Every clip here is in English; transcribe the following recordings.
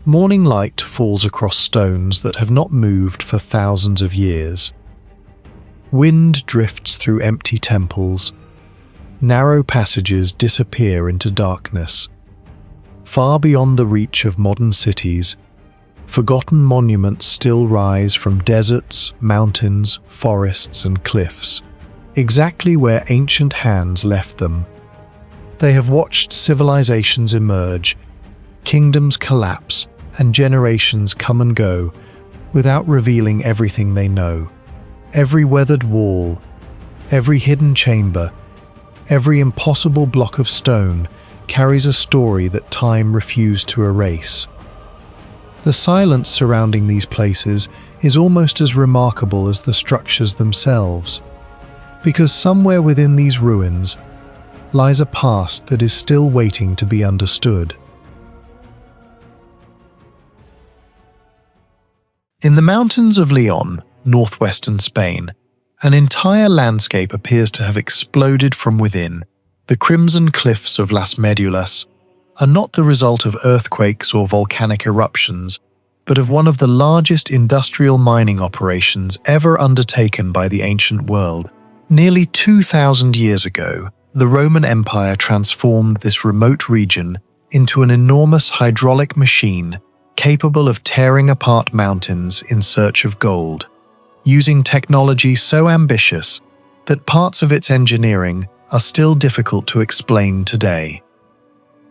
Morning light falls across stones that have not moved for thousands of years. Wind drifts through empty temples. Narrow passages disappear into darkness. Far beyond the reach of modern cities, forgotten monuments still rise from deserts, mountains, forests, and cliffs, exactly where ancient hands left them. They have watched civilizations emerge, kingdoms collapse, and generations come and go without revealing everything they know. Every weathered wall, every hidden chamber, every impossible block of stone carries a story that time refused to erase. The silence surrounding these places is almost as remarkable as the structures themselves, because somewhere within these ruins lies a past that is still waiting to be understood. In the mountains of Leon, northwestern Spain, an entire landscape appears to have exploded from within. The crimson cliffs of Las Medulas are not the result of earthquakes or volcanic eruptions, but of one of the largest industrial mining operations ever undertaken by the ancient world. Nearly 2,000 years ago, the Roman Empire transformed this remote region into an enormous hydraulic machine capable of tearing apart mountains in search of gold, using technology so ambitious that parts of its engineering are still difficult to explain today.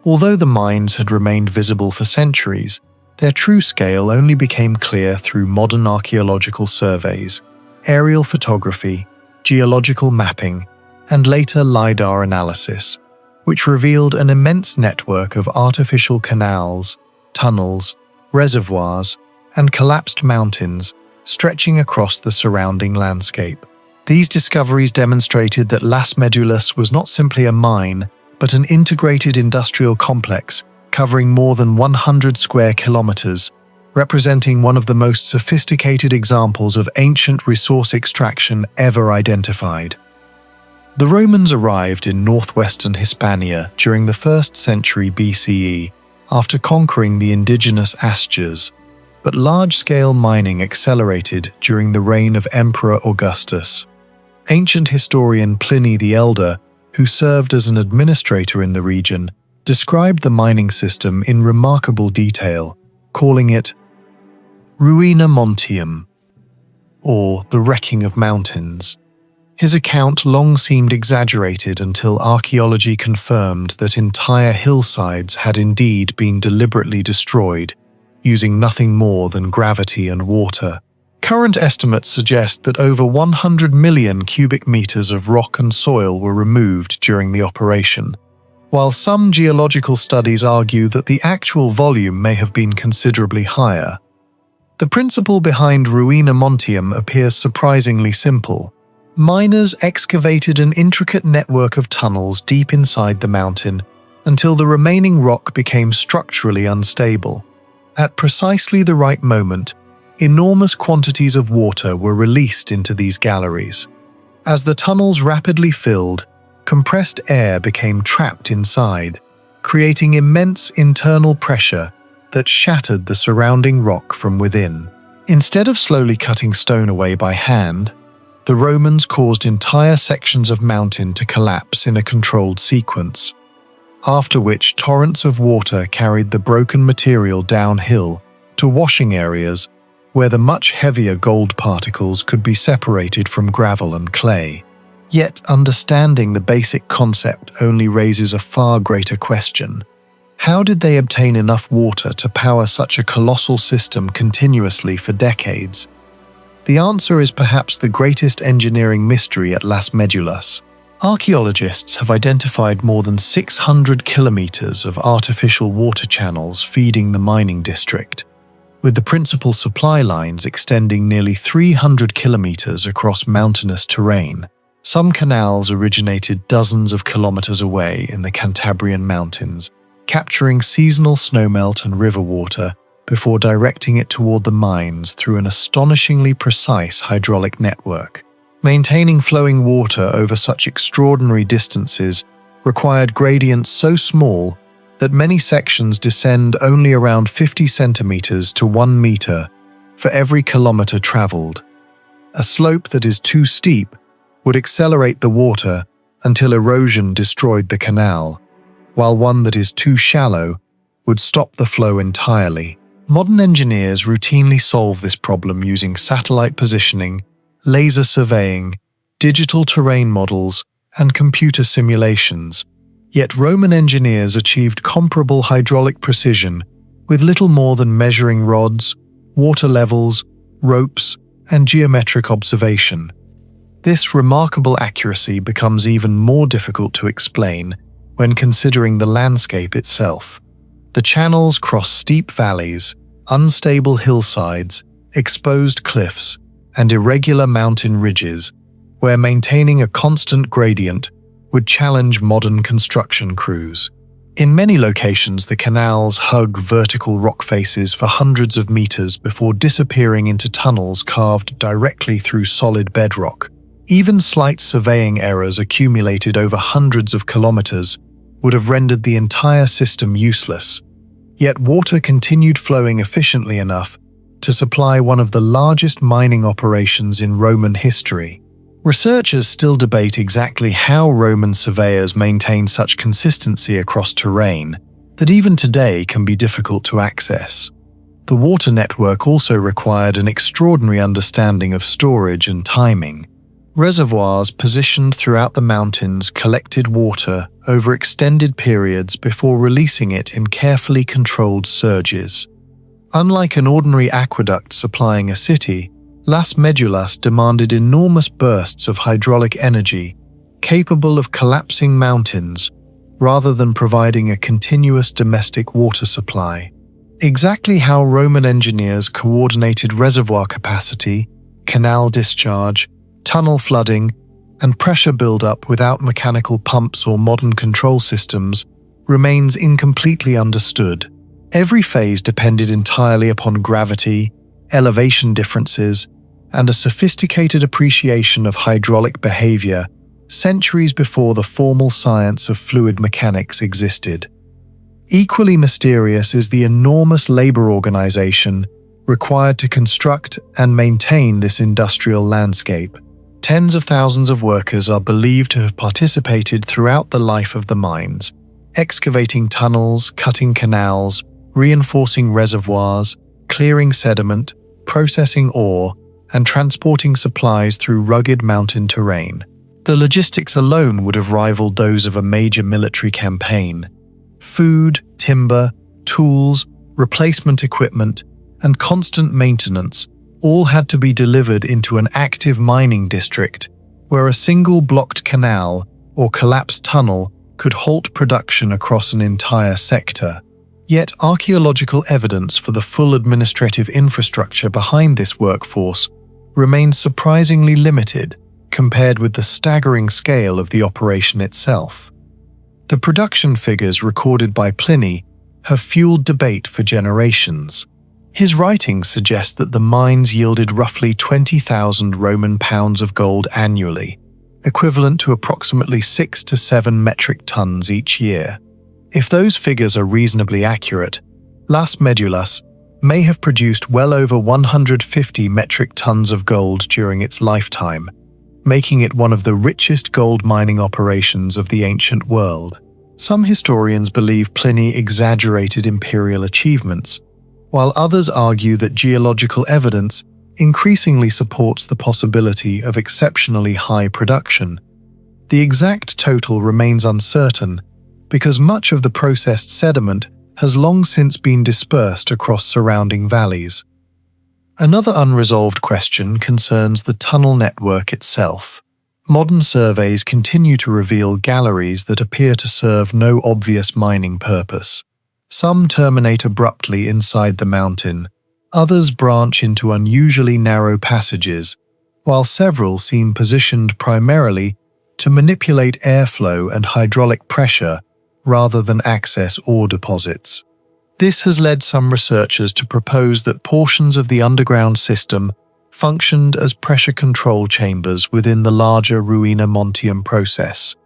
Although the mines had remained visible for centuries, their true scale only became clear through modern archaeological surveys, aerial photography, geological mapping, and later LiDAR analysis, which revealed an immense network of artificial canals, tunnels, reservoirs, and collapsed mountains stretching across the surrounding landscape. These discoveries demonstrated that Las Medulas was not simply a mine, but an integrated industrial complex covering more than 100 square kilometers, representing one of the most sophisticated examples of ancient resource extraction ever identified. The Romans arrived in northwestern Hispania during the 1st century BCE after conquering the indigenous Astures, but large-scale mining accelerated during the reign of Emperor Augustus. Ancient historian Pliny the Elder, who served as an administrator in the region, described the mining system in remarkable detail, calling it ruina montium, or the wrecking of mountains. His account long seemed exaggerated until archaeology confirmed that entire hillsides had indeed been deliberately destroyed, using nothing more than gravity and water. Current estimates suggest that over 100 million cubic meters of rock and soil were removed during the operation, while some geological studies argue that the actual volume may have been considerably higher. The principle behind ruina montium appears surprisingly simple. Miners excavated an intricate network of tunnels deep inside the mountain until the remaining rock became structurally unstable. At precisely the right moment, enormous quantities of water were released into these galleries. As the tunnels rapidly filled, compressed air became trapped inside, creating immense internal pressure that shattered the surrounding rock from within. Instead of slowly cutting stone away by hand, the Romans caused entire sections of mountain to collapse in a controlled sequence, after which torrents of water carried the broken material downhill to washing areas where the much heavier gold particles could be separated from gravel and clay. Yet understanding the basic concept only raises a far greater question. How did they obtain enough water to power such a colossal system continuously for decades? The answer is perhaps the greatest engineering mystery at Las Medulas. Archaeologists have identified more than 600 kilometers of artificial water channels feeding the mining district, with the principal supply lines extending nearly 300 kilometers across mountainous terrain. Some canals originated dozens of kilometers away in the Cantabrian Mountains, capturing seasonal snowmelt and river water before directing it toward the mines through an astonishingly precise hydraulic network. Maintaining flowing water over such extraordinary distances required gradients so small that many sections descend only around 50 centimeters to 1 meter for every kilometer traveled. A slope that is too steep would accelerate the water until erosion destroyed the canal, while one that is too shallow would stop the flow entirely. Modern engineers routinely solve this problem using satellite positioning, laser surveying, digital terrain models, and computer simulations. Yet Roman engineers achieved comparable hydraulic precision with little more than measuring rods, water levels, ropes, and geometric observation. This remarkable accuracy becomes even more difficult to explain when considering the landscape itself. The channels cross steep valleys, unstable hillsides, exposed cliffs, and irregular mountain ridges, where maintaining a constant gradient would challenge modern construction crews. In many locations, the canals hug vertical rock faces for hundreds of meters before disappearing into tunnels carved directly through solid bedrock. Even slight surveying errors accumulated over hundreds of kilometers would have rendered the entire system useless. Yet water continued flowing efficiently enough to supply one of the largest mining operations in Roman history. Researchers still debate exactly how Roman surveyors maintained such consistency across terrain that even today can be difficult to access. The water network also required an extraordinary understanding of storage and timing. Reservoirs positioned throughout the mountains collected water over extended periods before releasing it in carefully controlled surges. Unlike an ordinary aqueduct supplying a city, Las Medulas demanded enormous bursts of hydraulic energy capable of collapsing mountains rather than providing a continuous domestic water supply. Exactly how Roman engineers coordinated reservoir capacity, canal discharge, tunnel flooding, and pressure buildup without mechanical pumps or modern control systems remains incompletely understood. Every phase depended entirely upon gravity, elevation differences, and a sophisticated appreciation of hydraulic behavior centuries before the formal science of fluid mechanics existed. Equally mysterious is the enormous labor organization required to construct and maintain this industrial landscape. Tens of thousands of workers are believed to have participated throughout the life of the mines, excavating tunnels, cutting canals, reinforcing reservoirs, clearing sediment, processing ore, and transporting supplies through rugged mountain terrain. The logistics alone would have rivaled those of a major military campaign. Food, timber, tools, replacement equipment, and constant maintenance all had to be delivered into an active mining district where a single blocked canal or collapsed tunnel could halt production across an entire sector. Yet archaeological evidence for the full administrative infrastructure behind this workforce remains surprisingly limited compared with the staggering scale of the operation itself. The production figures recorded by Pliny have fueled debate for generations. His writings suggest that the mines yielded roughly 20,000 Roman pounds of gold annually, equivalent to approximately 6 to 7 metric tons each year. If those figures are reasonably accurate, Las Medulas may have produced well over 150 metric tons of gold during its lifetime, making it one of the richest gold mining operations of the ancient world. Some historians believe Pliny exaggerated imperial achievements, while others argue that geological evidence increasingly supports the possibility of exceptionally high production. The exact total remains uncertain because much of the processed sediment has long since been dispersed across surrounding valleys. Another unresolved question concerns the tunnel network itself. Modern surveys continue to reveal galleries that appear to serve no obvious mining purpose. Some terminate abruptly inside the mountain, others branch into unusually narrow passages, while several seem positioned primarily to manipulate airflow and hydraulic pressure rather than access ore deposits. This has led some researchers to propose that portions of the underground system functioned as pressure control chambers within the larger Ruina Montium process.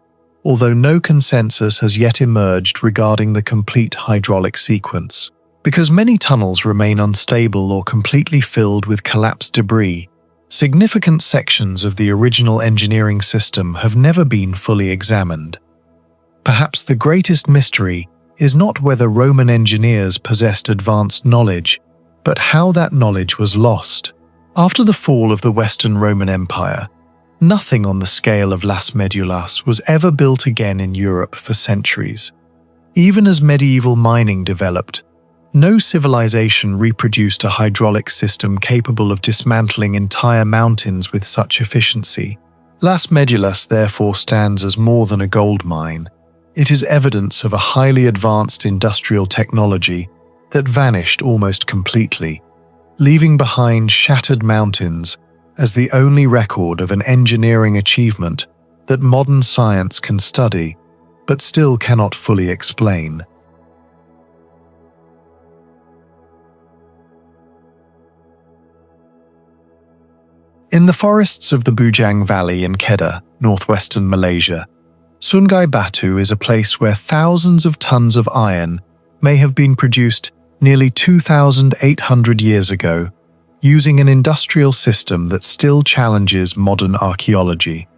although no consensus has yet emerged regarding the complete hydraulic sequence. Because many tunnels remain unstable or completely filled with collapsed debris, significant sections of the original engineering system have never been fully examined. Perhaps the greatest mystery is not whether Roman engineers possessed advanced knowledge, but how that knowledge was lost. After the fall of the Western Roman Empire, nothing on the scale of Las Medulas was ever built again in Europe for centuries. Even as medieval mining developed, no civilization reproduced a hydraulic system capable of dismantling entire mountains with such efficiency. Las Medulas therefore stands as more than a gold mine. It is evidence of a highly advanced industrial technology that vanished almost completely, leaving behind shattered mountains as the only record of an engineering achievement that modern science can study, but still cannot fully explain. In the forests of the Bujang Valley in Kedah, northwestern Malaysia, Sungai Batu is a place where thousands of tons of iron may have been produced nearly 2,800 years ago, using an industrial system that still challenges modern archaeology.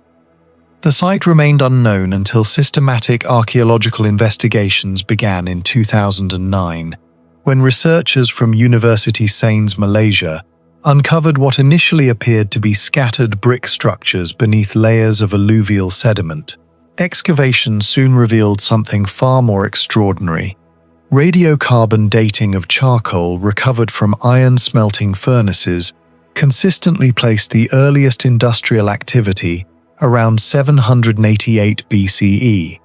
The site remained unknown until systematic archaeological investigations began in 2009, when researchers from University Sains Malaysia uncovered what initially appeared to be scattered brick structures beneath layers of alluvial sediment. Excavation soon revealed something far more extraordinary. Radiocarbon dating of charcoal recovered from iron smelting furnaces consistently placed the earliest industrial activity around 788 BCE,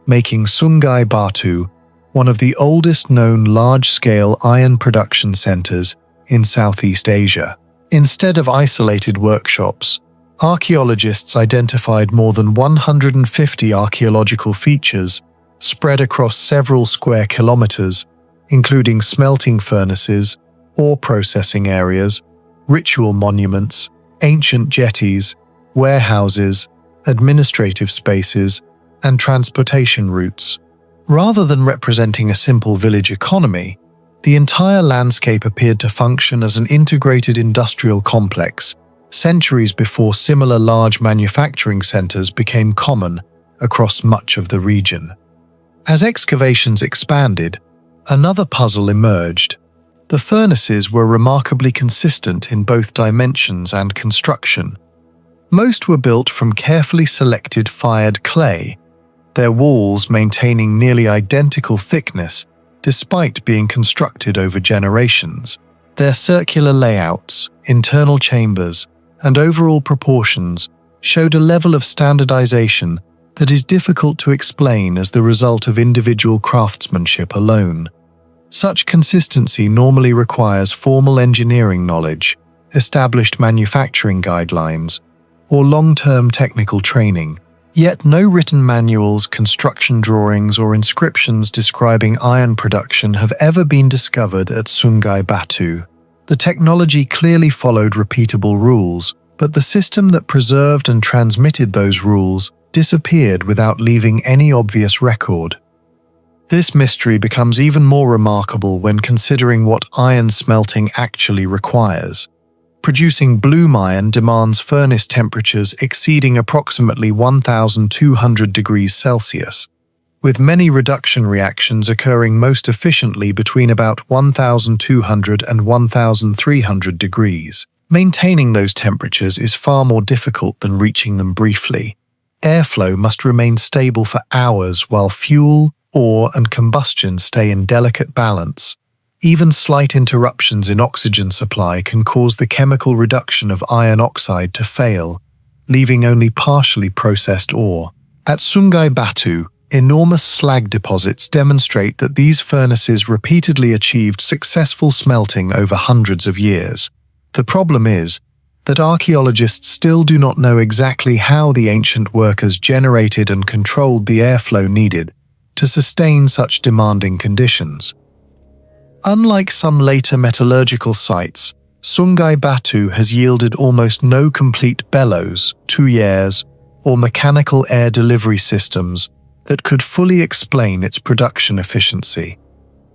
making Sungai Batu one of the oldest known large-scale iron production centers in Southeast Asia. Instead of isolated workshops, archaeologists identified more than 150 archaeological features spread across several square kilometers, including smelting furnaces, ore processing areas, ritual monuments, ancient jetties, warehouses, administrative spaces, and transportation routes. Rather than representing a simple village economy, the entire landscape appeared to function as an integrated industrial complex, centuries before similar large manufacturing centers became common across much of the region. As excavations expanded, another puzzle emerged. The furnaces were remarkably consistent in both dimensions and construction. Most were built from carefully selected fired clay, their walls maintaining nearly identical thickness despite being constructed over generations. Their circular layouts, internal chambers, and overall proportions showed a level of standardization that is difficult to explain as the result of individual craftsmanship alone. Such consistency normally requires formal engineering knowledge, established manufacturing guidelines, or long-term technical training. Yet no written manuals, construction drawings, or inscriptions describing iron production have ever been discovered at Sungai Batu. The technology clearly followed repeatable rules, but the system that preserved and transmitted those rules disappeared without leaving any obvious record. This mystery becomes even more remarkable when considering what iron smelting actually requires. Producing bloom iron demands furnace temperatures exceeding approximately 1,200 degrees Celsius, with many reduction reactions occurring most efficiently between about 1,200 and 1,300 degrees. Maintaining those temperatures is far more difficult than reaching them briefly. Airflow must remain stable for hours while fuel, ore, and combustion stay in delicate balance. Even slight interruptions in oxygen supply can cause the chemical reduction of iron oxide to fail, leaving only partially processed ore. At Sungai Batu, enormous slag deposits demonstrate that these furnaces repeatedly achieved successful smelting over hundreds of years. The problem is that archaeologists still do not know exactly how the ancient workers generated and controlled the airflow needed to sustain such demanding conditions. Unlike some later metallurgical sites, Sungai Batu has yielded almost no complete bellows, tuyères, or mechanical air delivery systems that could fully explain its production efficiency.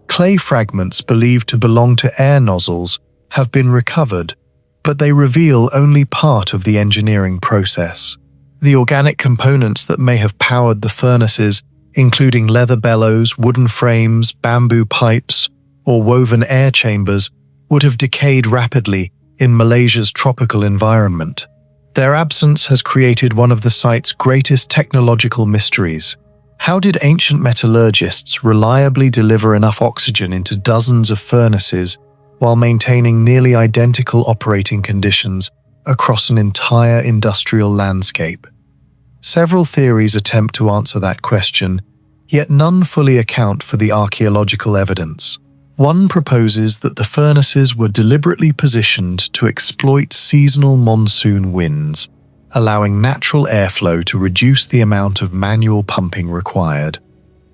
Clay fragments believed to belong to air nozzles have been recovered, but they reveal only part of the engineering process. The organic components that may have powered the furnaces, including leather bellows, wooden frames, bamboo pipes, or woven air chambers, would have decayed rapidly in Malaysia's tropical environment. Their absence has created one of the site's greatest technological mysteries. How did ancient metallurgists reliably deliver enough oxygen into dozens of furnaces while maintaining nearly identical operating conditions across an entire industrial landscape? Several theories attempt to answer that question, yet none fully account for the archaeological evidence. One proposes that the furnaces were deliberately positioned to exploit seasonal monsoon winds, allowing natural airflow to reduce the amount of manual pumping required.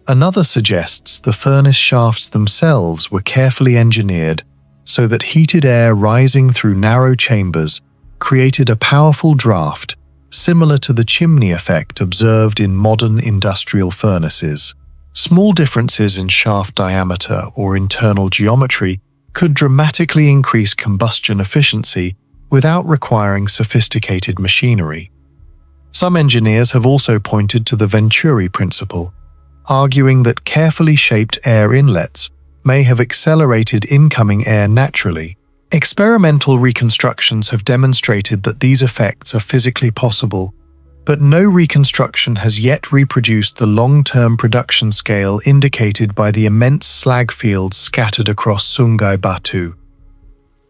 Another suggests the furnace shafts themselves were carefully engineered so that heated air rising through narrow chambers created a powerful draft similar to the chimney effect observed in modern industrial furnaces. Small differences in shaft diameter or internal geometry could dramatically increase combustion efficiency without requiring sophisticated machinery. Some engineers have also pointed to the Venturi principle, arguing that carefully shaped air inlets may have accelerated incoming air naturally. Experimental reconstructions have demonstrated that these effects are physically possible, but no reconstruction has yet reproduced the long-term production scale indicated by the immense slag fields scattered across Sungai Batu.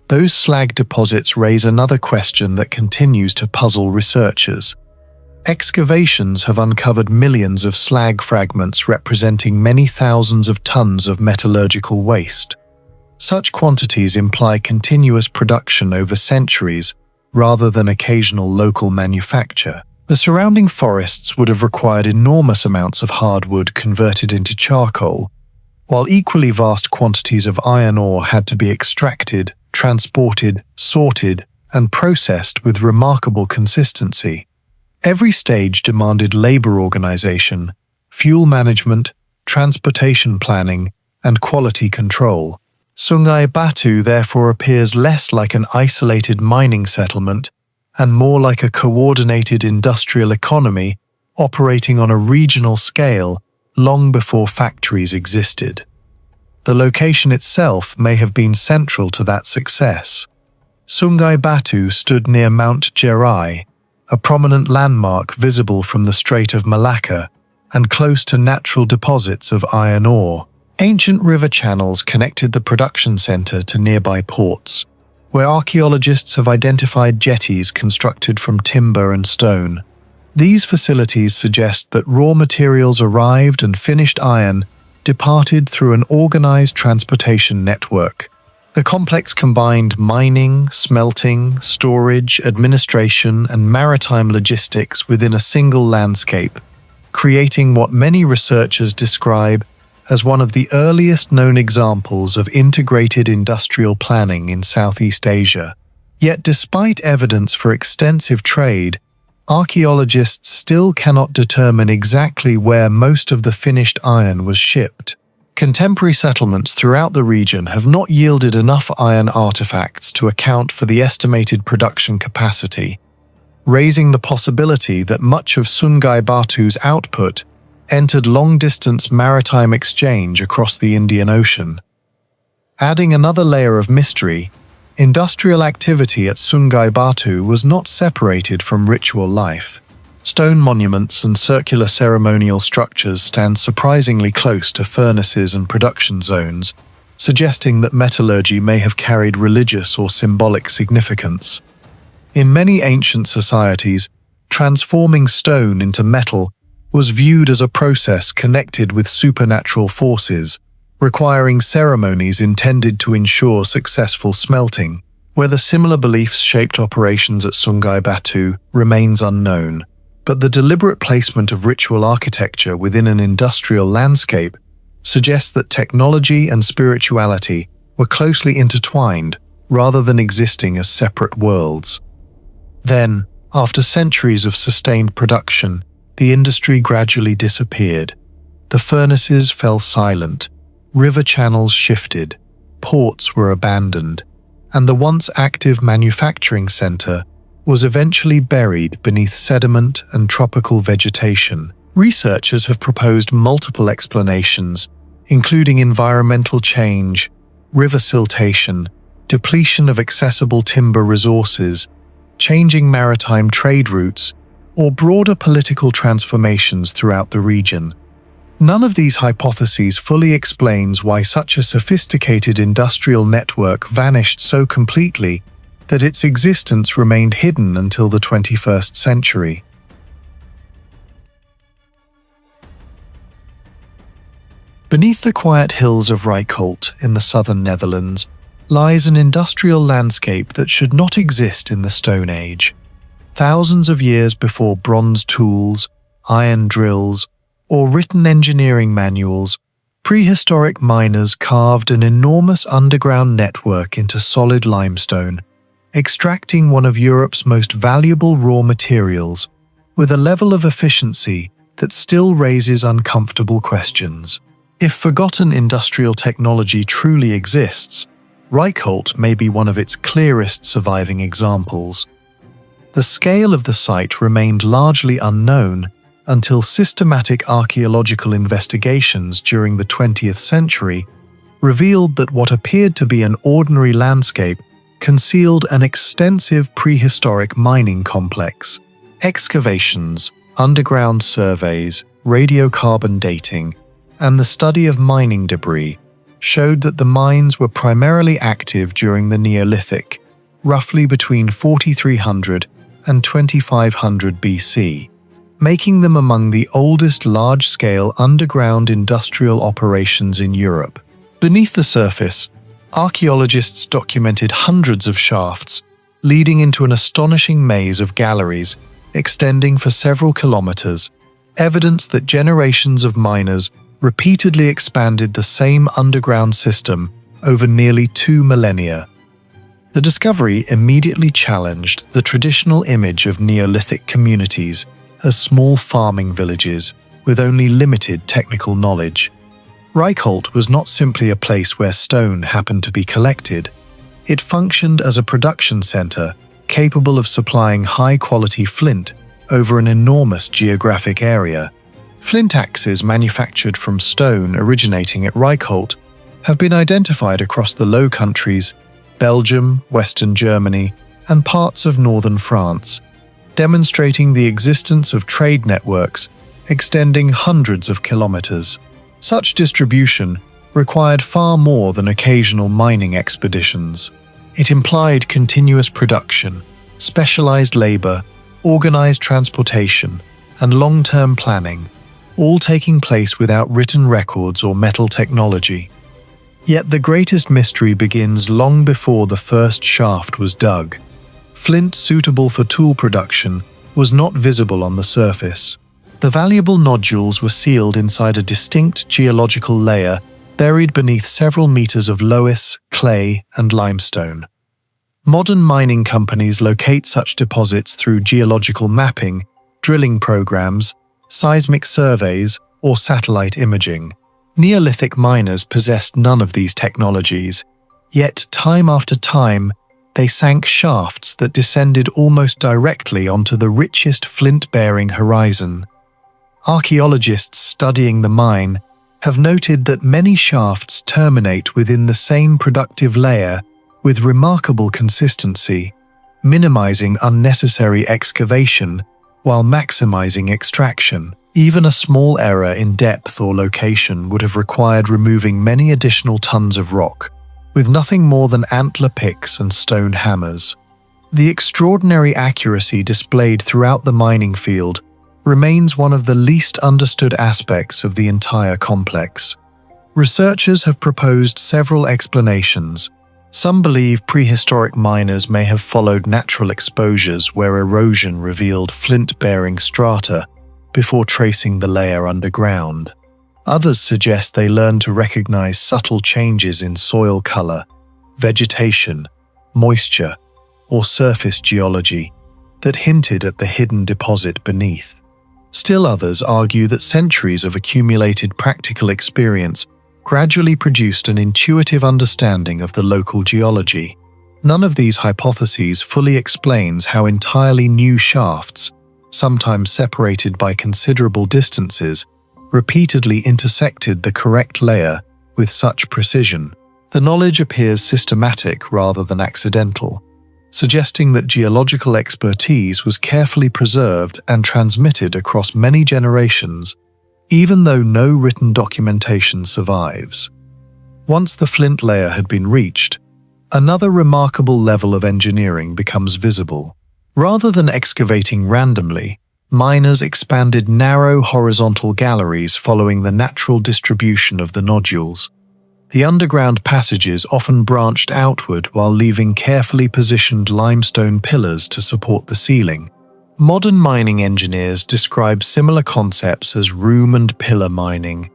Those slag deposits raise another question that continues to puzzle researchers. Excavations have uncovered millions of slag fragments representing many thousands of tons of metallurgical waste. Such quantities imply continuous production over centuries rather than occasional local manufacture. The surrounding forests would have required enormous amounts of hardwood converted into charcoal, while equally vast quantities of iron ore had to be extracted, transported, sorted, and processed with remarkable consistency. Every stage demanded labor organization, fuel management, transportation planning, and quality control. Sungai Batu therefore appears less like an isolated mining settlement and more like a coordinated industrial economy operating on a regional scale long before factories existed. The location itself may have been central to that success. Sungai Batu stood near Mount Jerai, a prominent landmark visible from the Strait of Malacca and close to natural deposits of iron ore. Ancient river channels connected the production center to nearby ports, where archaeologists have identified jetties constructed from timber and stone. These facilities suggest that raw materials arrived and finished iron departed through an organized transportation network. The complex combined mining, smelting, storage, administration, and maritime logistics within a single landscape, creating what many researchers describe as one of the earliest known examples of integrated industrial planning in Southeast Asia. Yet despite evidence for extensive trade, archaeologists still cannot determine exactly where most of the finished iron was shipped. Contemporary settlements throughout the region have not yielded enough iron artifacts to account for the estimated production capacity, raising the possibility that much of Sungai Batu's output entered long-distance maritime exchange across the Indian Ocean. Adding another layer of mystery, industrial activity at Sungai Batu was not separated from ritual life. Stone monuments and circular ceremonial structures stand surprisingly close to furnaces and production zones, suggesting that metallurgy may have carried religious or symbolic significance. In many ancient societies, transforming stone into metal was viewed as a process connected with supernatural forces, requiring ceremonies intended to ensure successful smelting. Whether similar beliefs shaped operations at Sungai Batu remains unknown, but the deliberate placement of ritual architecture within an industrial landscape suggests that technology and spirituality were closely intertwined rather than existing as separate worlds. Then, After centuries of sustained production, the industry gradually disappeared. The furnaces fell silent, river channels shifted, ports were abandoned, and the once active manufacturing center was eventually buried beneath sediment and tropical vegetation. Researchers have proposed multiple explanations, including environmental change, river siltation, depletion of accessible timber resources, changing maritime trade routes, or broader political transformations throughout the region. None of these hypotheses fully explains why such a sophisticated industrial network vanished so completely that its existence remained hidden until the 21st century. Beneath the quiet hills of Rijkholt in the southern Netherlands lies an industrial landscape that should not exist in the Stone Age. Thousands of years before bronze tools, iron drills, or written engineering manuals, prehistoric miners carved an enormous underground network into solid limestone, extracting one of Europe's most valuable raw materials with a level of efficiency that still raises uncomfortable questions. If forgotten industrial technology truly exists, Rijkholt may be one of its clearest surviving examples. The scale of the site remained largely unknown until systematic archaeological investigations during the 20th century revealed that what appeared to be an ordinary landscape concealed an extensive prehistoric mining complex. Excavations, underground surveys, radiocarbon dating, and the study of mining debris showed that the mines were primarily active during the Neolithic, roughly between 4300 and 2500 BC, making them among the oldest large-scale underground industrial operations in Europe. Beneath the surface, archaeologists documented hundreds of shafts, leading into an astonishing maze of galleries extending for several kilometers, evidence that generations of miners repeatedly expanded the same underground system over nearly 2 millennia. The discovery immediately challenged the traditional image of Neolithic communities as small farming villages with only limited technical knowledge. Rijkholt was not simply a place where stone happened to be collected. It functioned as a production center capable of supplying high-quality flint over an enormous geographic area. Flint axes manufactured from stone originating at Rijkholt have been identified across the Low Countries, Belgium, Western Germany, and parts of northern France, demonstrating the existence of trade networks extending hundreds of kilometers. Such distribution required far more than occasional mining expeditions. It implied continuous production, specialized labor, organized transportation, and long-term planning, all taking place without written records or metal technology. Yet the greatest mystery begins long before the first shaft was dug. Flint suitable for tool production was not visible on the surface. The valuable nodules were sealed inside a distinct geological layer buried beneath several meters of loess, clay, and limestone. Modern mining companies locate such deposits through geological mapping, drilling programs, seismic surveys, or satellite imaging. Neolithic miners possessed none of these technologies, yet time after time, they sank shafts that descended almost directly onto the richest flint-bearing horizon. Archaeologists studying the mine have noted that many shafts terminate within the same productive layer with remarkable consistency, minimizing unnecessary excavation while maximizing extraction. Even a small error in depth or location would have required removing many additional tons of rock, with nothing more than antler picks and stone hammers. The extraordinary accuracy displayed throughout the mining field remains one of the least understood aspects of the entire complex. Researchers have proposed several explanations. Some believe prehistoric miners may have followed natural exposures where erosion revealed flint-bearing strata before tracing the layer underground. Others suggest they learned to recognize subtle changes in soil color, vegetation, moisture, or surface geology, that hinted at the hidden deposit beneath. Still others argue that centuries of accumulated practical experience gradually produced an intuitive understanding of the local geology. None of these hypotheses fully explains how entirely new shafts, sometimes separated by considerable distances, repeatedly intersected the correct layer with such precision. The knowledge appears systematic rather than accidental, suggesting that geological expertise was carefully preserved and transmitted across many generations, even though no written documentation survives. Once the flint layer had been reached, another remarkable level of engineering becomes visible. Rather than excavating randomly, miners expanded narrow horizontal galleries following the natural distribution of the nodules. The underground passages often branched outward while leaving carefully positioned limestone pillars to support the ceiling. Modern mining engineers describe similar concepts as room and pillar mining,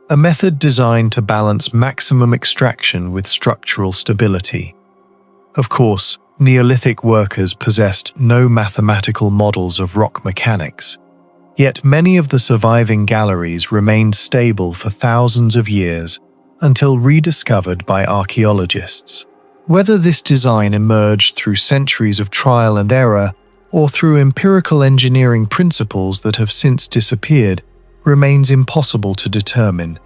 a method designed to balance maximum extraction with structural stability. Of course, Neolithic workers possessed no mathematical models of rock mechanics, yet many of the surviving galleries remained stable for thousands of years until rediscovered by archaeologists. Whether this design emerged through centuries of trial and error or through empirical engineering principles that have since disappeared remains impossible to determine.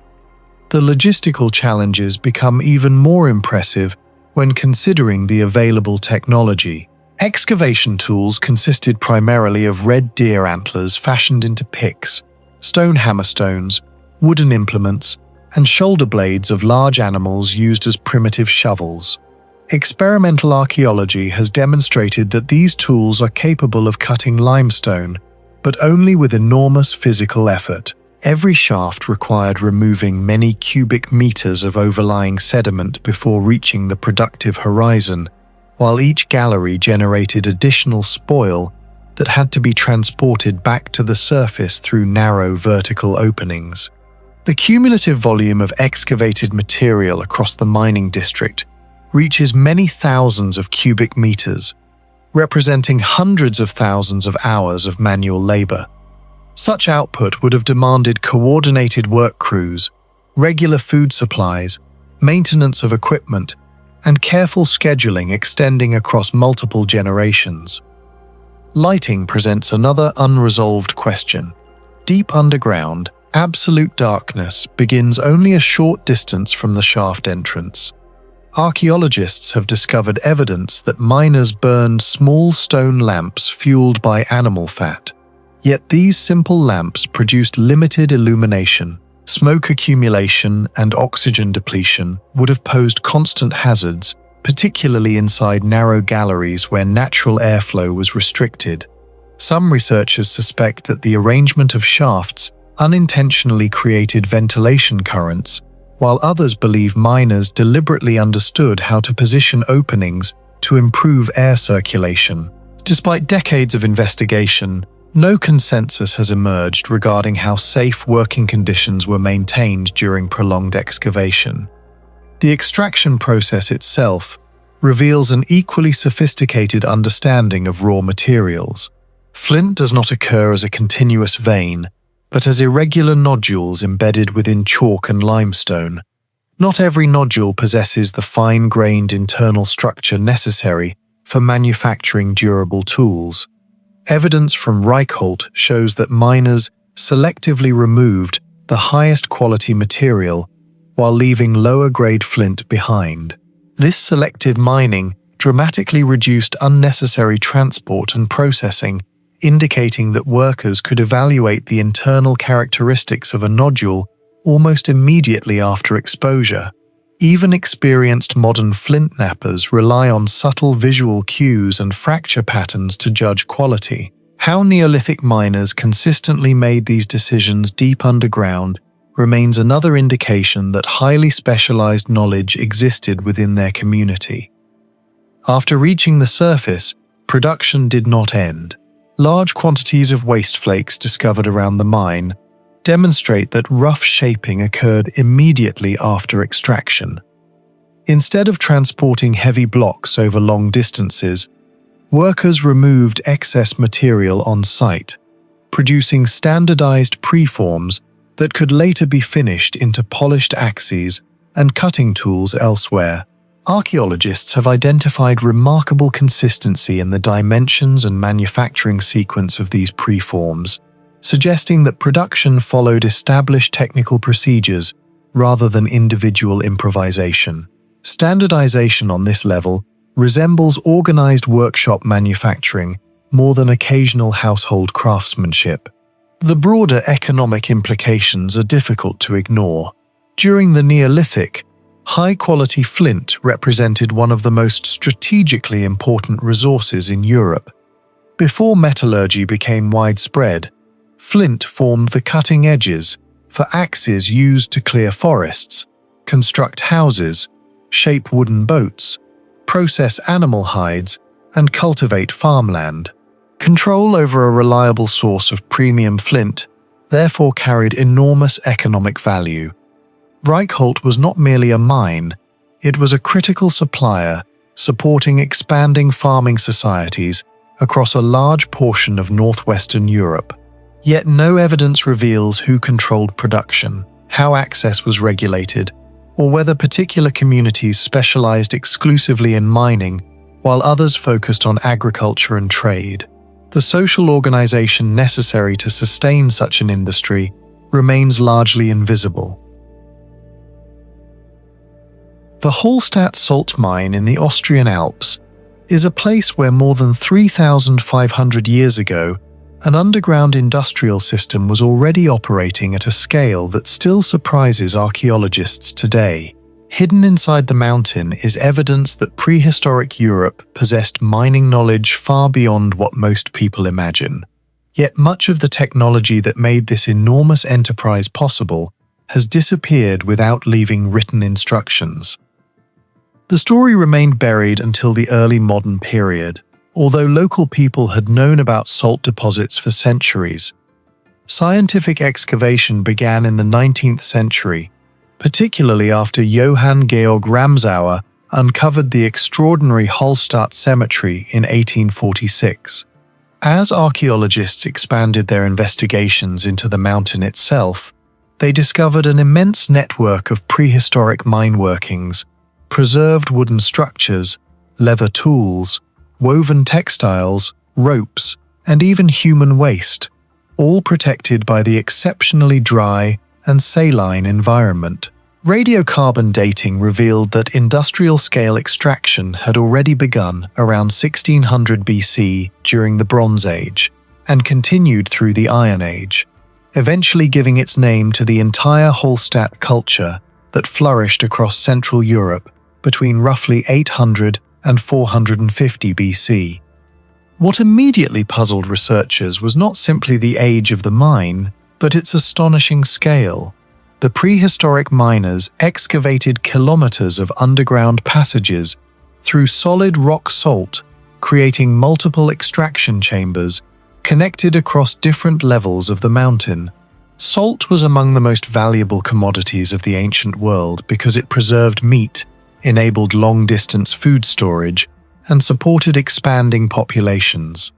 The logistical challenges become even more impressive when considering the available technology. Excavation tools consisted primarily of red deer antlers fashioned into picks, stone hammerstones, wooden implements, and shoulder blades of large animals used as primitive shovels. Experimental archaeology has demonstrated that these tools are capable of cutting limestone, but only with enormous physical effort. Every shaft required removing many cubic meters of overlying sediment before reaching the productive horizon, while each gallery generated additional spoil that had to be transported back to the surface through narrow vertical openings. The cumulative volume of excavated material across the mining district reaches many thousands of cubic meters, representing hundreds of thousands of hours of manual labor. Such output would have demanded coordinated work crews, regular food supplies, maintenance of equipment, and careful scheduling extending across multiple generations. Lighting presents another unresolved question. Deep underground, absolute darkness begins only a short distance from the shaft entrance. Archaeologists have discovered evidence that miners burned small stone lamps fueled by animal fat. Yet these simple lamps produced limited illumination. Smoke accumulation and oxygen depletion would have posed constant hazards, particularly inside narrow galleries where natural airflow was restricted. Some researchers suspect that the arrangement of shafts unintentionally created ventilation currents, while others believe miners deliberately understood how to position openings to improve air circulation. Despite decades of investigation, no consensus has emerged regarding how safe working conditions were maintained during prolonged excavation. The extraction process itself reveals an equally sophisticated understanding of raw materials. Flint does not occur as a continuous vein, but as irregular nodules embedded within chalk and limestone. Not every nodule possesses the fine-grained internal structure necessary for manufacturing durable tools. Evidence from Reichholt shows that miners selectively removed the highest quality material while leaving lower-grade flint behind. This selective mining dramatically reduced unnecessary transport and processing, indicating that workers could evaluate the internal characteristics of a nodule almost immediately after exposure. Even experienced modern flint knappers rely on subtle visual cues and fracture patterns to judge quality. How Neolithic miners consistently made these decisions deep underground remains another indication that highly specialized knowledge existed within their community. After reaching the surface, production did not end. Large quantities of waste flakes discovered around the mine demonstrate that rough shaping occurred immediately after extraction. Instead of transporting heavy blocks over long distances, Workers removed excess material on site, producing standardized preforms that could later be finished into polished axes and cutting tools elsewhere. Archaeologists have identified remarkable consistency in the dimensions and manufacturing sequence of these preforms, suggesting that production followed established technical procedures rather than individual improvisation. Standardization on this level resembles organized workshop manufacturing more than occasional household craftsmanship. The broader economic implications are difficult to ignore. During the Neolithic, high-quality flint represented one of the most strategically important resources in Europe. Before metallurgy became widespread, flint formed the cutting edges for axes used to clear forests, construct houses, shape wooden boats, process animal hides, and cultivate farmland. Control over a reliable source of premium flint therefore carried enormous economic value. Reichholt was not merely a mine, it was a critical supplier supporting expanding farming societies across a large portion of northwestern Europe. Yet no evidence reveals who controlled production, how access was regulated, or whether particular communities specialized exclusively in mining while others focused on agriculture and trade. The social organization necessary to sustain such an industry remains largely invisible. The Hallstatt salt mine in the Austrian Alps is a place where more than 3,500 years ago, an underground industrial system was already operating at a scale that still surprises archaeologists today. Hidden inside the mountain is evidence that prehistoric Europe possessed mining knowledge far beyond what most people imagine. Yet much of the technology that made this enormous enterprise possible has disappeared without leaving written instructions. The story remained buried until the early modern period, although local people had known about salt deposits for centuries. Scientific excavation began in the 19th century, particularly after Johann Georg Ramsauer uncovered the extraordinary Hallstatt cemetery in 1846. As archaeologists expanded their investigations into the mountain itself, they discovered an immense network of prehistoric mine workings, preserved wooden structures, leather tools, woven textiles, ropes, and even human waste, all protected by the exceptionally dry and saline environment. Radiocarbon dating revealed that industrial-scale extraction had already begun around 1600 BC during the Bronze Age and continued through the Iron Age, eventually giving its name to the entire Hallstatt culture that flourished across Central Europe between roughly 800 and 450 BC. What immediately puzzled researchers was not simply the age of the mine, but its astonishing scale. The prehistoric miners excavated kilometers of underground passages through solid rock salt, creating multiple extraction chambers connected across different levels of the mountain. Salt was among the most valuable commodities of the ancient world because it preserved meat, enabled long-distance food storage, and supported expanding populations.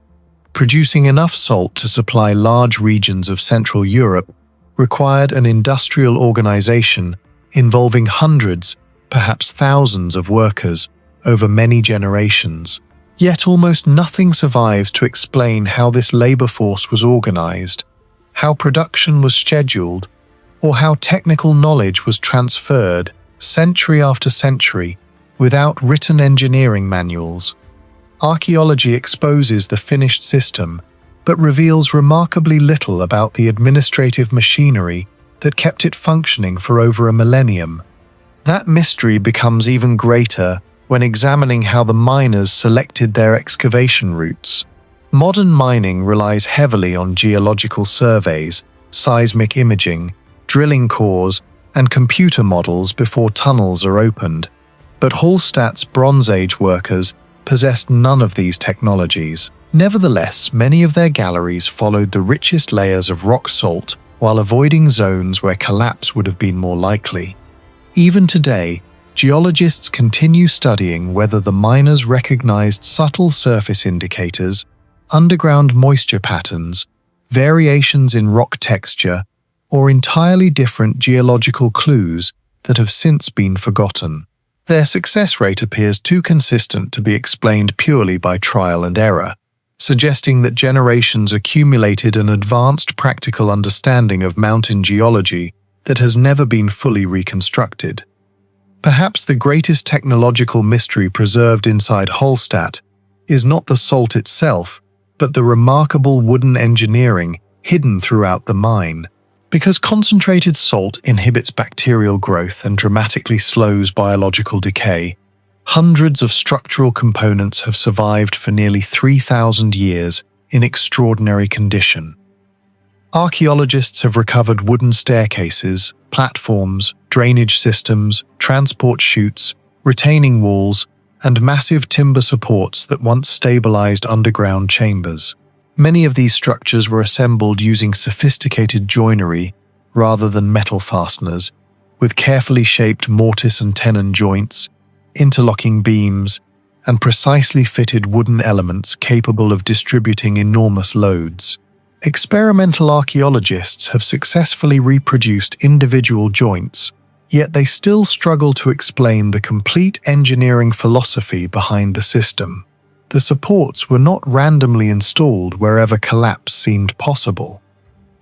Producing enough salt to supply large regions of Central Europe required an industrial organization involving hundreds, perhaps thousands of workers over many generations. Yet almost nothing survives to explain how this labor force was organized, how production was scheduled, or how technical knowledge was transferred century after century without written engineering manuals. Archaeology exposes the finished system, but reveals remarkably little about the administrative machinery that kept it functioning for over a millennium. That mystery becomes even greater when examining how the miners selected their excavation routes. Modern mining relies heavily on geological surveys, seismic imaging, drilling cores, and computer models before tunnels are opened. But Hallstatt's Bronze Age workers possessed none of these technologies. Nevertheless, many of their galleries followed the richest layers of rock salt while avoiding zones where collapse would have been more likely. Even today, geologists continue studying whether the miners recognized subtle surface indicators, underground moisture patterns, variations in rock texture, or entirely different geological clues that have since been forgotten. Their success rate appears too consistent to be explained purely by trial and error, suggesting that generations accumulated an advanced practical understanding of mountain geology that has never been fully reconstructed. Perhaps the greatest technological mystery preserved inside Hallstatt is not the salt itself, but the remarkable wooden engineering hidden throughout the mine. Because concentrated salt inhibits bacterial growth and dramatically slows biological decay, hundreds of structural components have survived for nearly 3,000 years in extraordinary condition. Archaeologists have recovered wooden staircases, platforms, drainage systems, transport chutes, retaining walls, and massive timber supports that once stabilized underground chambers. Many of these structures were assembled using sophisticated joinery rather than metal fasteners, with carefully shaped mortise and tenon joints, interlocking beams, and precisely fitted wooden elements capable of distributing enormous loads. Experimental archaeologists have successfully reproduced individual joints, yet they still struggle to explain the complete engineering philosophy behind the system. The supports were not randomly installed wherever collapse seemed possible.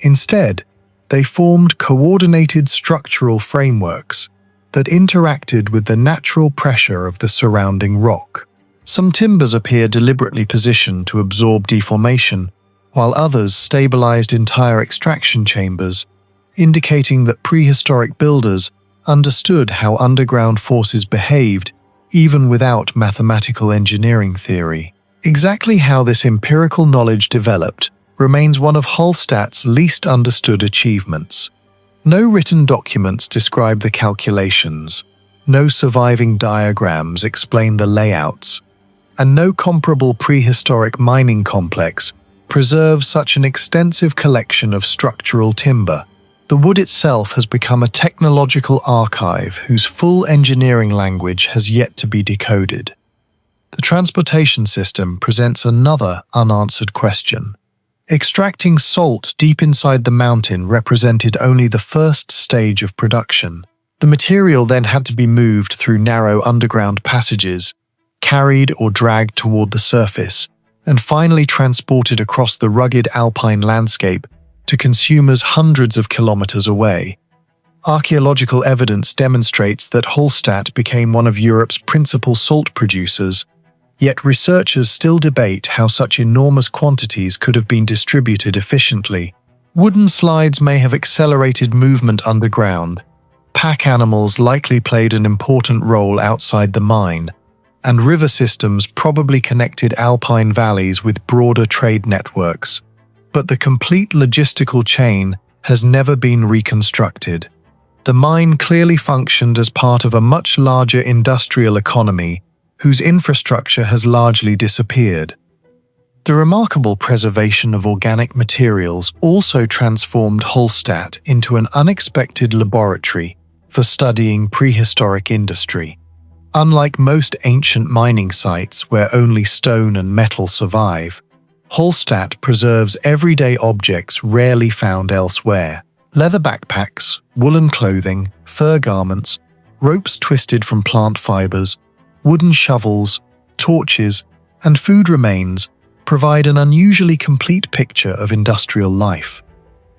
Instead, they formed coordinated structural frameworks that interacted with the natural pressure of the surrounding rock. Some timbers appear deliberately positioned to absorb deformation, while others stabilized entire extraction chambers, indicating that prehistoric builders understood how underground forces behaved even without mathematical engineering theory. Exactly how this empirical knowledge developed remains one of Hallstatt's least understood achievements. No written documents describe the calculations, no surviving diagrams explain the layouts, and no comparable prehistoric mining complex preserves such an extensive collection of structural timber. The wood itself has become a technological archive whose full engineering language has yet to be decoded. The transportation system presents another unanswered question. Extracting salt deep inside the mountain represented only the first stage of production. The material then had to be moved through narrow underground passages, carried or dragged toward the surface, and finally transported across the rugged alpine landscape to consumers hundreds of kilometers away. Archaeological evidence demonstrates that Hallstatt became one of Europe's principal salt producers, yet researchers still debate how such enormous quantities could have been distributed efficiently. Wooden slides may have accelerated movement underground. Pack animals likely played an important role outside the mine, and river systems probably connected alpine valleys with broader trade networks. But the complete logistical chain has never been reconstructed. The mine clearly functioned as part of a much larger industrial economy whose infrastructure has largely disappeared. The remarkable preservation of organic materials also transformed Hallstatt into an unexpected laboratory for studying prehistoric industry. Unlike most ancient mining sites where only stone and metal survive, Hallstatt preserves everyday objects rarely found elsewhere. Leather backpacks, woolen clothing, fur garments, ropes twisted from plant fibers, wooden shovels, torches, and food remains provide an unusually complete picture of industrial life.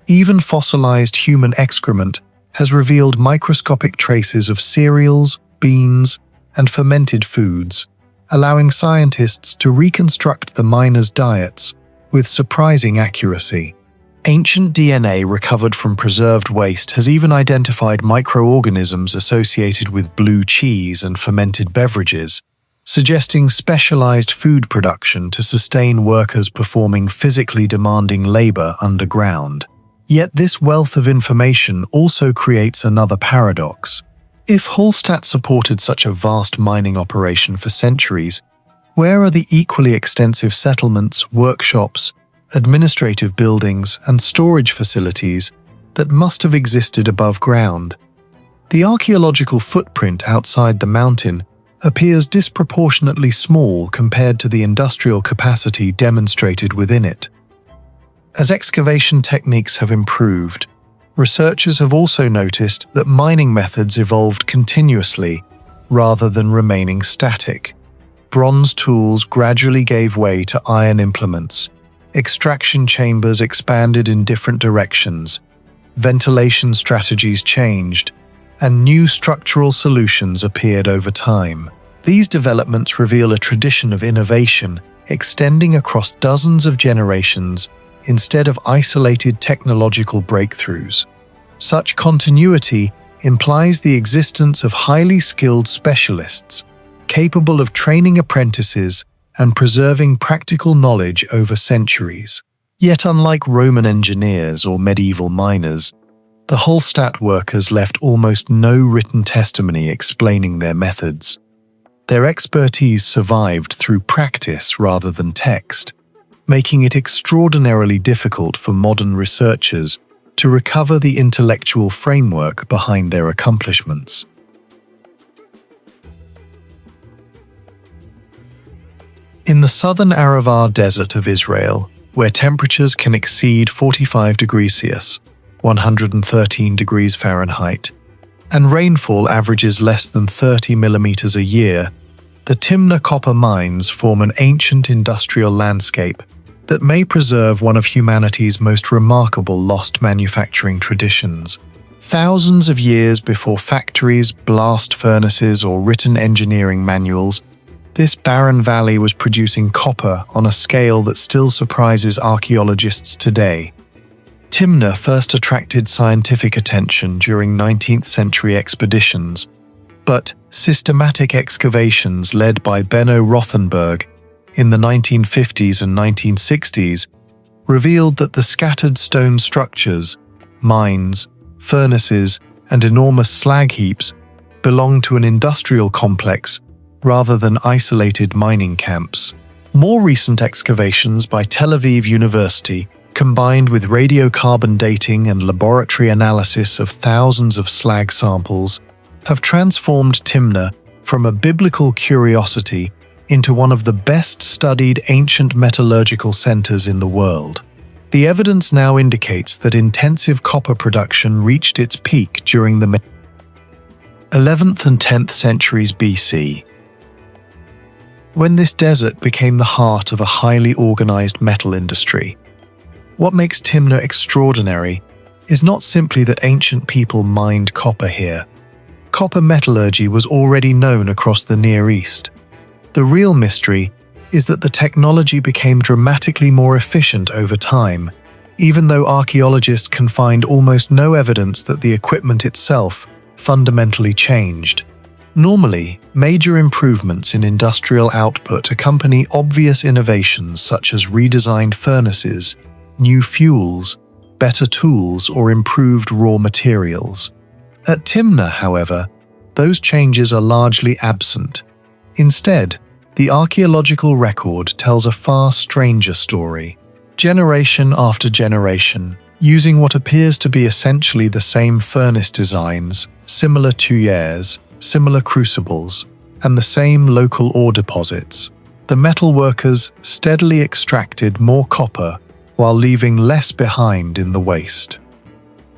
Even fossilized human excrement has revealed microscopic traces of cereals, beans, and fermented foods, allowing scientists to reconstruct the miners' diets with surprising accuracy. Ancient DNA recovered from preserved waste has even identified microorganisms associated with blue cheese and fermented beverages, suggesting specialized food production to sustain workers performing physically demanding labor underground. Yet this wealth of information also creates another paradox. If Hallstatt supported such a vast mining operation for centuries, where are the equally extensive settlements, workshops, administrative buildings, and storage facilities that must have existed above ground? The archaeological footprint outside the mountain appears disproportionately small compared to the industrial capacity demonstrated within it. As excavation techniques have improved, researchers have also noticed that mining methods evolved continuously rather than remaining static. Bronze tools gradually gave way to iron implements, extraction chambers expanded in different directions, ventilation strategies changed, and new structural solutions appeared over time. These developments reveal a tradition of innovation extending across dozens of generations instead of isolated technological breakthroughs. Such continuity implies the existence of highly skilled specialists, capable of training apprentices and preserving practical knowledge over centuries. Yet unlike Roman engineers or medieval miners, the Hallstatt workers left almost no written testimony explaining their methods. Their expertise survived through practice rather than text, making it extraordinarily difficult for modern researchers to recover the intellectual framework behind their accomplishments. In the southern Aravar Desert of Israel, where temperatures can exceed 45 degrees Celsius, 113 degrees Fahrenheit, and rainfall averages less than 30 millimeters a year, the Timna copper mines form an ancient industrial landscape that may preserve one of humanity's most remarkable lost manufacturing traditions. Thousands of years before factories, blast furnaces, or written engineering manuals, this barren valley was producing copper on a scale that still surprises archaeologists today. Timna first attracted scientific attention during 19th century expeditions, but systematic excavations led by Benno Rothenberg in the 1950s and 1960s revealed that the scattered stone structures, mines, furnaces, and enormous slag heaps belonged to an industrial complex rather than isolated mining camps. More recent excavations by Tel Aviv University, combined with radiocarbon dating and laboratory analysis of thousands of slag samples, have transformed Timna from a biblical curiosity into one of the best-studied ancient metallurgical centers in the world. The evidence now indicates that intensive copper production reached its peak during the 11th and 10th centuries BC, when this desert became the heart of a highly organized metal industry. What makes Timna extraordinary is not simply that ancient people mined copper here. Copper metallurgy was already known across the Near East. The real mystery is that the technology became dramatically more efficient over time, even though archaeologists can find almost no evidence that the equipment itself fundamentally changed. Normally, major improvements in industrial output accompany obvious innovations such as redesigned furnaces, new fuels, better tools, or improved raw materials. At Timna, however, those changes are largely absent. Instead, the archaeological record tells a far stranger story. Generation after generation, using what appears to be essentially the same furnace designs, similar tuyères, similar crucibles, and the same local ore deposits, the metal workers steadily extracted more copper while leaving less behind in the waste.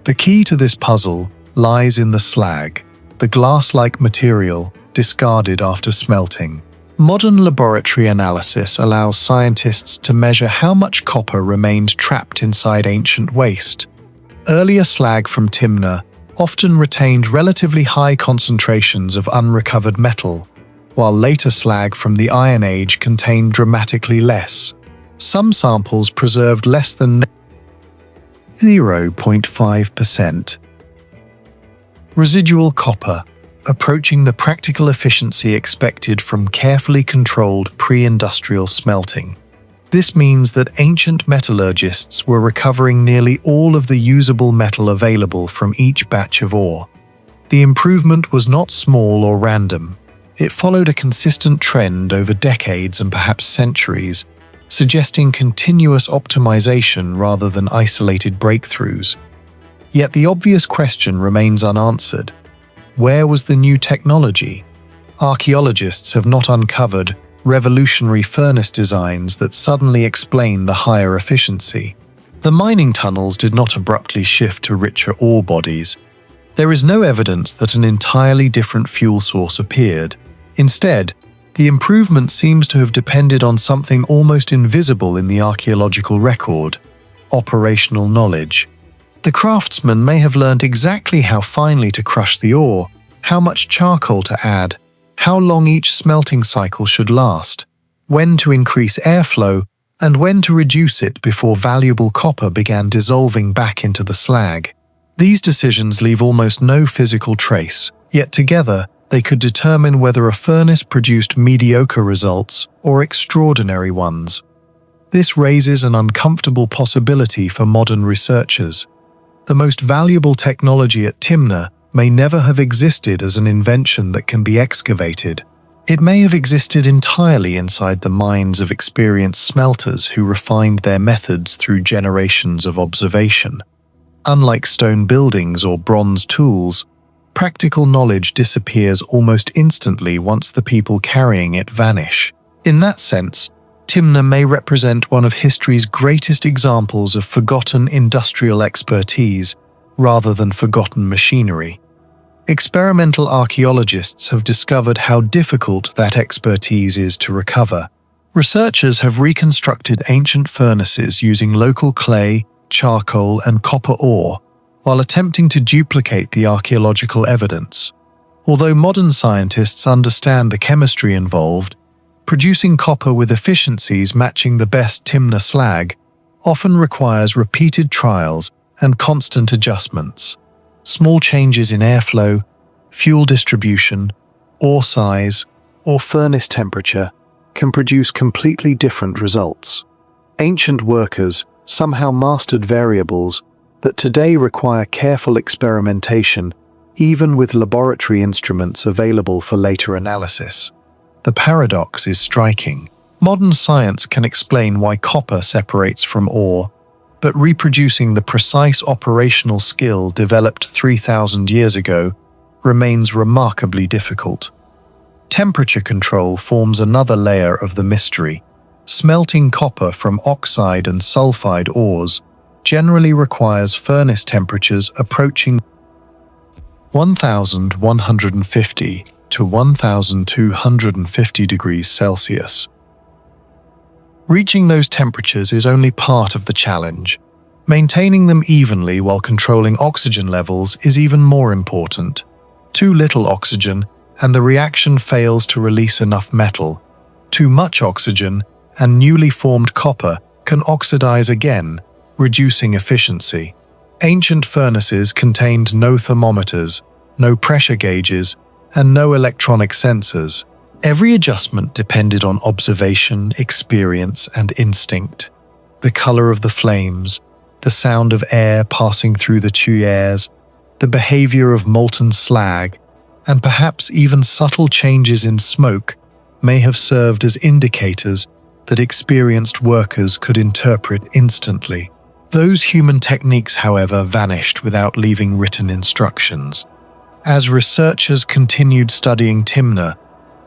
The key to this puzzle lies in the slag, the glass-like material discarded after smelting. Modern laboratory analysis allows scientists to measure how much copper remained trapped inside ancient waste. Earlier slag from Timna often retained relatively high concentrations of unrecovered metal, while later slag from the Iron Age contained dramatically less. Some samples preserved less than 0.5% residual copper, approaching the practical efficiency expected from carefully controlled pre-industrial smelting. This means that ancient metallurgists were recovering nearly all of the usable metal available from each batch of ore. The improvement was not small or random. It followed a consistent trend over decades and perhaps centuries, suggesting continuous optimization rather than isolated breakthroughs. Yet the obvious question remains unanswered. where was the new technology? Archaeologists have not uncovered revolutionary furnace designs that suddenly explain the higher efficiency. The mining tunnels did not abruptly shift to richer ore bodies. There is no evidence that an entirely different fuel source appeared. Instead, the improvement seems to have depended on something almost invisible in the archaeological record: operational knowledge. The craftsmen may have learned exactly how finely to crush the ore, how much charcoal to add, how long each smelting cycle should last, when to increase airflow, and when to reduce it before valuable copper began dissolving back into the slag. These decisions leave almost no physical trace, yet together they could determine whether a furnace produced mediocre results or extraordinary ones. This raises an uncomfortable possibility for modern researchers. The most valuable technology at Timna may never have existed as an invention that can be excavated. It may have existed entirely inside the minds of experienced smelters who refined their methods through generations of observation. Unlike stone buildings or bronze tools, practical knowledge disappears almost instantly once the people carrying it vanish. In that sense, Timna may represent one of history's greatest examples of forgotten industrial expertise rather than forgotten machinery. Experimental archaeologists have discovered how difficult that expertise is to recover. Researchers have reconstructed ancient furnaces using local clay, charcoal, and copper ore, while attempting to duplicate the archaeological evidence. Although modern scientists understand the chemistry involved, producing copper with efficiencies matching the best Timna slag often requires repeated trials and constant adjustments. Small changes in airflow, fuel distribution, ore size, or furnace temperature can produce completely different results. Ancient workers somehow mastered variables that today require careful experimentation, even with laboratory instruments available for later analysis. The paradox is striking. Modern science can explain why copper separates from ore, but reproducing the precise operational skill developed 3,000 years ago remains remarkably difficult. Temperature control forms another layer of the mystery. Smelting copper from oxide and sulfide ores generally requires furnace temperatures approaching 1,150 to 1,250 degrees Celsius. Reaching those temperatures is only part of the challenge. Maintaining them evenly while controlling oxygen levels is even more important. Too little oxygen, and the reaction fails to release enough metal. Too much oxygen, and newly formed copper can oxidize again, reducing efficiency. Ancient furnaces contained no thermometers, no pressure gauges, and no electronic sensors. Every adjustment depended on observation, experience, and instinct. The color of the flames, the sound of air passing through the tuyères, the behavior of molten slag, and perhaps even subtle changes in smoke may have served as indicators that experienced workers could interpret instantly. Those human techniques, however, vanished without leaving written instructions. As researchers continued studying Timna,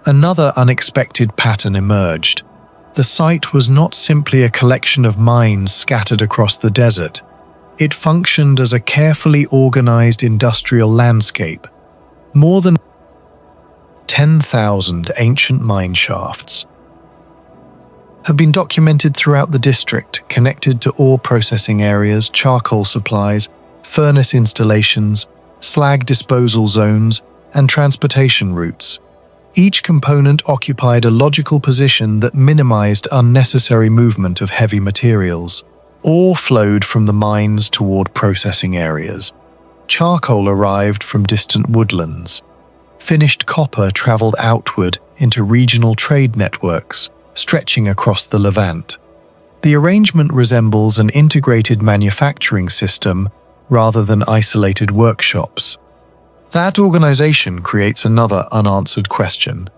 another unexpected pattern emerged. The site was not simply a collection of mines scattered across the desert. It functioned as a carefully organized industrial landscape. More than 10,000 ancient mine shafts have been documented throughout the district, connected to ore processing areas, charcoal supplies, furnace installations, slag disposal zones, and transportation routes. Each component occupied a logical position that minimized unnecessary movement of heavy materials. Ore flowed from the mines toward processing areas. Charcoal arrived from distant woodlands. Finished copper traveled outward into regional trade networks, stretching across the Levant. The arrangement resembles an integrated manufacturing system rather than isolated workshops. That organization creates another unanswered question.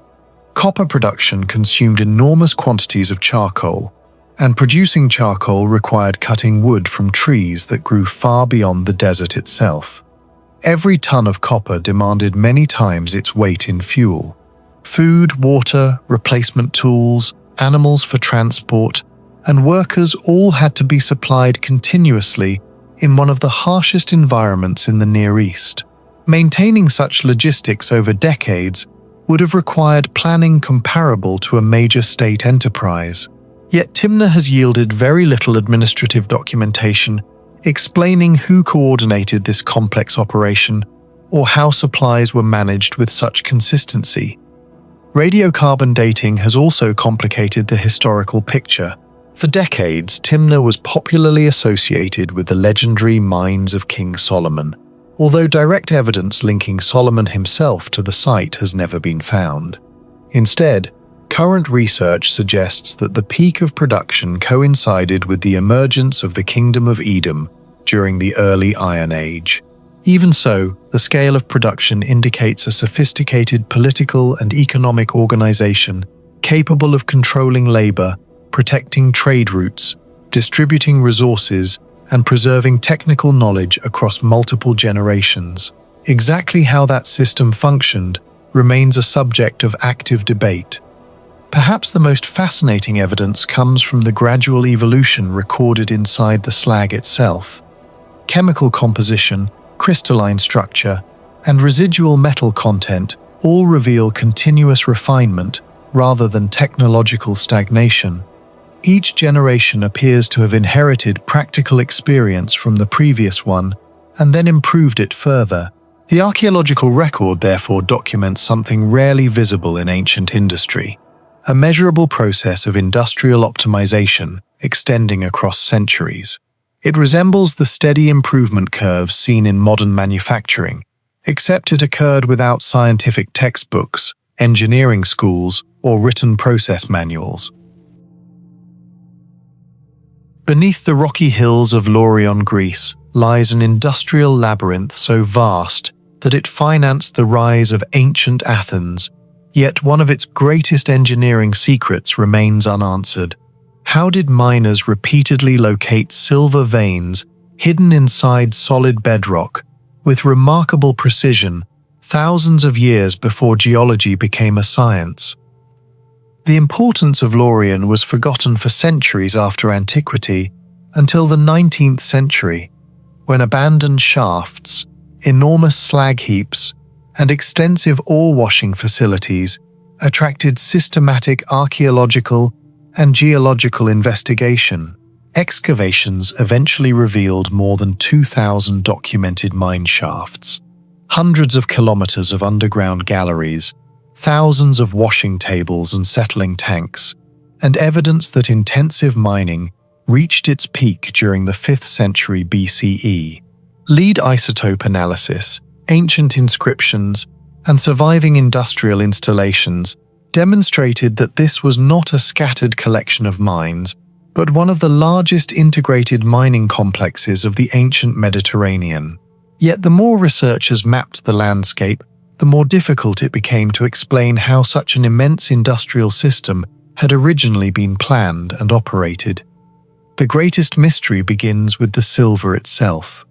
Copper production consumed enormous quantities of charcoal, and producing charcoal required cutting wood from trees that grew far beyond the desert itself. Every ton of copper demanded many times its weight in fuel. Food, water, replacement tools, animals for transport, and workers all had to be supplied continuously in one of the harshest environments in the Near East. Maintaining such logistics over decades would have required planning comparable to a major state enterprise. Yet Timna has yielded very little administrative documentation explaining who coordinated this complex operation or how supplies were managed with such consistency. Radiocarbon dating has also complicated the historical picture. For decades, Timna was popularly associated with the legendary mines of King Solomon, although direct evidence linking Solomon himself to the site has never been found. Instead, current research suggests that the peak of production coincided with the emergence of the Kingdom of Edom during the early Iron Age. Even so, the scale of production indicates a sophisticated political and economic organization capable of controlling labor, protecting trade routes, distributing resources, and preserving technical knowledge across multiple generations. Exactly how that system functioned remains a subject of active debate. Perhaps the most fascinating evidence comes from the gradual evolution recorded inside the slag itself. Chemical composition, crystalline structure, and residual metal content all reveal continuous refinement rather than technological stagnation. Each generation appears to have inherited practical experience from the previous one and then improved it further. The archaeological record therefore documents something rarely visible in ancient industry, a measurable process of industrial optimization extending across centuries. It resembles the steady improvement curves seen in modern manufacturing, except it occurred without scientific textbooks, engineering schools, or written process manuals. Beneath the rocky hills of Laurion, Greece, lies an industrial labyrinth so vast that it financed the rise of ancient Athens, yet one of its greatest engineering secrets remains unanswered. How did miners repeatedly locate silver veins hidden inside solid bedrock with remarkable precision thousands of years before geology became a science? The importance of Laurion was forgotten for centuries after antiquity until the 19th century, when abandoned shafts, enormous slag heaps, and extensive ore washing facilities attracted systematic archaeological and geological investigation. Excavations eventually revealed more than 2,000 documented mine shafts, hundreds of kilometers of underground galleries, thousands of washing tables and settling tanks, and evidence that intensive mining reached its peak during the 5th century BCE. Lead isotope analysis, ancient inscriptions, and surviving industrial installations demonstrated that this was not a scattered collection of mines, but one of the largest integrated mining complexes of the ancient Mediterranean. Yet the more researchers mapped the landscape, the more difficult it became to explain how such an immense industrial system had originally been planned and operated. The greatest mystery begins with the silver itself.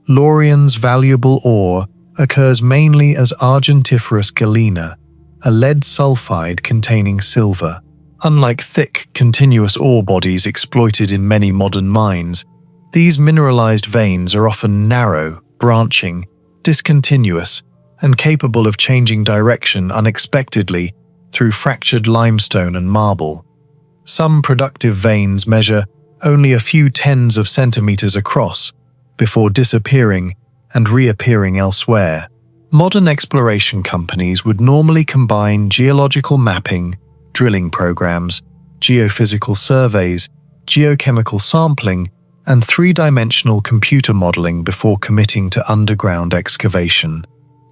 Laurion's valuable ore occurs mainly as argentiferous galena, a lead sulfide containing silver. Unlike thick, continuous ore bodies exploited in many modern mines, these mineralized veins are often narrow, branching, discontinuous, and capable of changing direction unexpectedly through fractured limestone and marble. Some productive veins measure only a few tens of centimeters across before disappearing and reappearing elsewhere. Modern exploration companies would normally combine geological mapping, drilling programs, geophysical surveys, geochemical sampling, and three-dimensional computer modeling before committing to underground excavation.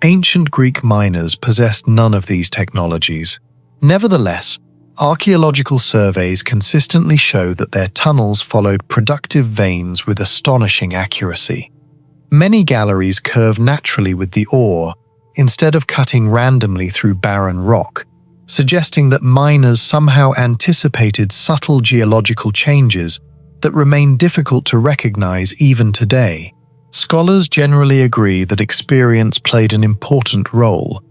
Ancient Greek miners possessed none of these technologies. Nevertheless, archaeological surveys consistently show that their tunnels followed productive veins with astonishing accuracy. Many galleries curve naturally with the ore, instead of cutting randomly through barren rock, suggesting that miners somehow anticipated subtle geological changes that remain difficult to recognize even today. Scholars generally agree that experience played an important role,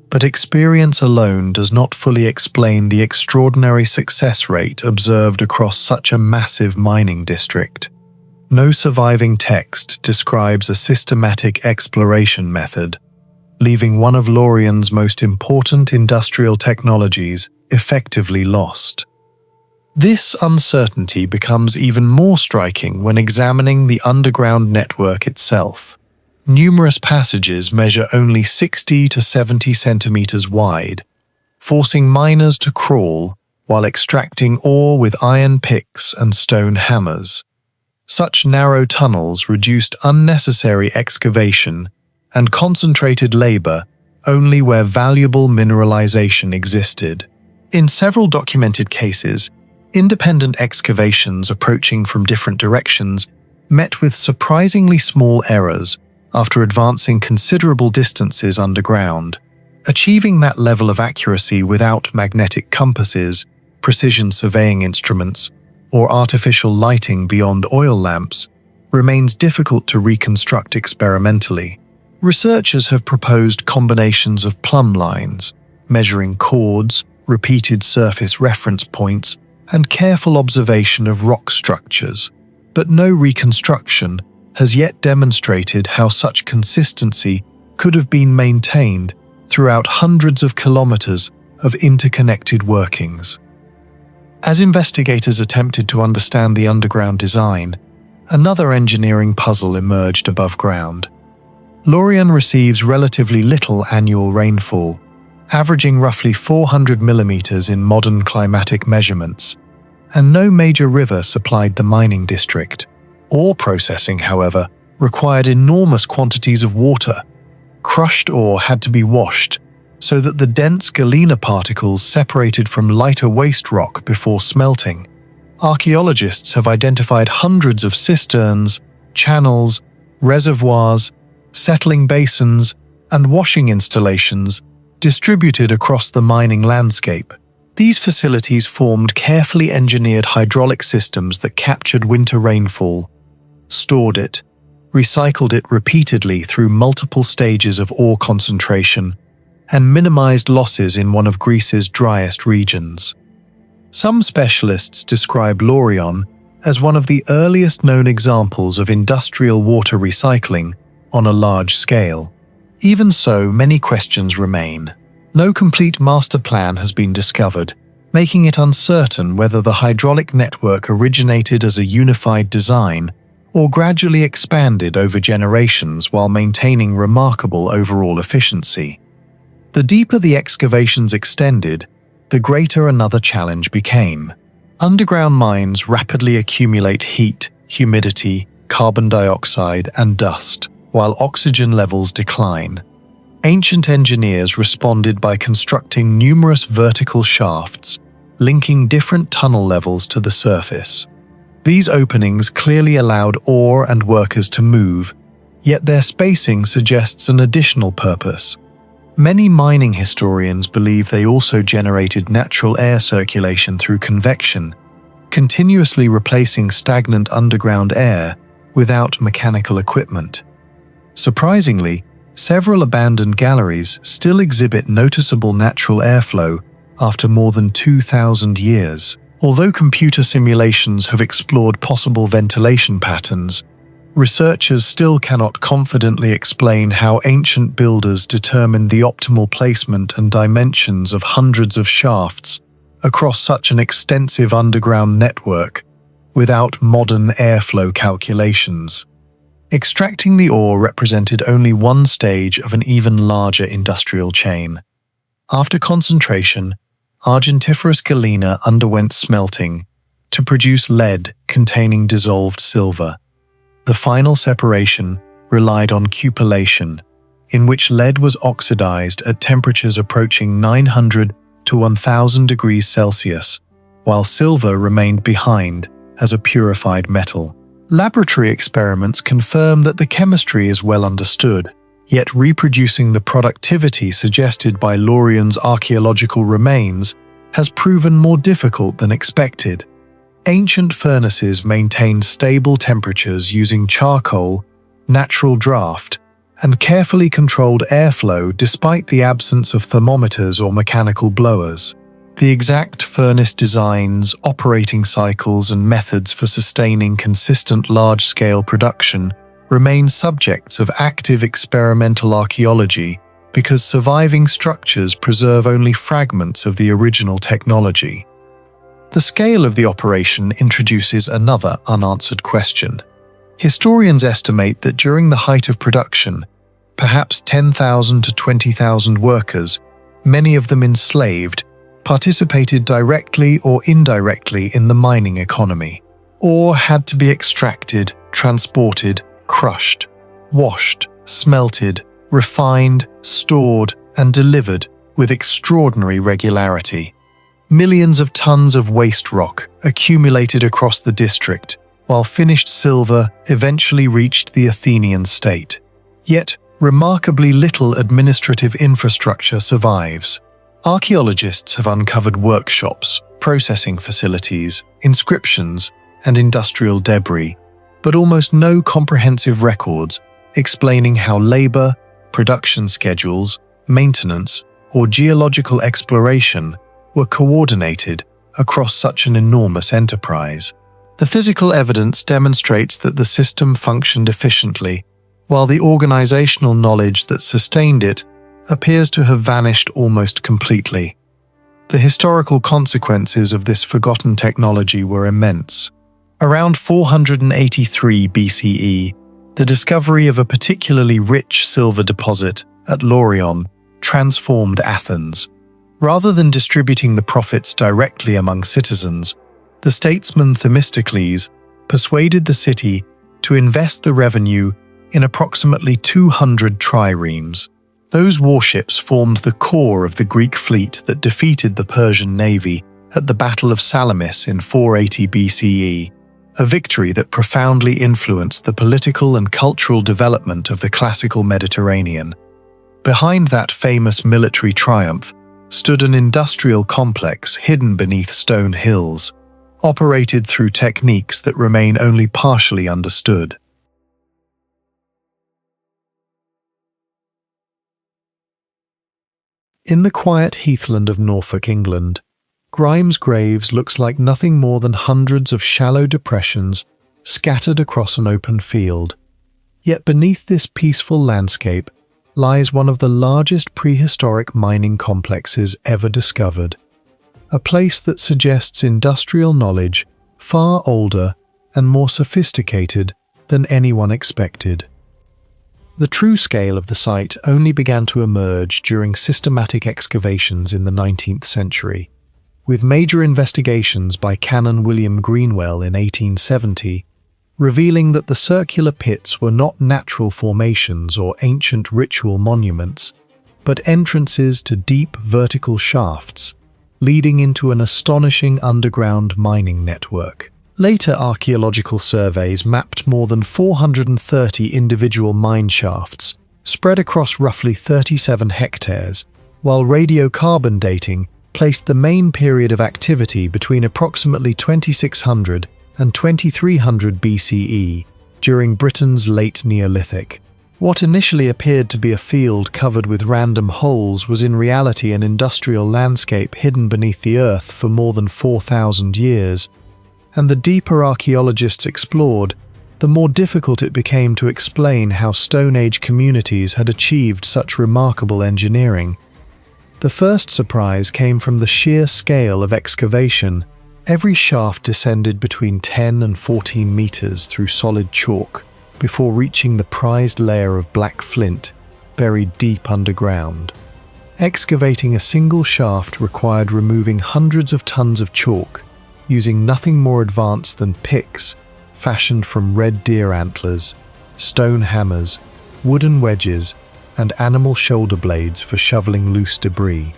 but experience alone does not fully explain the extraordinary success rate observed across such a massive mining district. No surviving text describes a systematic exploration method, leaving one of Lorien's most important industrial technologies effectively lost. This uncertainty becomes even more striking when examining the underground network itself. Numerous passages measure only 60 to 70 centimeters wide, forcing miners to crawl while extracting ore with iron picks and stone hammers. Such narrow tunnels reduced unnecessary excavation and concentrated labor only where valuable mineralization existed. In several documented cases, independent excavations approaching from different directions met with surprisingly small errors after advancing considerable distances underground. Achieving that level of accuracy without magnetic compasses, precision surveying instruments, or artificial lighting beyond oil lamps remains difficult to reconstruct experimentally. Researchers have proposed combinations of plumb lines, measuring chords, repeated surface reference points, and careful observation of rock structures, but no reconstruction has yet demonstrated how such consistency could have been maintained throughout hundreds of kilometers of interconnected workings. As investigators attempted to understand the underground design, another engineering puzzle emerged above ground. Lorien receives relatively little annual rainfall, averaging roughly 400 millimeters in modern climatic measurements, and no major river supplied the mining district. Ore processing, however, required enormous quantities of water. Crushed ore had to be washed so that the dense galena particles separated from lighter waste rock before smelting. Archaeologists have identified hundreds of cisterns, channels, reservoirs, settling basins, and washing installations distributed across the mining landscape. These facilities formed carefully engineered hydraulic systems that captured winter rainfall, stored it, recycled it repeatedly through multiple stages of ore concentration, and minimized losses in one of Greece's driest regions. Some specialists describe Lorien as one of the earliest known examples of industrial water recycling on a large scale. Even so, many questions remain. No complete master plan has been discovered, making it uncertain whether the hydraulic network originated as a unified design or gradually expanded over generations while maintaining remarkable overall efficiency. The deeper the excavations extended, the greater another challenge became. Underground mines rapidly accumulate heat, humidity, carbon dioxide, and dust, while oxygen levels decline. Ancient engineers responded by constructing numerous vertical shafts, linking different tunnel levels to the surface. These openings clearly allowed ore and workers to move, yet their spacing suggests an additional purpose. Many mining historians believe they also generated natural air circulation through convection, continuously replacing stagnant underground air without mechanical equipment. Surprisingly, several abandoned galleries still exhibit noticeable natural airflow after more than 2,000 years. Although computer simulations have explored possible ventilation patterns, researchers still cannot confidently explain how ancient builders determined the optimal placement and dimensions of hundreds of shafts across such an extensive underground network without modern airflow calculations. Extracting the ore represented only one stage of an even larger industrial chain. After concentration, argentiferous galena underwent smelting to produce lead containing dissolved silver. The final separation relied on cupellation, in which lead was oxidized at temperatures approaching 900 to 1000 degrees Celsius, while silver remained behind as a purified metal. Laboratory experiments confirm that the chemistry is well understood, yet reproducing the productivity suggested by Lorien's archaeological remains has proven more difficult than expected. Ancient furnaces maintained stable temperatures using charcoal, natural draft, and carefully controlled airflow despite the absence of thermometers or mechanical blowers. The exact furnace designs, operating cycles, and methods for sustaining consistent large-scale production remain subjects of active experimental archaeology because surviving structures preserve only fragments of the original technology. The scale of the operation introduces another unanswered question. Historians estimate that during the height of production, perhaps 10,000 to 20,000 workers, many of them enslaved, participated directly or indirectly in the mining economy, or had to be extracted, transported, crushed, washed, smelted, refined, stored, and delivered with extraordinary regularity. Millions of tons of waste rock accumulated across the district, while finished silver eventually reached the Athenian state. Yet, remarkably little administrative infrastructure survives. Archaeologists have uncovered workshops, processing facilities, inscriptions, and industrial debris, but almost no comprehensive records explaining how labor, production schedules, maintenance, or geological exploration were coordinated across such an enormous enterprise. The physical evidence demonstrates that the system functioned efficiently, while the organizational knowledge that sustained it appears to have vanished almost completely. The historical consequences of this forgotten technology were immense. Around 483 BCE, the discovery of a particularly rich silver deposit at Laurion transformed Athens. Rather than distributing the profits directly among citizens, the statesman Themistocles persuaded the city to invest the revenue in approximately 200 triremes. Those warships formed the core of the Greek fleet that defeated the Persian navy at the Battle of Salamis in 480 BCE, a victory that profoundly influenced the political and cultural development of the classical Mediterranean. Behind that famous military triumph stood an industrial complex hidden beneath stone hills, operated through techniques that remain only partially understood. In the quiet heathland of Norfolk, England, Grimes Graves looks like nothing more than hundreds of shallow depressions scattered across an open field. Yet beneath this peaceful landscape lies one of the largest prehistoric mining complexes ever discovered, a place that suggests industrial knowledge far older and more sophisticated than anyone expected. The true scale of the site only began to emerge during systematic excavations in the 19th century, with major investigations by Canon William Greenwell in 1870 revealing that the circular pits were not natural formations or ancient ritual monuments, but entrances to deep vertical shafts, leading into an astonishing underground mining network. Later archaeological surveys mapped more than 430 individual mine shafts, spread across roughly 37 hectares, while radiocarbon dating placed the main period of activity between approximately 2600 and 2300 BCE, during Britain's late Neolithic. What initially appeared to be a field covered with random holes was in reality an industrial landscape hidden beneath the earth for more than 4,000 years, and the deeper archaeologists explored, the more difficult it became to explain how Stone Age communities had achieved such remarkable engineering. The first surprise came from the sheer scale of excavation. Every shaft descended between 10 and 14 meters through solid chalk before reaching the prized layer of black flint buried deep underground. Excavating a single shaft required removing hundreds of tons of chalk, using nothing more advanced than picks fashioned from red deer antlers, stone hammers, wooden wedges, and animal shoulder blades for shoveling loose debris.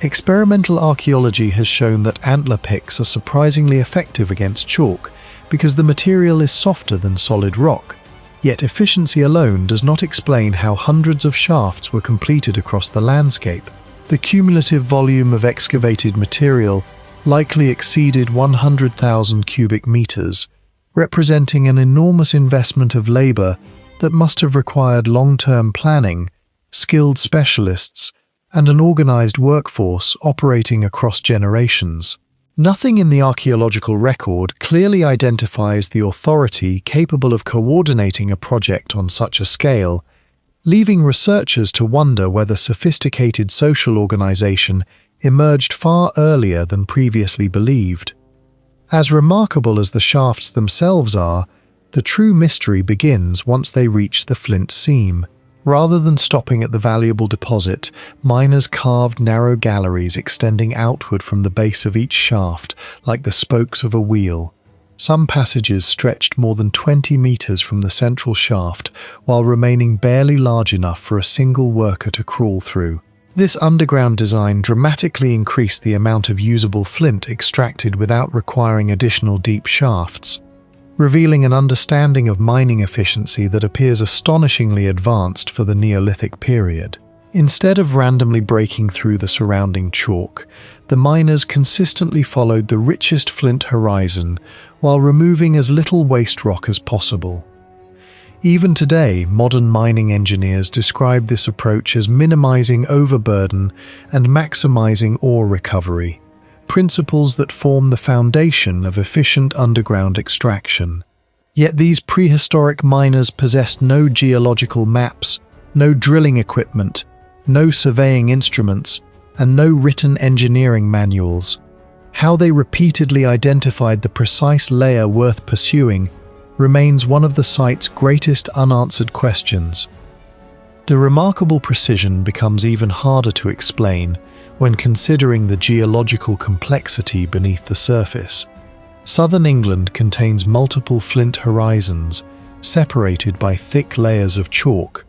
Experimental archaeology has shown that antler picks are surprisingly effective against chalk because the material is softer than solid rock, yet efficiency alone does not explain how hundreds of shafts were completed across the landscape. The cumulative volume of excavated material likely exceeded 100,000 cubic meters, representing an enormous investment of labor that must have required long-term planning, skilled specialists, and an organized workforce operating across generations. Nothing in the archaeological record clearly identifies the authority capable of coordinating a project on such a scale, leaving researchers to wonder whether sophisticated social organization emerged far earlier than previously believed. As remarkable as the shafts themselves are, the true mystery begins once they reach the flint seam. Rather than stopping at the valuable deposit, miners carved narrow galleries extending outward from the base of each shaft like the spokes of a wheel. Some passages stretched more than 20 meters from the central shaft, while remaining barely large enough for a single worker to crawl through. This underground design dramatically increased the amount of usable flint extracted without requiring additional deep shafts, revealing an understanding of mining efficiency that appears astonishingly advanced for the Neolithic period. Instead of randomly breaking through the surrounding chalk, the miners consistently followed the richest flint horizon while removing as little waste rock as possible. Even today, modern mining engineers describe this approach as minimizing overburden and maximizing ore recovery, principles that form the foundation of efficient underground extraction. Yet these prehistoric miners possessed no geological maps, no drilling equipment, no surveying instruments, and no written engineering manuals. How they repeatedly identified the precise layer worth pursuing remains one of the site's greatest unanswered questions. The remarkable precision becomes even harder to explain when considering the geological complexity beneath the surface. Southern England contains multiple flint horizons, separated by thick layers of chalk,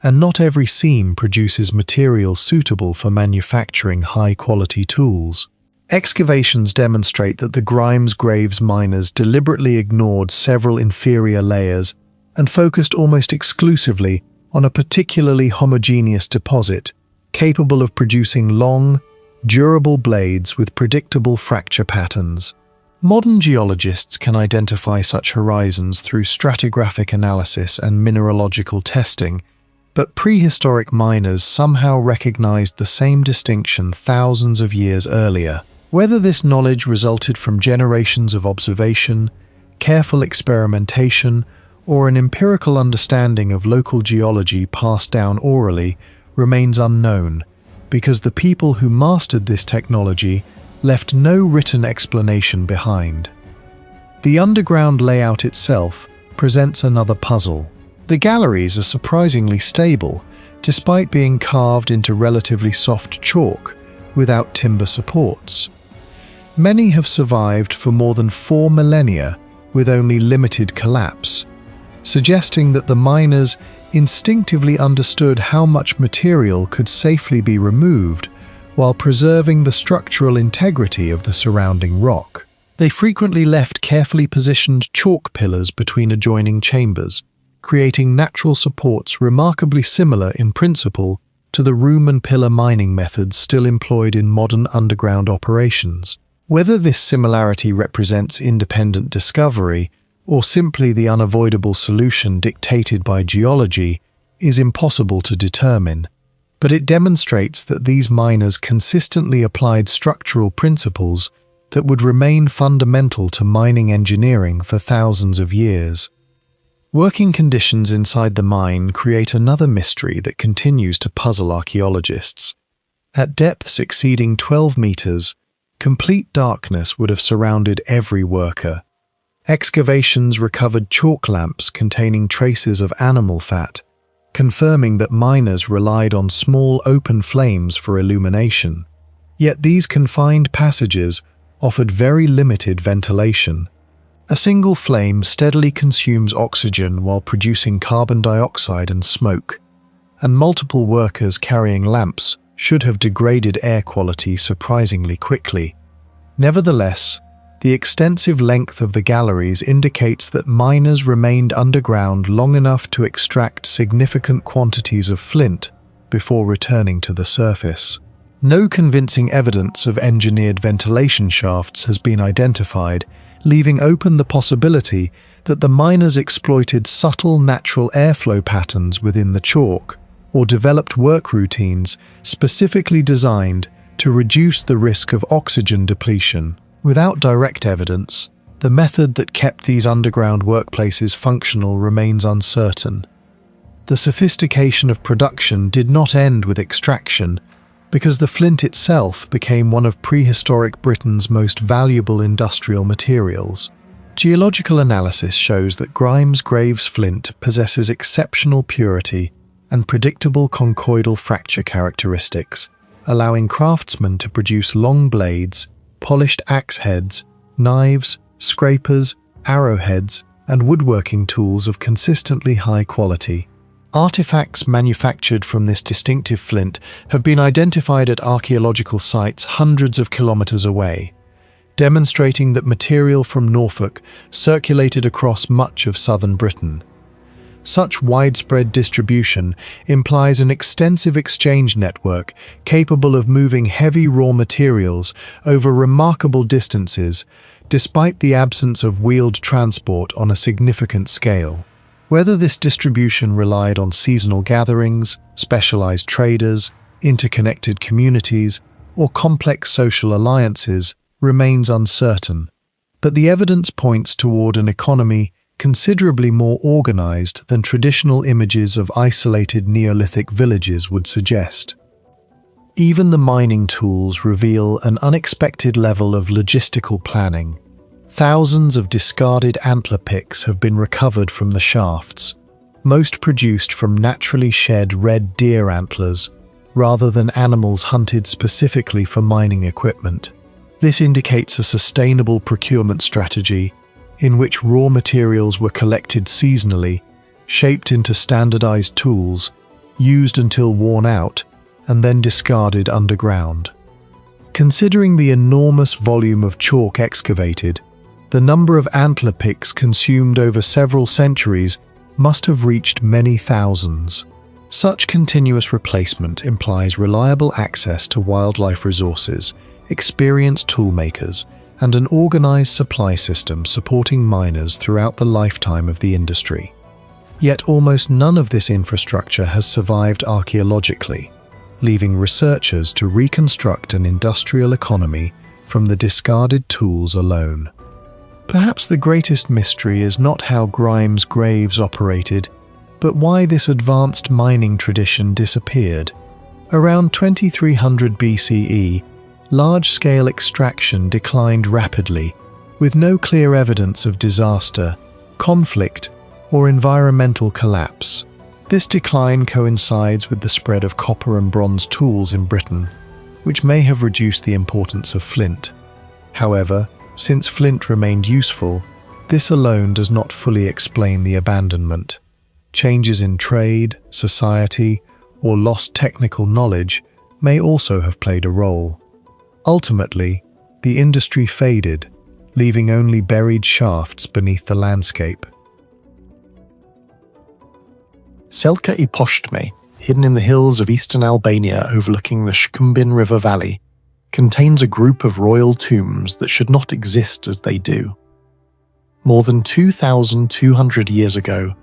and not every seam produces material suitable for manufacturing high-quality tools. Excavations demonstrate that the Grimes Graves miners deliberately ignored several inferior layers and focused almost exclusively on a particularly homogeneous deposit, capable of producing long, durable blades with predictable fracture patterns. Modern geologists can identify such horizons through stratigraphic analysis and mineralogical testing, but prehistoric miners somehow recognized the same distinction thousands of years earlier. Whether this knowledge resulted from generations of observation, careful experimentation, or an empirical understanding of local geology passed down orally, remains unknown, because the people who mastered this technology left no written explanation behind. The underground layout itself presents another puzzle. The galleries are surprisingly stable, despite being carved into relatively soft chalk without timber supports. Many have survived for more than 4 millennia with only limited collapse, suggesting that the miners instinctively understood how much material could safely be removed while preserving the structural integrity of the surrounding rock. They frequently left carefully positioned chalk pillars between adjoining chambers, creating natural supports remarkably similar in principle to the room and pillar mining methods still employed in modern underground operations. Whether this similarity represents independent discovery or simply the unavoidable solution dictated by geology is impossible to determine, but it demonstrates that these miners consistently applied structural principles that would remain fundamental to mining engineering for thousands of years. Working conditions inside the mine create another mystery that continues to puzzle archaeologists. At depths exceeding 12 meters, complete darkness would have surrounded every worker. Excavations recovered chalk lamps containing traces of animal fat, confirming that miners relied on small open flames for illumination. Yet these confined passages offered very limited ventilation. A single flame steadily consumes oxygen while producing carbon dioxide and smoke, and multiple workers carrying lamps should have degraded air quality surprisingly quickly. Nevertheless, the extensive length of the galleries indicates that miners remained underground long enough to extract significant quantities of flint before returning to the surface. No convincing evidence of engineered ventilation shafts has been identified, leaving open the possibility that the miners exploited subtle natural airflow patterns within the chalk, or developed work routines specifically designed to reduce the risk of oxygen depletion. Without direct evidence, the method that kept these underground workplaces functional remains uncertain. The sophistication of production did not end with extraction, because the flint itself became one of prehistoric Britain's most valuable industrial materials. Geological analysis shows that Grimes Graves flint possesses exceptional purity and predictable conchoidal fracture characteristics, allowing craftsmen to produce long blades, polished axe heads, knives, scrapers, arrowheads, and woodworking tools of consistently high quality. Artifacts manufactured from this distinctive flint have been identified at archaeological sites hundreds of kilometers away, demonstrating that material from Norfolk circulated across much of southern Britain. Such widespread distribution implies an extensive exchange network capable of moving heavy raw materials over remarkable distances, despite the absence of wheeled transport on a significant scale. Whether this distribution relied on seasonal gatherings, specialized traders, interconnected communities, or complex social alliances remains uncertain, but the evidence points toward an economy considerably more organized than traditional images of isolated Neolithic villages would suggest. Even the mining tools reveal an unexpected level of logistical planning. Thousands of discarded antler picks have been recovered from the shafts, most produced from naturally shed red deer antlers rather than animals hunted specifically for mining equipment. This indicates a sustainable procurement strategy in which raw materials were collected seasonally, shaped into standardized tools, used until worn out, and then discarded underground. Considering the enormous volume of chalk excavated, the number of antler picks consumed over several centuries must have reached many thousands. Such continuous replacement implies reliable access to wildlife resources, experienced toolmakers, and an organized supply system supporting miners throughout the lifetime of the industry. Yet almost none of this infrastructure has survived archaeologically, leaving researchers to reconstruct an industrial economy from the discarded tools alone. Perhaps the greatest mystery is not how Grimes Graves operated, but why this advanced mining tradition disappeared. Around 2300 BCE, large-scale extraction declined rapidly, with no clear evidence of disaster, conflict, or environmental collapse. This decline coincides with the spread of copper and bronze tools in Britain, which may have reduced the importance of flint. However, since flint remained useful, this alone does not fully explain the abandonment. Changes in trade, society, or lost technical knowledge may also have played a role. Ultimately, the industry faded, leaving only buried shafts beneath the landscape. Selka i Poshtme, hidden in the hills of eastern Albania overlooking the Shkumbin River Valley, contains a group of royal tombs that should not exist as they do. More than 2,200 years ago,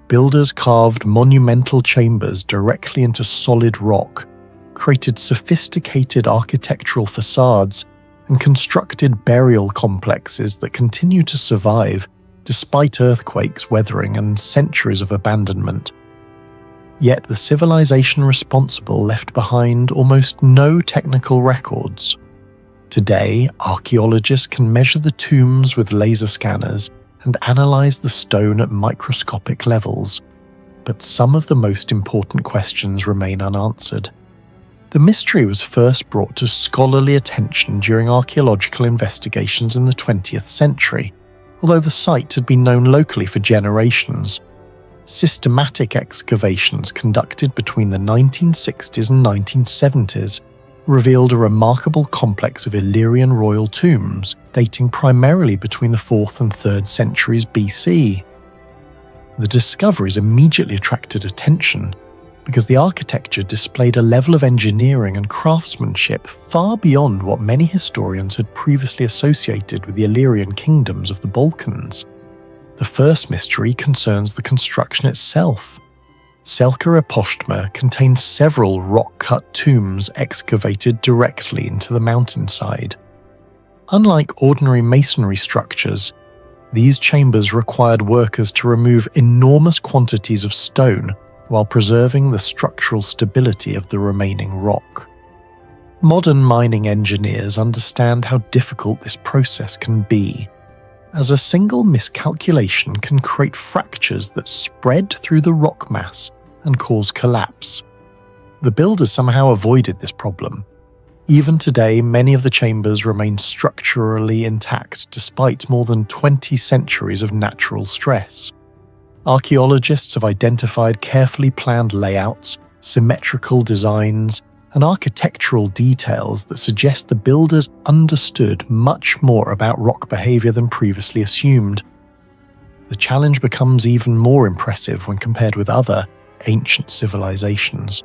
builders carved monumental chambers directly into solid rock, created sophisticated architectural facades, and constructed burial complexes that continue to survive despite earthquakes, weathering, and centuries of abandonment. Yet the civilization responsible left behind almost no technical records. Today, archaeologists can measure the tombs with laser scanners and analyze the stone at microscopic levels, but some of the most important questions remain unanswered. The mystery was first brought to scholarly attention during archaeological investigations in the 20th century, although the site had been known locally for generations. Systematic excavations conducted between the 1960s and 1970s revealed a remarkable complex of Illyrian royal tombs dating primarily between the 4th and 3rd centuries BC. The discoveries immediately attracted attention because the architecture displayed a level of engineering and craftsmanship far beyond what many historians had previously associated with the Illyrian kingdoms of the Balkans. The first mystery concerns the construction itself. Selka contains several rock-cut tombs excavated directly into the mountainside. Unlike ordinary masonry structures, these chambers required workers to remove enormous quantities of stone while preserving the structural stability of the remaining rock. Modern mining engineers understand how difficult this process can be, as a single miscalculation can create fractures that spread through the rock mass and cause collapse. The builders somehow avoided this problem. Even today, many of the chambers remain structurally intact despite more than 20 centuries of natural stress. Archaeologists have identified carefully planned layouts, symmetrical designs, and architectural details that suggest the builders understood much more about rock behavior than previously assumed. The challenge becomes even more impressive when compared with other ancient civilizations.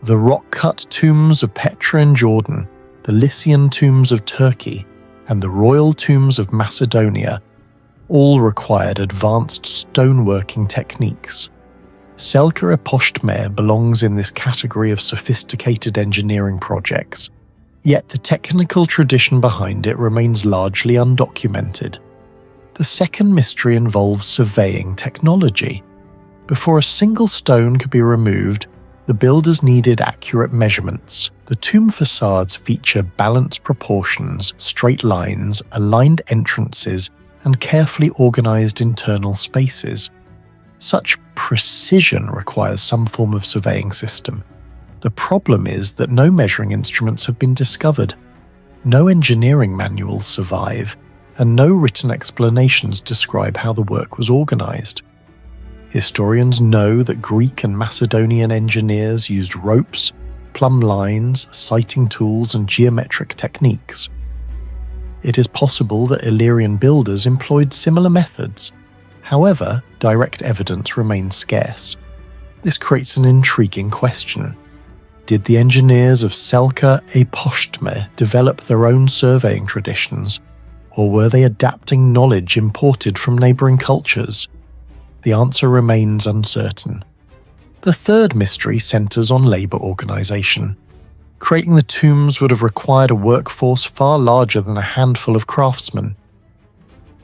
The rock-cut tombs of Petra in Jordan, the Lycian tombs of Turkey, and the royal tombs of Macedonia all required advanced stoneworking techniques. Selka belongs in this category of sophisticated engineering projects, yet the technical tradition behind it remains largely undocumented. The second mystery involves surveying technology. Before a single stone could be removed, the builders needed accurate measurements. The tomb facades feature balanced proportions, straight lines, aligned entrances, and carefully organized internal spaces. Such precision requires some form of surveying system. The problem is that no measuring instruments have been discovered. No engineering manuals survive, and no written explanations describe how the work was organized. Historians know that Greek and Macedonian engineers used ropes, plumb lines, sighting tools, and geometric techniques. It is possible that Illyrian builders employed similar methods. However, direct evidence remains scarce. This creates an intriguing question. Did the engineers of Selka develop their own surveying traditions, or were they adapting knowledge imported from neighboring cultures? The answer remains uncertain. The third mystery centers on labor organization. Creating the tombs would have required a workforce far larger than a handful of craftsmen.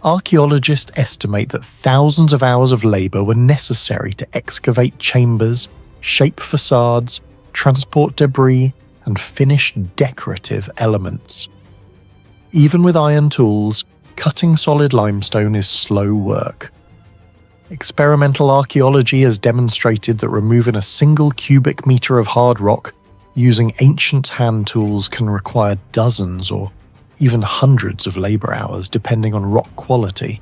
Archaeologists estimate that thousands of hours of labor were necessary to excavate chambers, shape facades, transport debris, and finish decorative elements. Even with iron tools, cutting solid limestone is slow work. Experimental archaeology has demonstrated that removing a single cubic meter of hard rock using ancient hand tools can require dozens or even hundreds of labor hours depending on rock quality.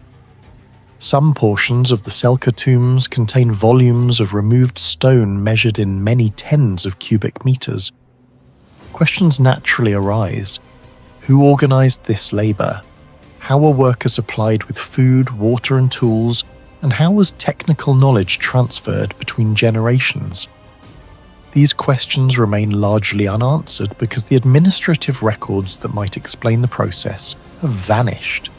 Some portions of the Selka tombs contain volumes of removed stone measured in many tens of cubic meters. Questions naturally arise. Who organized this labor? How were workers supplied with food, water, and tools? And how was technical knowledge transferred between generations? These questions remain largely unanswered because the administrative records that might explain the process have vanished.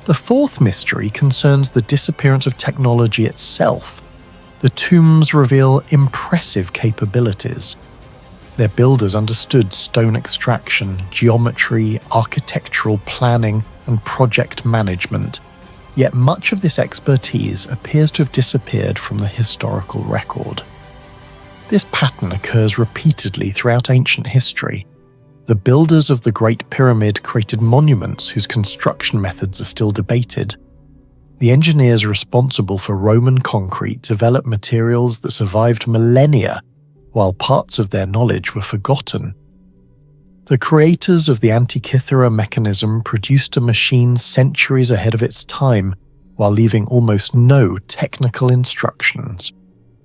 The fourth mystery concerns the disappearance of technology itself. The tombs reveal impressive capabilities. Their builders understood stone extraction, geometry, architectural planning, and project management. Yet much of this expertise appears to have disappeared from the historical record. This pattern occurs repeatedly throughout ancient history. The builders of the Great Pyramid created monuments whose construction methods are still debated. The engineers responsible for Roman concrete developed materials that survived millennia, while parts of their knowledge were forgotten. The creators of the Antikythera mechanism produced a machine centuries ahead of its time, while leaving almost no technical instructions.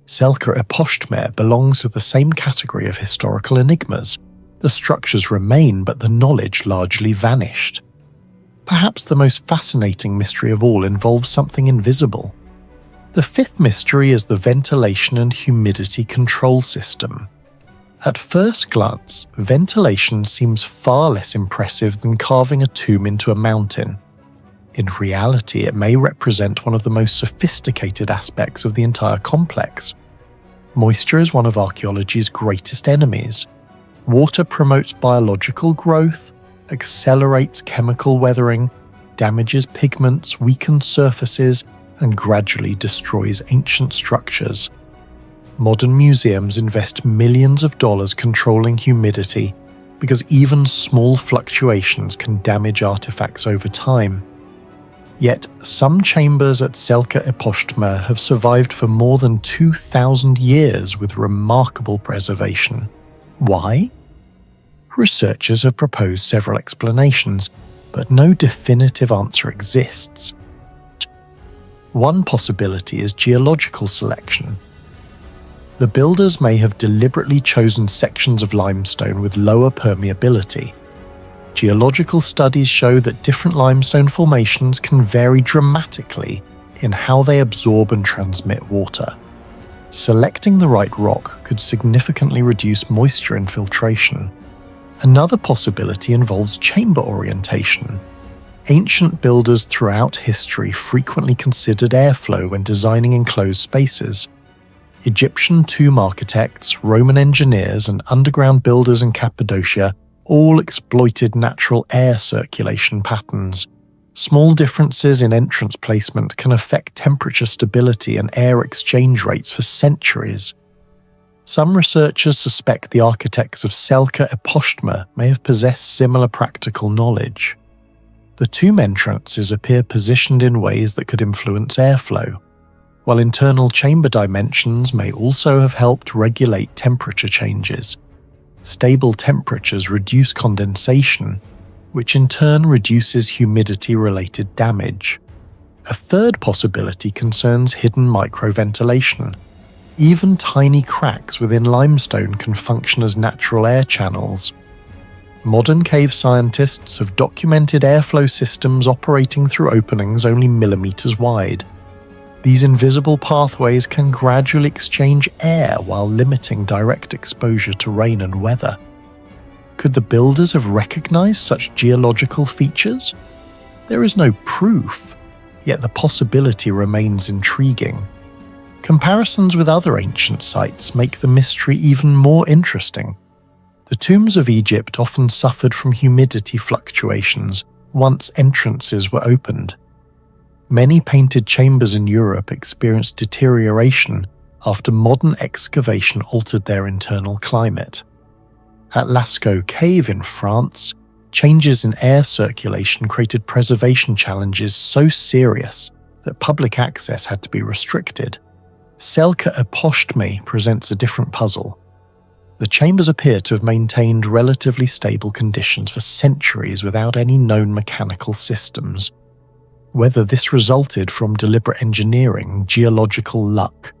Selka belongs to the same category of historical enigmas. The structures remain, but the knowledge largely vanished. Perhaps the most fascinating mystery of all involves something invisible. The fifth mystery is the ventilation and humidity control system. At first glance, ventilation seems far less impressive than carving a tomb into a mountain. In reality, it may represent one of the most sophisticated aspects of the entire complex. Moisture is one of archaeology's greatest enemies. Water promotes biological growth, accelerates chemical weathering, damages pigments, weakens surfaces, and gradually destroys ancient structures. Modern museums invest millions of dollars controlling humidity because even small fluctuations can damage artifacts over time. Yet, some chambers at Selka Epostme have survived for more than 2,000 years with remarkable preservation. Why? Researchers have proposed several explanations, but no definitive answer exists. One possibility is geological selection. The builders may have deliberately chosen sections of limestone with lower permeability. Geological studies show that different limestone formations can vary dramatically in how they absorb and transmit water. Selecting the right rock could significantly reduce moisture infiltration. Another possibility involves chamber orientation. Ancient builders throughout history frequently considered airflow when designing enclosed spaces. Egyptian tomb architects, Roman engineers, and underground builders in Cappadocia all exploited natural air circulation patterns. Small differences in entrance placement can affect temperature stability and air exchange rates for centuries. Some researchers suspect the architects of Selka Epostme may have possessed similar practical knowledge. The tomb entrances appear positioned in ways that could influence airflow, while internal chamber dimensions may also have helped regulate temperature changes. Stable temperatures reduce condensation, which in turn reduces humidity-related damage. A third possibility concerns hidden microventilation. Even tiny cracks within limestone can function as natural air channels. Modern cave scientists have documented airflow systems operating through openings only millimeters wide. These invisible pathways can gradually exchange air while limiting direct exposure to rain and weather. Could the builders have recognized such geological features? There is no proof, yet the possibility remains intriguing. Comparisons with other ancient sites make the mystery even more interesting. The tombs of Egypt often suffered from humidity fluctuations once entrances were opened. Many painted chambers in Europe experienced deterioration after modern excavation altered their internal climate. At Lascaux Cave in France, changes in air circulation created preservation challenges so serious that public access had to be restricted. Selka Epostme presents a different puzzle. The chambers appear to have maintained relatively stable conditions for centuries without any known mechanical systems. Whether this resulted from deliberate engineering, geological luck,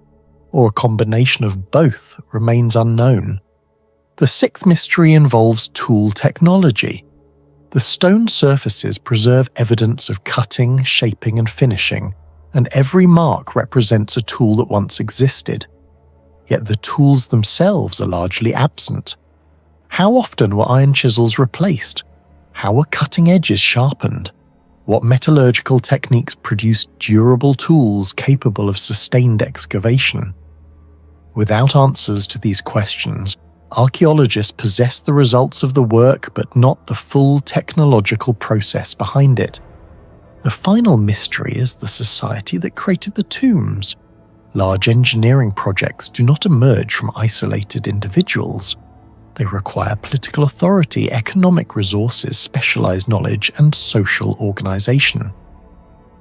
or a combination of both remains unknown. The sixth mystery involves tool technology. The stone surfaces preserve evidence of cutting, shaping, and finishing, and every mark represents a tool that once existed. Yet the tools themselves are largely absent. How often were iron chisels replaced? How were cutting edges sharpened? What metallurgical techniques produced durable tools capable of sustained excavation? Without answers to these questions, archaeologists possess the results of the work but not the full technological process behind it. The final mystery is the society that created the tombs. Large engineering projects do not emerge from isolated individuals. They require political authority, economic resources, specialized knowledge, and social organization.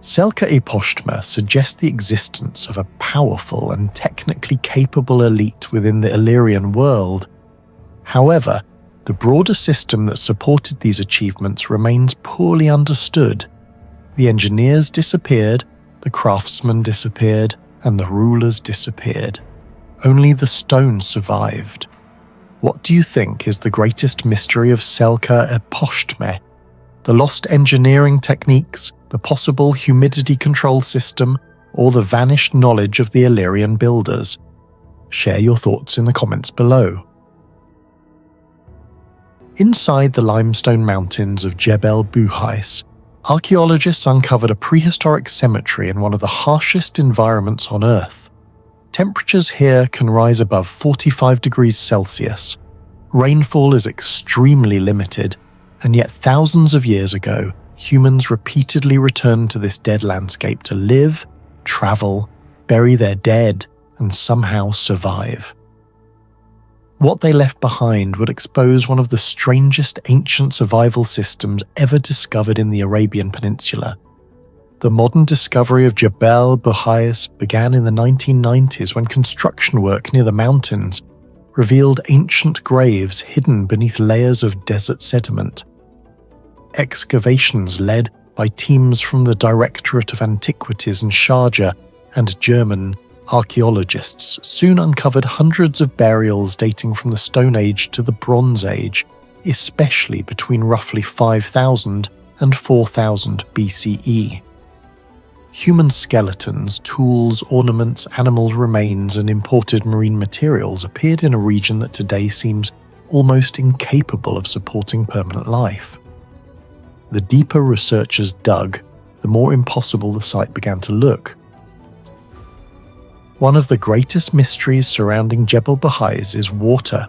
Selka Epostme suggests the existence of a powerful and technically capable elite within the Illyrian world. However, the broader system that supported these achievements remains poorly understood. The engineers disappeared, the craftsmen disappeared, and the rulers disappeared. Only the stone survived. What do you think is the greatest mystery of Selka Epostme? The lost engineering techniques, the possible humidity control system, or the vanished knowledge of the Illyrian builders? Share your thoughts in the comments below. Inside the limestone mountains of Jebel Buhais, Archaeologists uncovered a prehistoric cemetery in one of the harshest environments on Earth. Temperatures here can rise above 45 degrees Celsius. Rainfall is extremely limited, and yet thousands of years ago, humans repeatedly returned to this dead landscape to live, travel, bury their dead, and somehow survive. What they left behind would expose one of the strangest ancient survival systems ever discovered in the Arabian Peninsula. The modern discovery of Jebel Buhais began in the 1990s when construction work near the mountains revealed ancient graves hidden beneath layers of desert sediment. Excavations led by teams from the Directorate of Antiquities in Sharjah and German archaeologists soon uncovered hundreds of burials dating from the Stone Age to the Bronze Age, especially between roughly 5000 and 4000 BCE. Human skeletons, tools, ornaments, animal remains, and imported marine materials appeared in a region that today seems almost incapable of supporting permanent life. The deeper researchers dug, the more impossible the site began to look. One of the greatest mysteries surrounding Jebel Buhais is water.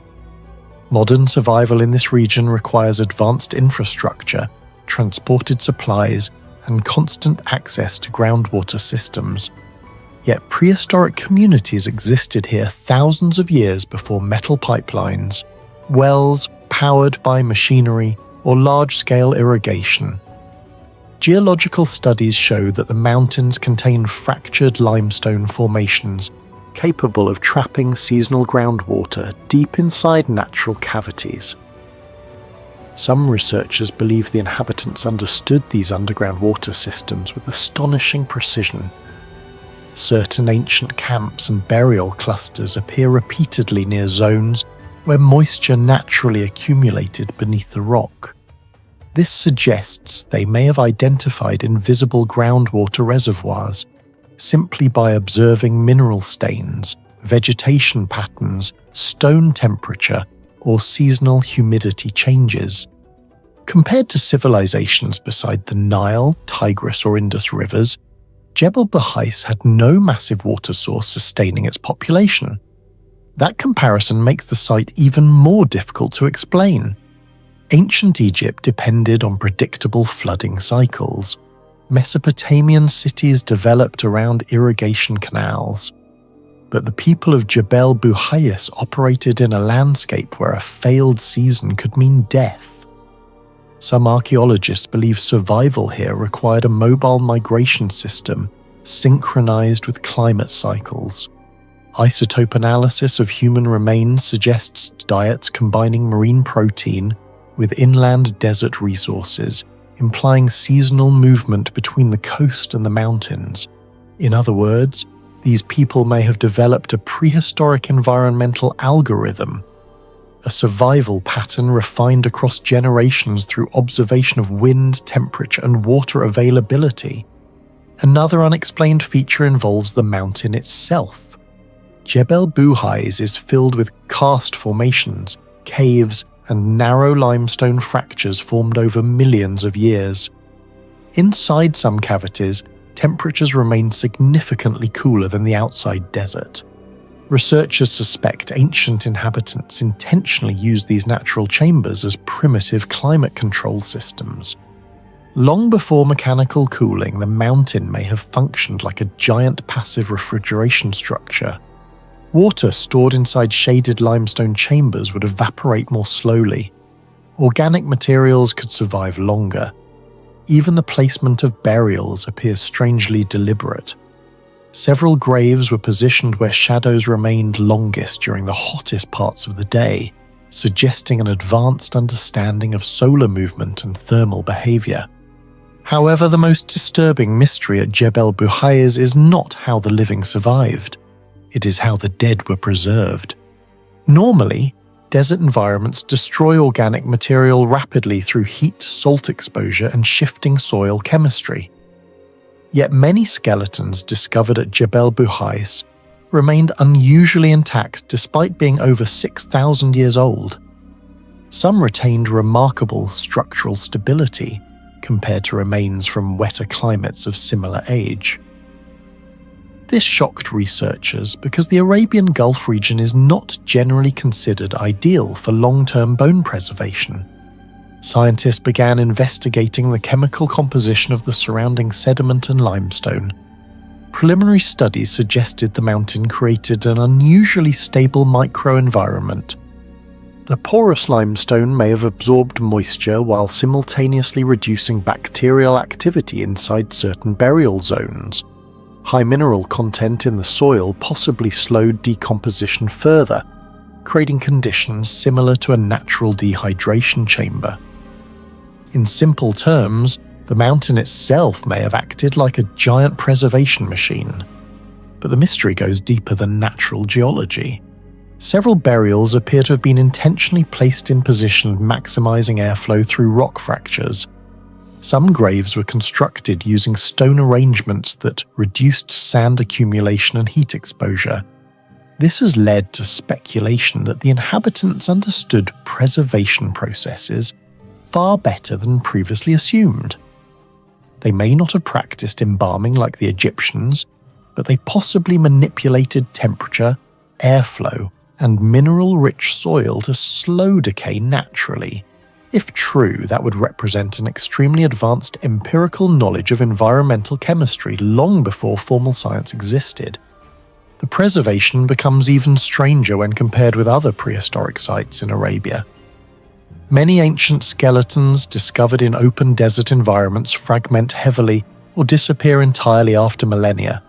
Modern survival in this region requires advanced infrastructure, transported supplies, and constant access to groundwater systems. Yet prehistoric communities existed here thousands of years before metal pipelines, wells powered by machinery, or large-scale irrigation. Geological studies show that the mountains contain fractured limestone formations capable of trapping seasonal groundwater deep inside natural cavities. Some researchers believe the inhabitants understood these underground water systems with astonishing precision. Certain ancient camps and burial clusters appear repeatedly near zones where moisture naturally accumulated beneath the rock. This suggests they may have identified invisible groundwater reservoirs simply by observing mineral stains, vegetation patterns, stone temperature, or seasonal humidity changes. Compared to civilizations beside the Nile, Tigris, or Indus rivers, Jebel Buhais had no massive water source sustaining its population. That comparison makes the site even more difficult to explain. Ancient Egypt depended on predictable flooding cycles. Mesopotamian cities developed around irrigation canals. But the people of Jebel Buhais operated in a landscape where a failed season could mean death. Some archaeologists believe survival here required a mobile migration system synchronized with climate cycles. Isotope analysis of human remains suggests diets combining marine protein with inland desert resources, implying seasonal movement between the coast and the mountains. In other words, these people may have developed a prehistoric environmental algorithm, a survival pattern refined across generations through observation of wind, temperature, and water availability. Another unexplained feature involves the mountain itself. Jebel Buhais is filled with karst formations, caves, and narrow limestone fractures formed over millions of years. Inside some cavities, temperatures remain significantly cooler than the outside desert. Researchers suspect ancient inhabitants intentionally used these natural chambers as primitive climate control systems. Long before mechanical cooling, the mountain may have functioned like a giant passive refrigeration structure. Water stored inside shaded limestone chambers would evaporate more slowly. Organic materials could survive longer. Even the placement of burials appears strangely deliberate. Several graves were positioned where shadows remained longest during the hottest parts of the day, suggesting an advanced understanding of solar movement and thermal behavior. However, the most disturbing mystery at Jebel Buhais is not how the living survived. It is how the dead were preserved. Normally, desert environments destroy organic material rapidly through heat, salt exposure, and shifting soil chemistry. Yet many skeletons discovered at Jebel Buhais remained unusually intact despite being over 6,000 years old. Some retained remarkable structural stability, compared to remains from wetter climates of similar age. This shocked researchers because the Arabian Gulf region is not generally considered ideal for long-term bone preservation. Scientists began investigating the chemical composition of the surrounding sediment and limestone. Preliminary studies suggested the mountain created an unusually stable microenvironment. The porous limestone may have absorbed moisture while simultaneously reducing bacterial activity inside certain burial zones. High mineral content in the soil possibly slowed decomposition further, creating conditions similar to a natural dehydration chamber. In simple terms, the mountain itself may have acted like a giant preservation machine. But the mystery goes deeper than natural geology. Several burials appear to have been intentionally placed in position maximizing airflow through rock fractures. Some graves were constructed using stone arrangements that reduced sand accumulation and heat exposure. This has led to speculation that the inhabitants understood preservation processes far better than previously assumed. They may not have practiced embalming like the Egyptians, but they possibly manipulated temperature, airflow, and mineral-rich soil to slow decay naturally. If true, that would represent an extremely advanced empirical knowledge of environmental chemistry long before formal science existed. The preservation becomes even stranger when compared with other prehistoric sites in Arabia. Many ancient skeletons discovered in open desert environments fragment heavily or disappear entirely after millennia.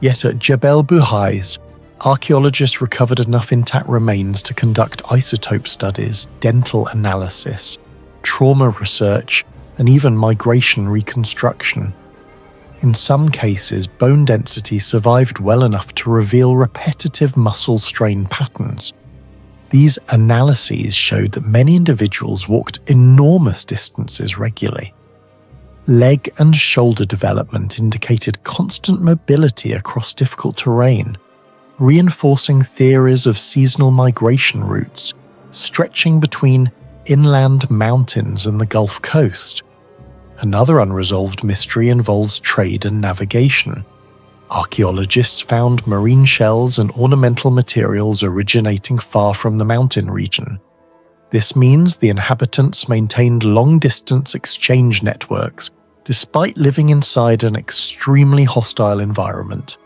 Yet at Jebel Buhais, archaeologists recovered enough intact remains to conduct isotope studies, dental analysis, trauma research, and even migration reconstruction. In some cases, bone density survived well enough to reveal repetitive muscle strain patterns. These analyses showed that many individuals walked enormous distances regularly. Leg and shoulder development indicated constant mobility across difficult terrain, reinforcing theories of seasonal migration routes, stretching between inland mountains and the Gulf Coast. Another unresolved mystery involves trade and navigation. Archaeologists found marine shells and ornamental materials originating far from the mountain region. This means the inhabitants maintained long-distance exchange networks despite living inside an extremely hostile environment.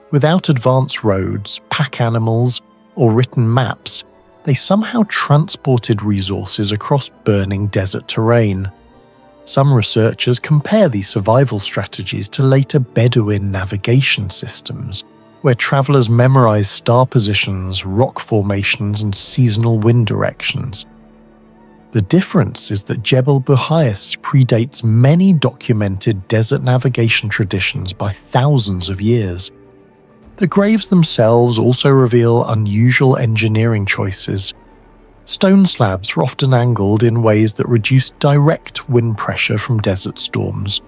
Without advanced roads, pack animals, or written maps, they somehow transported resources across burning desert terrain. Some researchers compare these survival strategies to later Bedouin navigation systems, where travelers memorize star positions, rock formations, and seasonal wind directions. The difference is that Jebel Buhais predates many documented desert navigation traditions by thousands of years. The graves themselves also reveal unusual engineering choices. Stone slabs were often angled in ways that reduced direct wind pressure from desert storms.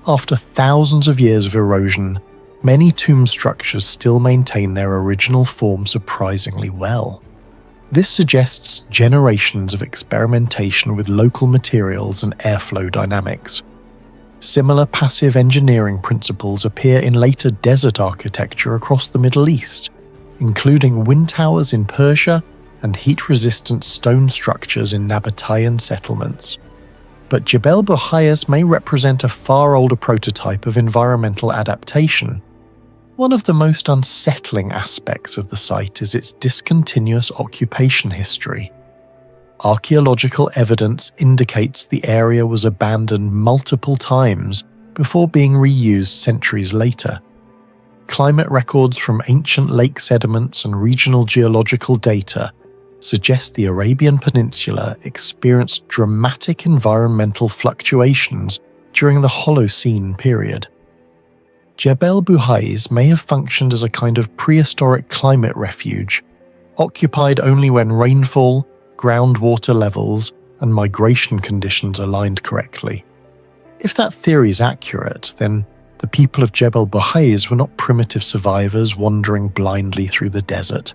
After thousands of years of erosion, many tomb structures still maintain their original form surprisingly well. This suggests generations of experimentation with local materials and airflow dynamics. Similar passive engineering principles appear in later desert architecture across the Middle East, including wind towers in Persia and heat-resistant stone structures in Nabatean settlements. But Jebel Buhais may represent a far older prototype of environmental adaptation. One of the most unsettling aspects of the site is its discontinuous occupation history. Archaeological evidence indicates the area was abandoned multiple times before being reused centuries later. Climate records from ancient lake sediments and regional geological data suggest the Arabian Peninsula experienced dramatic environmental fluctuations during the Holocene period. Jebel Buhais may have functioned as a kind of prehistoric climate refuge, occupied only when rainfall, groundwater levels, and migration conditions aligned correctly. If that theory is accurate, then the people of Jebel Buhais were not primitive survivors wandering blindly through the desert.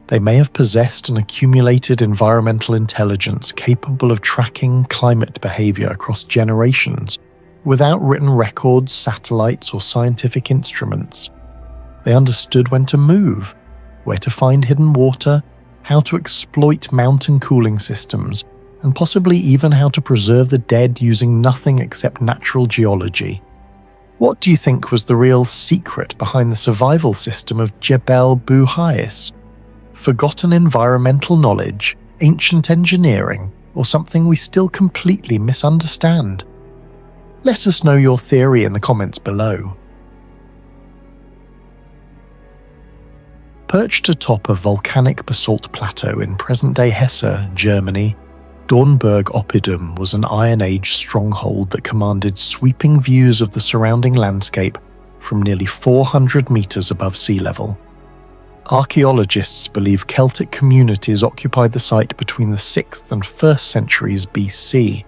They may have possessed an accumulated environmental intelligence capable of tracking climate behavior across generations without written records, satellites, or scientific instruments. They understood when to move, where to find hidden water, how to exploit mountain cooling systems, and possibly even how to preserve the dead using nothing except natural geology. What do you think was the real secret behind the survival system of Jebel Buhais? Forgotten environmental knowledge, ancient engineering, or something we still completely misunderstand? Let us know your theory in the comments below. Perched atop a volcanic basalt plateau in present-day Hesse, Germany, Dornberg Oppidum was an Iron Age stronghold that commanded sweeping views of the surrounding landscape from nearly 400 meters above sea level. Archaeologists believe Celtic communities occupied the site between the 6th and 1st centuries BC.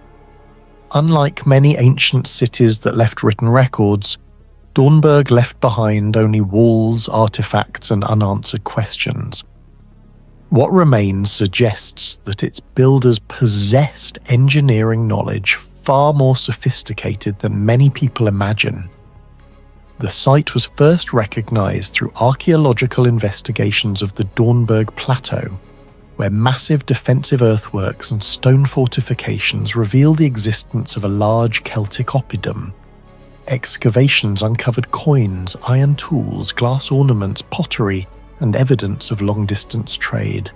Unlike many ancient cities that left written records, Dornberg left behind only walls, artifacts, and unanswered questions. What remains suggests that its builders possessed engineering knowledge far more sophisticated than many people imagine. The site was first recognized through archaeological investigations of the Dornberg Plateau, where massive defensive earthworks and stone fortifications reveal the existence of a large Celtic oppidum. Excavations uncovered coins, iron tools, glass ornaments, pottery, and evidence of long-distance trade.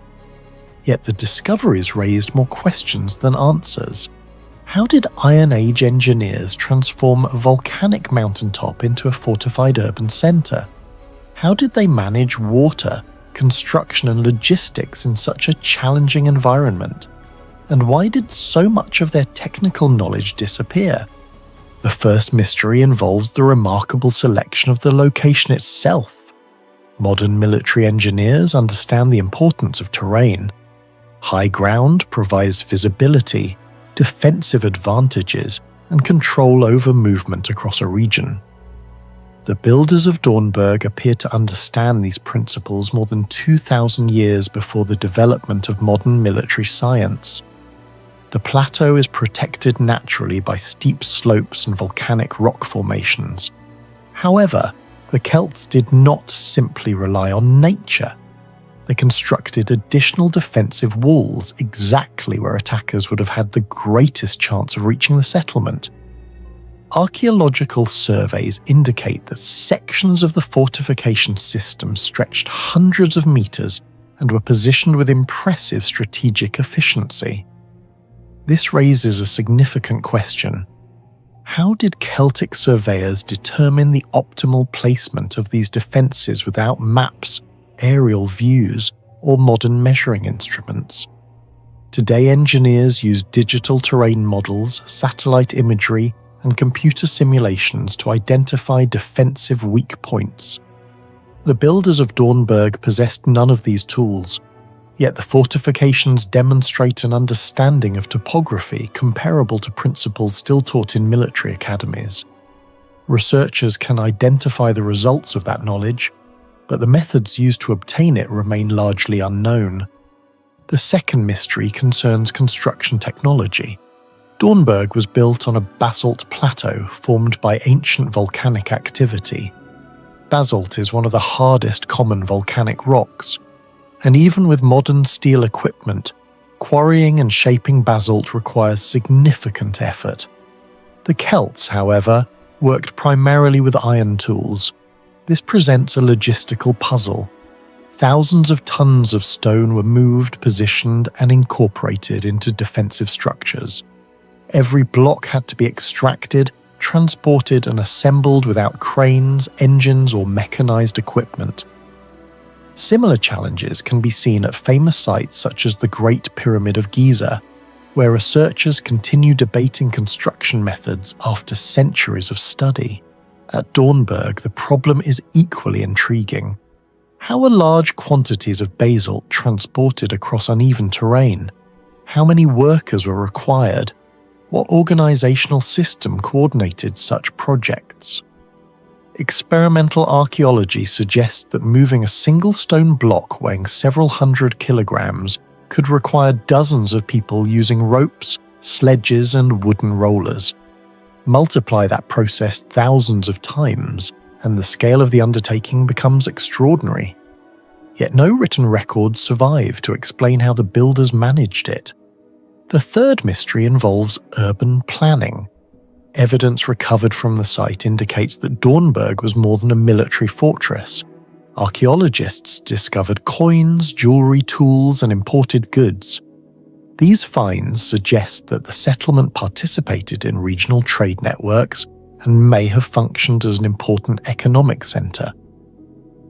Yet the discoveries raised more questions than answers. How did Iron Age engineers transform a volcanic mountaintop into a fortified urban centre? How did they manage water, construction and logistics in such a challenging environment? And why did so much of their technical knowledge disappear? The first mystery involves the remarkable selection of the location itself. Modern military engineers understand the importance of terrain. High ground provides visibility, defensive advantages, and control over movement across a region. The builders of Dornberg appear to understand these principles more than 2,000 years before the development of modern military science. The plateau is protected naturally by steep slopes and volcanic rock formations. However, the Celts did not simply rely on nature. They constructed additional defensive walls exactly where attackers would have had the greatest chance of reaching the settlement. Archaeological surveys indicate that sections of the fortification system stretched hundreds of meters and were positioned with impressive strategic efficiency. This raises a significant question. How did Celtic surveyors determine the optimal placement of these defences without maps, aerial views, or modern measuring instruments? Today, engineers use digital terrain models, satellite imagery, and computer simulations to identify defensive weak points. The builders of Dornberg possessed none of these tools, yet the fortifications demonstrate an understanding of topography comparable to principles still taught in military academies. Researchers can identify the results of that knowledge, but the methods used to obtain it remain largely unknown. The second mystery concerns construction technology. Dornberg was built on a basalt plateau formed by ancient volcanic activity. Basalt is one of the hardest common volcanic rocks, and even with modern steel equipment, quarrying and shaping basalt requires significant effort. The Celts, however, worked primarily with iron tools. This presents a logistical puzzle. Thousands of tons of stone were moved, positioned, and incorporated into defensive structures. Every block had to be extracted, transported, and assembled without cranes, engines, or mechanized equipment. Similar challenges can be seen at famous sites such as the Great Pyramid of Giza, where researchers continue debating construction methods after centuries of study. At Dornberg, the problem is equally intriguing. How are large quantities of basalt transported across uneven terrain? How many workers were required? What organizational system coordinated such projects? Experimental archaeology suggests that moving a single stone block weighing several hundred kilograms could require dozens of people using ropes, sledges, and wooden rollers. Multiply that process thousands of times, and the scale of the undertaking becomes extraordinary. Yet no written records survive to explain how the builders managed it. The third mystery involves urban planning. Evidence recovered from the site indicates that Dornberg was more than a military fortress. Archaeologists discovered coins, jewelry, tools, and imported goods. These finds suggest that the settlement participated in regional trade networks and may have functioned as an important economic centre.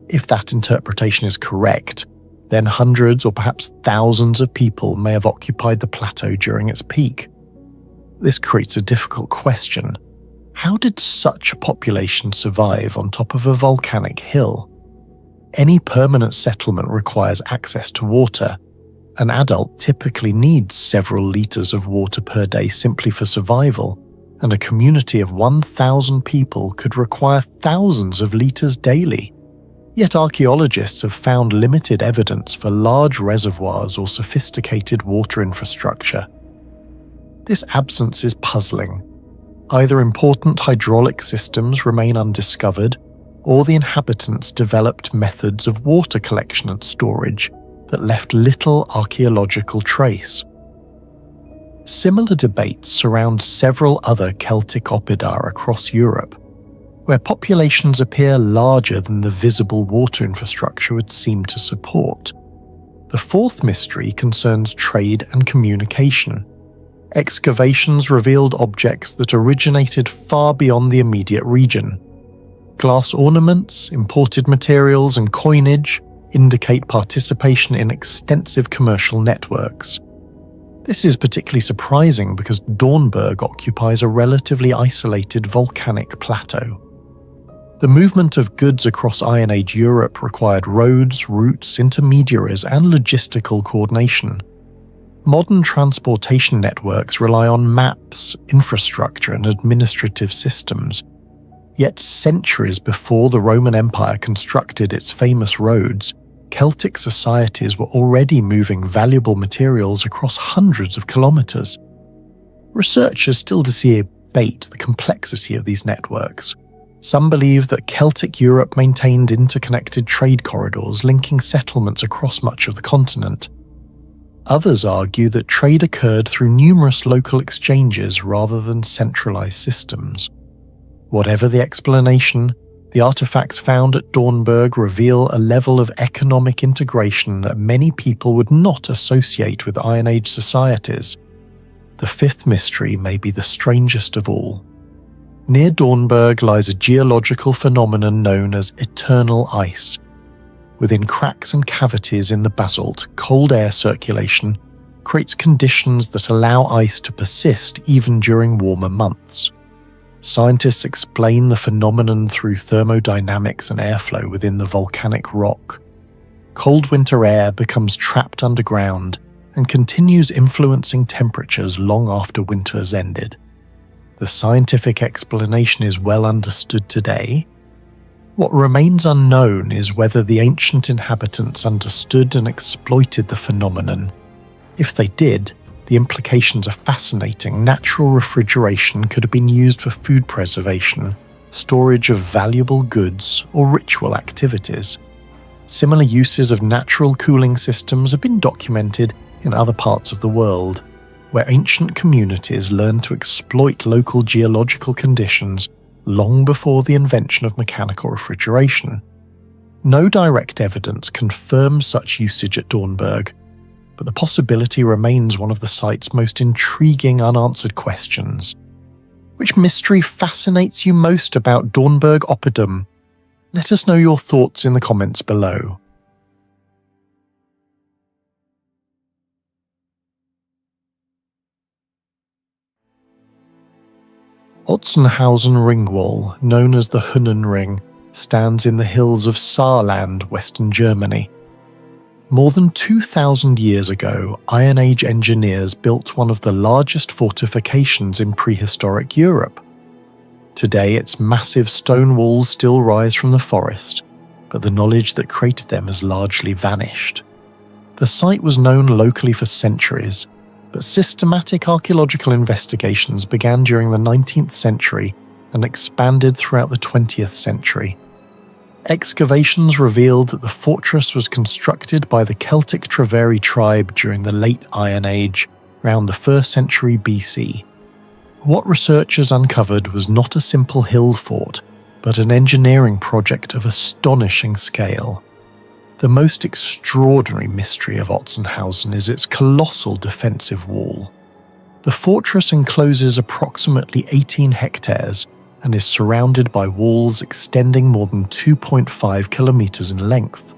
If that interpretation is correct, then hundreds or perhaps thousands of people may have occupied the plateau during its peak. This creates a difficult question. How did such a population survive on top of a volcanic hill? Any permanent settlement requires access to water. An adult typically needs several litres of water per day simply for survival, and a community of 1,000 people could require thousands of litres daily. Yet archaeologists have found limited evidence for large reservoirs or sophisticated water infrastructure. This absence is puzzling. Either important hydraulic systems remain undiscovered, or the inhabitants developed methods of water collection and storage that left little archaeological trace. Similar debates surround several other Celtic oppida across Europe, where populations appear larger than the visible water infrastructure would seem to support. The fourth mystery concerns trade and communication. Excavations revealed objects that originated far beyond the immediate region. Glass ornaments, imported materials, and coinage indicate participation in extensive commercial networks. This is particularly surprising because Dornberg occupies a relatively isolated volcanic plateau. The movement of goods across Iron Age Europe required roads, routes, intermediaries, and logistical coordination. Modern transportation networks rely on maps, infrastructure, and administrative systems. Yet centuries before the Roman Empire constructed its famous roads, Celtic societies were already moving valuable materials across hundreds of kilometers. Researchers still debate the complexity of these networks. Some believe that Celtic Europe maintained interconnected trade corridors linking settlements across much of the continent. Others argue that trade occurred through numerous local exchanges rather than centralized systems. Whatever the explanation, the artifacts found at Dornberg reveal a level of economic integration that many people would not associate with Iron Age societies. The fifth mystery may be the strangest of all. Near Dornberg lies a geological phenomenon known as eternal ice. Within cracks and cavities in the basalt, cold air circulation creates conditions that allow ice to persist even during warmer months. Scientists explain the phenomenon through thermodynamics and airflow within the volcanic rock. Cold winter air becomes trapped underground and continues influencing temperatures long after winter has ended. The scientific explanation is well understood today. What remains unknown is whether the ancient inhabitants understood and exploited the phenomenon. If they did, the implications are fascinating. Natural refrigeration could have been used for food preservation, storage of valuable goods, or ritual activities. Similar uses of natural cooling systems have been documented in other parts of the world, where ancient communities learned to exploit local geological conditions long before the invention of mechanical refrigeration. No direct evidence confirms such usage at Dornberg, but the possibility remains one of the site's most intriguing unanswered questions. Which mystery fascinates you most about Dornberg Oppidum? Let us know your thoughts in the comments below. Otzenhausen ring wall, known as the Hunnen Ring, stands in the hills of Saarland, western Germany. More than 2,000 years ago, Iron Age engineers built one of the largest fortifications in prehistoric Europe. Today, its massive stone walls still rise from the forest, but the knowledge that created them has largely vanished. The site was known locally for centuries, but systematic archaeological investigations began during the 19th century and expanded throughout the 20th century. Excavations revealed that the fortress was constructed by the Celtic Treveri tribe during the late Iron Age, around the 1st century BC. What researchers uncovered was not a simple hill fort, but an engineering project of astonishing scale. The most extraordinary mystery of Otzenhausen is its colossal defensive wall. The fortress encloses approximately 18 hectares and is surrounded by walls extending more than 2.5 kilometers in length.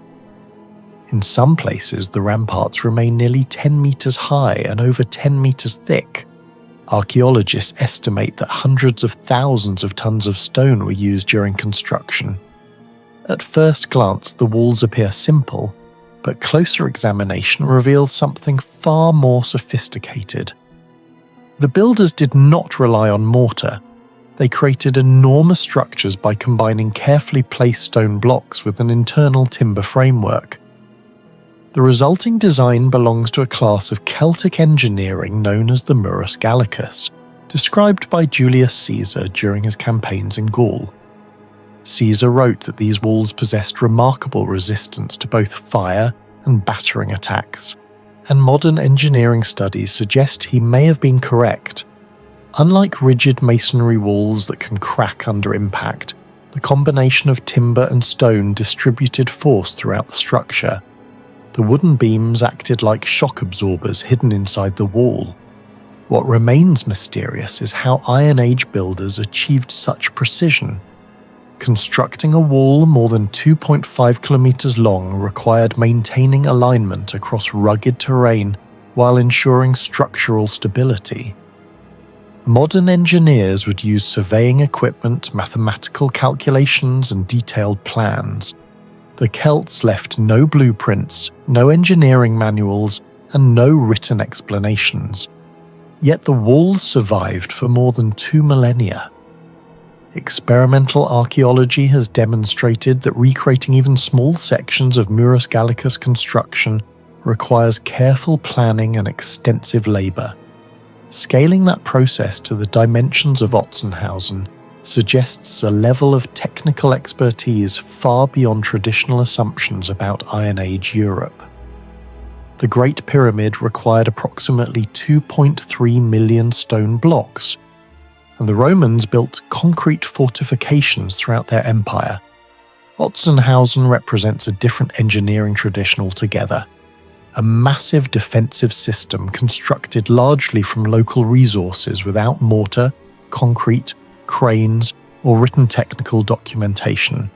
In some places, the ramparts remain nearly 10 meters high and over 10 meters thick. Archaeologists estimate that hundreds of thousands of tons of stone were used during construction. At first glance, the walls appear simple, but closer examination reveals something far more sophisticated. The builders did not rely on mortar. They created enormous structures by combining carefully placed stone blocks with an internal timber framework. The resulting design belongs to a class of Celtic engineering known as the Murus Gallicus, described by Julius Caesar during his campaigns in Gaul. Caesar wrote that these walls possessed remarkable resistance to both fire and battering attacks, and modern engineering studies suggest he may have been correct. Unlike rigid masonry walls that can crack under impact, the combination of timber and stone distributed force throughout the structure. The wooden beams acted like shock absorbers hidden inside the wall. What remains mysterious is how Iron Age builders achieved such precision. Constructing a wall more than 2.5 kilometers long required maintaining alignment across rugged terrain while ensuring structural stability. Modern engineers would use surveying equipment, mathematical calculations, and detailed plans. The Celts left no blueprints, no engineering manuals, and no written explanations. Yet the walls survived for more than 2 millennia. Experimental archaeology has demonstrated that recreating even small sections of Murus Gallicus construction requires careful planning and extensive labour. Scaling that process to the dimensions of Otzenhausen suggests a level of technical expertise far beyond traditional assumptions about Iron Age Europe. The Great Pyramid required approximately 2.3 million stone blocks, and the Romans built concrete fortifications throughout their empire. Otzenhausen represents a different engineering tradition altogether, a massive defensive system constructed largely from local resources without mortar, concrete, cranes, or written technical documentation.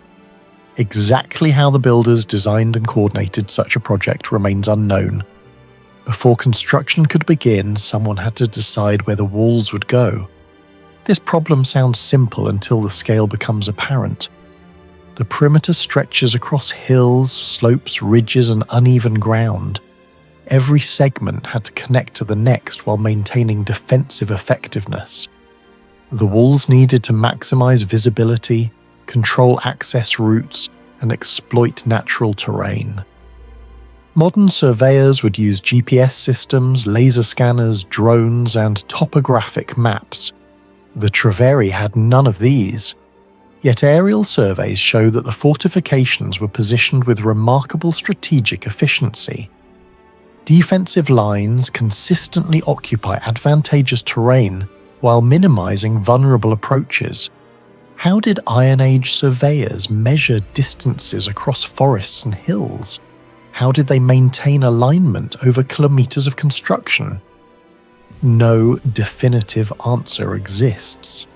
Exactly how the builders designed and coordinated such a project remains unknown. Before construction could begin, someone had to decide where the walls would go. This problem sounds simple until the scale becomes apparent. The perimeter stretches across hills, slopes, ridges, and uneven ground. Every segment had to connect to the next while maintaining defensive effectiveness. The walls needed to maximize visibility, control access routes, and exploit natural terrain. Modern surveyors would use GPS systems, laser scanners, drones, and topographic maps. The Treveri had none of these. Yet aerial surveys show that the fortifications were positioned with remarkable strategic efficiency. Defensive lines consistently occupy advantageous terrain while minimizing vulnerable approaches. How did Iron Age surveyors measure distances across forests and hills? How did they maintain alignment over kilometers of construction? No definitive answer exists.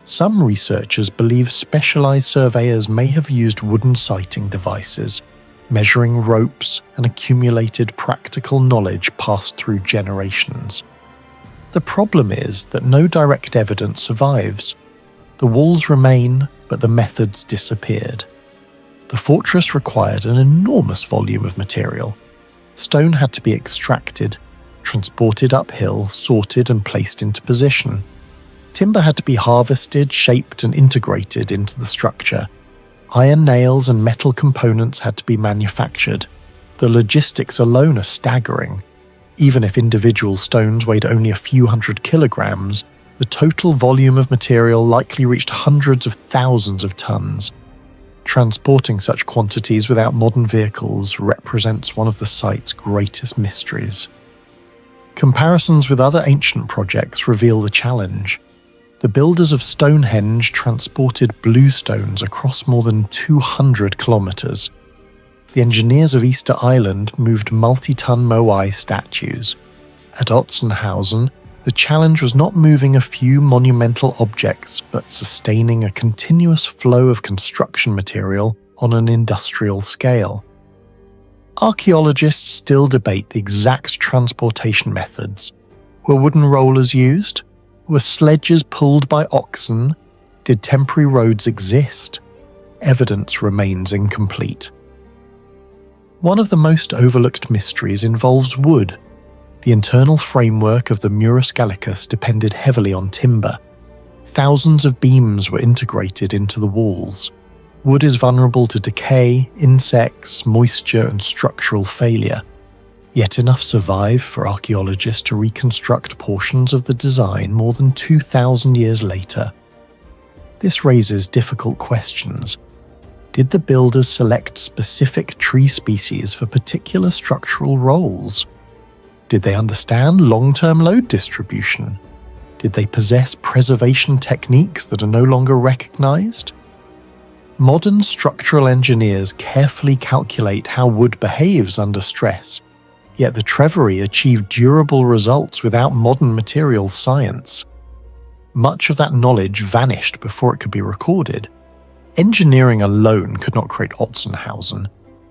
Some researchers believe specialized surveyors may have used wooden sighting devices, measuring ropes and accumulated practical knowledge passed through generations. The problem is that no direct evidence survives. The walls remain, but the methods disappeared. The fortress required an enormous volume of material. Stone had to be extracted, transported uphill, sorted and placed into position. Timber had to be harvested, shaped, and integrated into the structure. Iron nails and metal components had to be manufactured. The logistics alone are staggering. Even if individual stones weighed only a few hundred kilograms, the total volume of material likely reached hundreds of thousands of tons. Transporting such quantities without modern vehicles represents one of the site's greatest mysteries. Comparisons with other ancient projects reveal the challenge. The builders of Stonehenge transported bluestones across more than 200 kilometers. The engineers of Easter Island moved multi-ton Moai statues. At Otzenhausen, the challenge was not moving a few monumental objects, but sustaining a continuous flow of construction material on an industrial scale. Archaeologists still debate the exact transportation methods. Were wooden rollers used? Were sledges pulled by oxen? Did temporary roads exist? Evidence remains incomplete. One of the most overlooked mysteries involves wood. The internal framework of the Murus Gallicus depended heavily on timber. Thousands of beams were integrated into the walls. Wood is vulnerable to decay, insects, moisture, and structural failure. Yet enough survive for archaeologists to reconstruct portions of the design more than 2,000 years later. This raises difficult questions. Did the builders select specific tree species for particular structural roles? Did they understand long-term load distribution? Did they possess preservation techniques that are no longer recognized? Modern structural engineers carefully calculate how wood behaves under stress, yet the Treveri achieved durable results without modern materials science. Much of that knowledge vanished before it could be recorded. Engineering alone could not create Otzenhausen.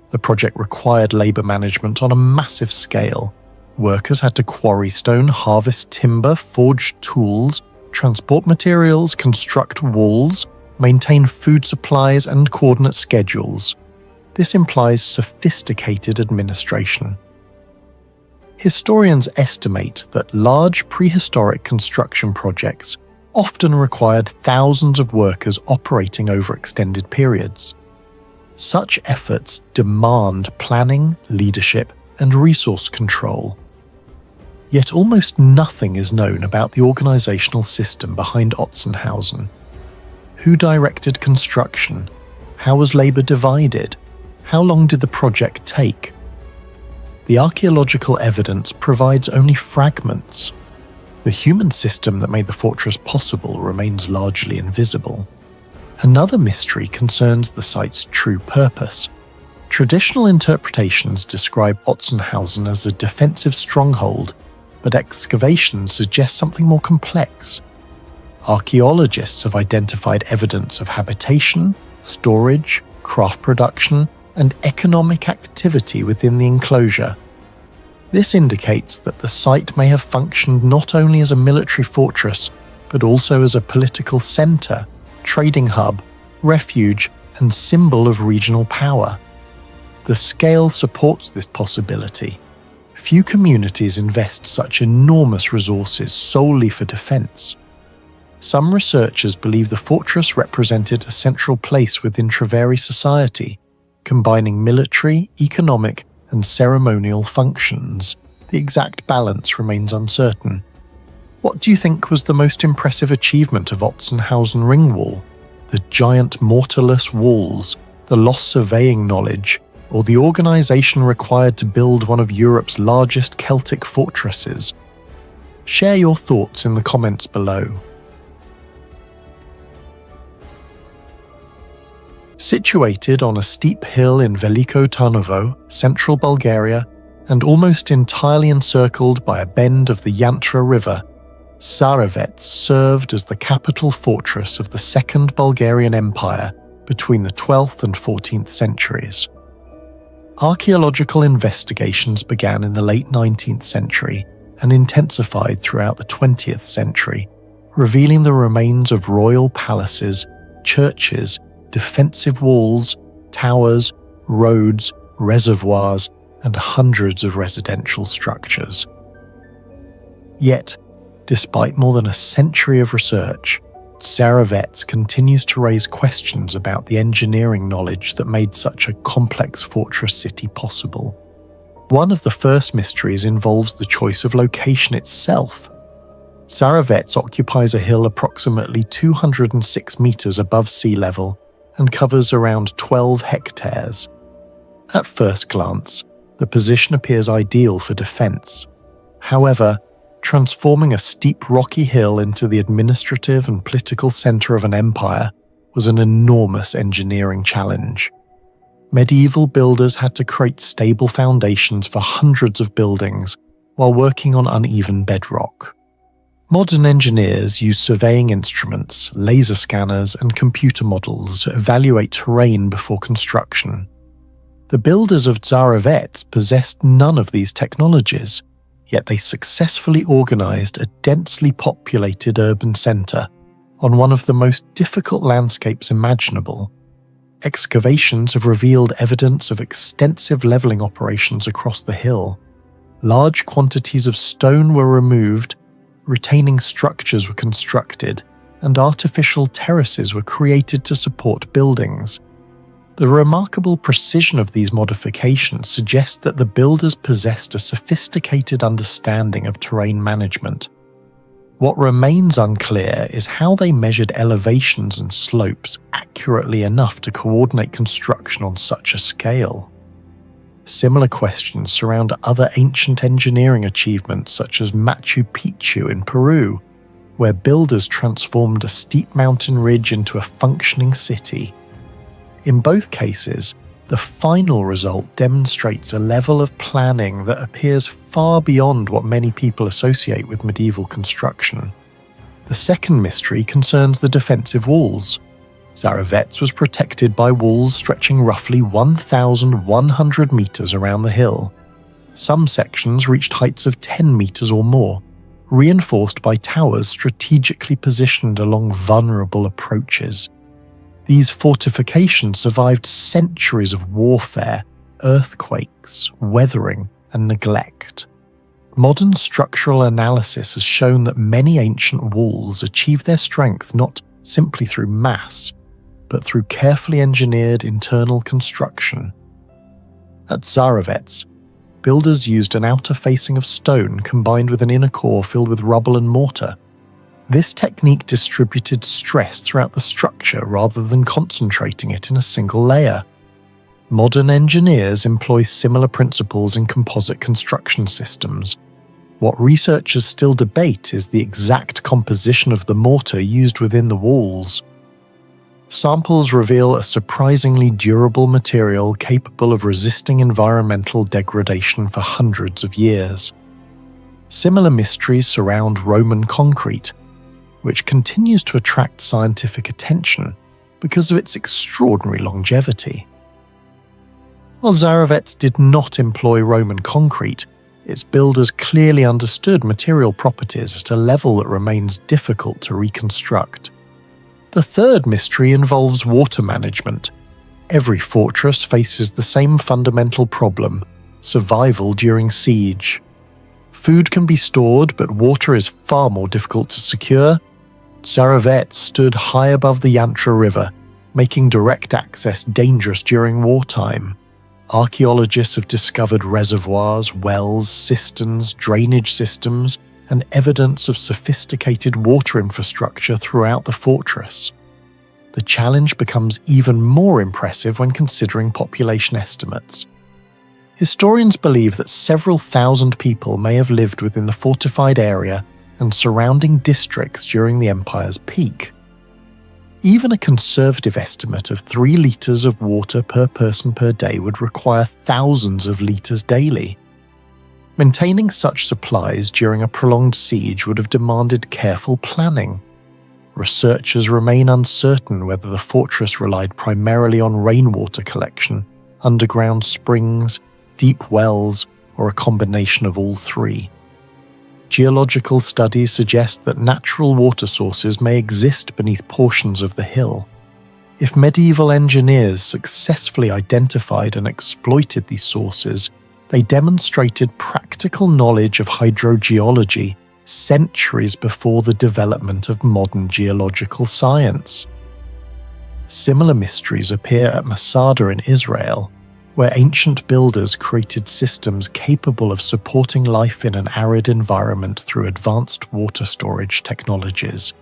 The project required labor management on a massive scale. Workers had to quarry stone, harvest timber, forge tools, transport materials, construct walls, maintain food supplies, and coordinate schedules. This implies sophisticated administration. Historians estimate that large prehistoric construction projects often required thousands of workers operating over extended periods. Such efforts demand planning, leadership, and resource control. Yet almost nothing is known about the organizational system behind Otzenhausen. Who directed construction? How was labor divided? How long did the project take? The archaeological evidence provides only fragments. The human system that made the fortress possible remains largely invisible. Another mystery concerns the site's true purpose. Traditional interpretations describe Otzenhausen as a defensive stronghold, but excavations suggest something more complex. Archaeologists have identified evidence of habitation, storage, craft production, and economic activity within the enclosure. This indicates that the site may have functioned not only as a military fortress, but also as a political center, trading hub, refuge, and symbol of regional power. The scale supports this possibility. Few communities invest such enormous resources solely for defense. Some researchers believe the fortress represented a central place within Treveri society, combining military, economic, and ceremonial functions. The exact balance remains uncertain. What do you think was the most impressive achievement of Otzenhausen Ringwall? The giant mortarless walls, the lost surveying knowledge, or the organization required to build one of Europe's largest Celtic fortresses? Share your thoughts in the comments below. Situated on a steep hill in Veliko Tarnovo, central Bulgaria, and almost entirely encircled by a bend of the Yantra River, Sarevets served as the capital fortress of the Second Bulgarian Empire between the 12th and 14th centuries. Archaeological investigations began in the late 19th century and intensified throughout the 20th century, revealing the remains of royal palaces, churches, defensive walls, towers, roads, reservoirs, and hundreds of residential structures. Yet, Despite more than a century of research, Zarovets continues to raise questions about the engineering knowledge that made such a complex fortress city possible. One of the first mysteries involves the choice of location itself. Zarovets occupies a hill approximately 206 meters above sea level and covers around 12 hectares. At first glance, the position appears ideal for defense. However, transforming a steep rocky hill into the administrative and political center of an empire was an enormous engineering challenge. Medieval builders had to create stable foundations for hundreds of buildings while working on uneven bedrock. Modern engineers use surveying instruments, laser scanners, and computer models to evaluate terrain before construction. The builders of Zarovets possessed none of these technologies, yet they successfully organized a densely populated urban center on one of the most difficult landscapes imaginable. Excavations have revealed evidence of extensive leveling operations across the hill. Large quantities of stone were removed, retaining structures were constructed, and artificial terraces were created to support buildings. The remarkable precision of these modifications suggests that the builders possessed a sophisticated understanding of terrain management. What remains unclear is how they measured elevations and slopes accurately enough to coordinate construction on such a scale. Similar questions surround other ancient engineering achievements such as Machu Picchu in Peru, where builders transformed a steep mountain ridge into a functioning city. In both cases, the final result demonstrates a level of planning that appears far beyond what many people associate with medieval construction. The second mystery concerns the defensive walls. Zarovets was protected by walls stretching roughly 1,100 meters around the hill. Some sections reached heights of 10 meters or more, reinforced by towers strategically positioned along vulnerable approaches. These fortifications survived centuries of warfare, earthquakes, weathering, and neglect. Modern structural analysis has shown that many ancient walls achieved their strength not simply through mass, but through carefully engineered internal construction. At Zarovets, builders used an outer facing of stone combined with an inner core filled with rubble and mortar. This technique distributed stress throughout the structure rather than concentrating it in a single layer. Modern engineers employ similar principles in composite construction systems. What researchers still debate is the exact composition of the mortar used within the walls. Samples reveal a surprisingly durable material capable of resisting environmental degradation for hundreds of years. Similar mysteries surround Roman concrete, which continues to attract scientific attention because of its extraordinary longevity. While Zarovets did not employ Roman concrete, its builders clearly understood material properties at a level that remains difficult to reconstruct. The third mystery involves water management. Every fortress faces the same fundamental problem: survival during siege. Food can be stored, but water is far more difficult to secure. Zarovets stood high above the Yantra River, making direct access dangerous during wartime. Archaeologists have discovered reservoirs, wells, cisterns, drainage systems, and evidence of sophisticated water infrastructure throughout the fortress. The challenge becomes even more impressive when considering population estimates. Historians believe that several thousand people may have lived within the fortified area and surrounding districts during the empire's peak. Even a conservative estimate of 3 liters of water per person per day would require thousands of liters daily. Maintaining such supplies during a prolonged siege would have demanded careful planning. Researchers remain uncertain whether the fortress relied primarily on rainwater collection, underground springs, deep wells, or a combination of all three. Geological studies suggest that natural water sources may exist beneath portions of the hill. If medieval engineers successfully identified and exploited these sources, they demonstrated practical knowledge of hydrogeology centuries before the development of modern geological science. Similar mysteries appear at Masada in Israel, where ancient builders created systems capable of supporting life in an arid environment through advanced water storage technologies.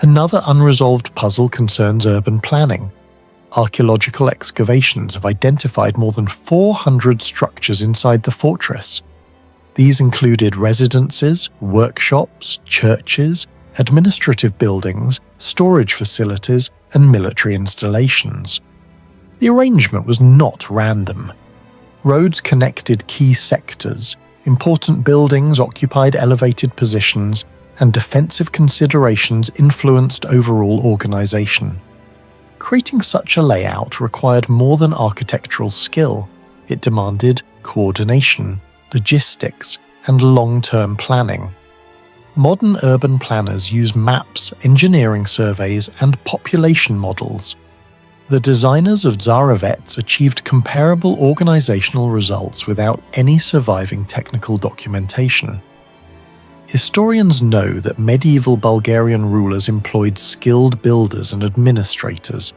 Another unresolved puzzle concerns urban planning. Archaeological excavations have identified more than 400 structures inside the fortress. These included residences, workshops, churches, administrative buildings, storage facilities, and military installations. The arrangement was not random. Roads connected key sectors, important buildings occupied elevated positions, and defensive considerations influenced overall organization. Creating such a layout required more than architectural skill. It demanded coordination, logistics, and long-term planning. Modern urban planners use maps, engineering surveys, and population models. The designers of Zarovets achieved comparable organizational results without any surviving technical documentation. Historians know that medieval Bulgarian rulers employed skilled builders and administrators,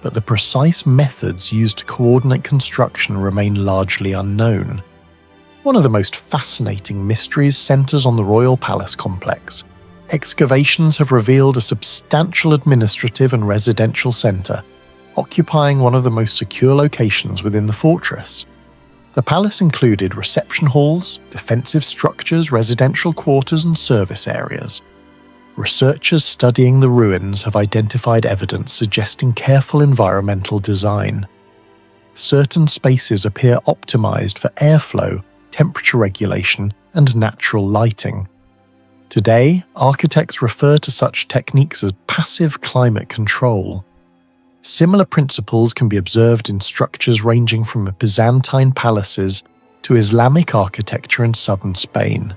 but the precise methods used to coordinate construction remain largely unknown. One of the most fascinating mysteries centers on the royal palace complex. Excavations have revealed a substantial administrative and residential center, occupying one of the most secure locations within the fortress. The palace included reception halls, defensive structures, residential quarters, and service areas. Researchers studying the ruins have identified evidence suggesting careful environmental design. Certain spaces appear optimized for airflow, temperature regulation, and natural lighting. Today, architects refer to such techniques as passive climate control. Similar principles can be observed in structures ranging from Byzantine palaces to Islamic architecture in southern Spain.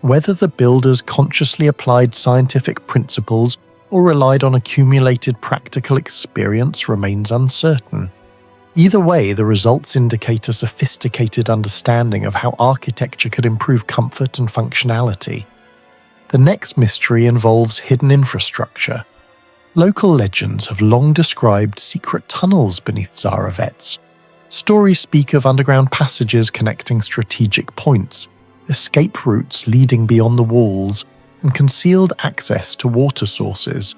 Whether the builders consciously applied scientific principles or relied on accumulated practical experience remains uncertain. Either way, the results indicate a sophisticated understanding of how architecture could improve comfort and functionality. The next mystery involves hidden infrastructure. Local legends have long described secret tunnels beneath Zarovets. Stories speak of underground passages connecting strategic points, escape routes leading beyond the walls, and concealed access to water sources.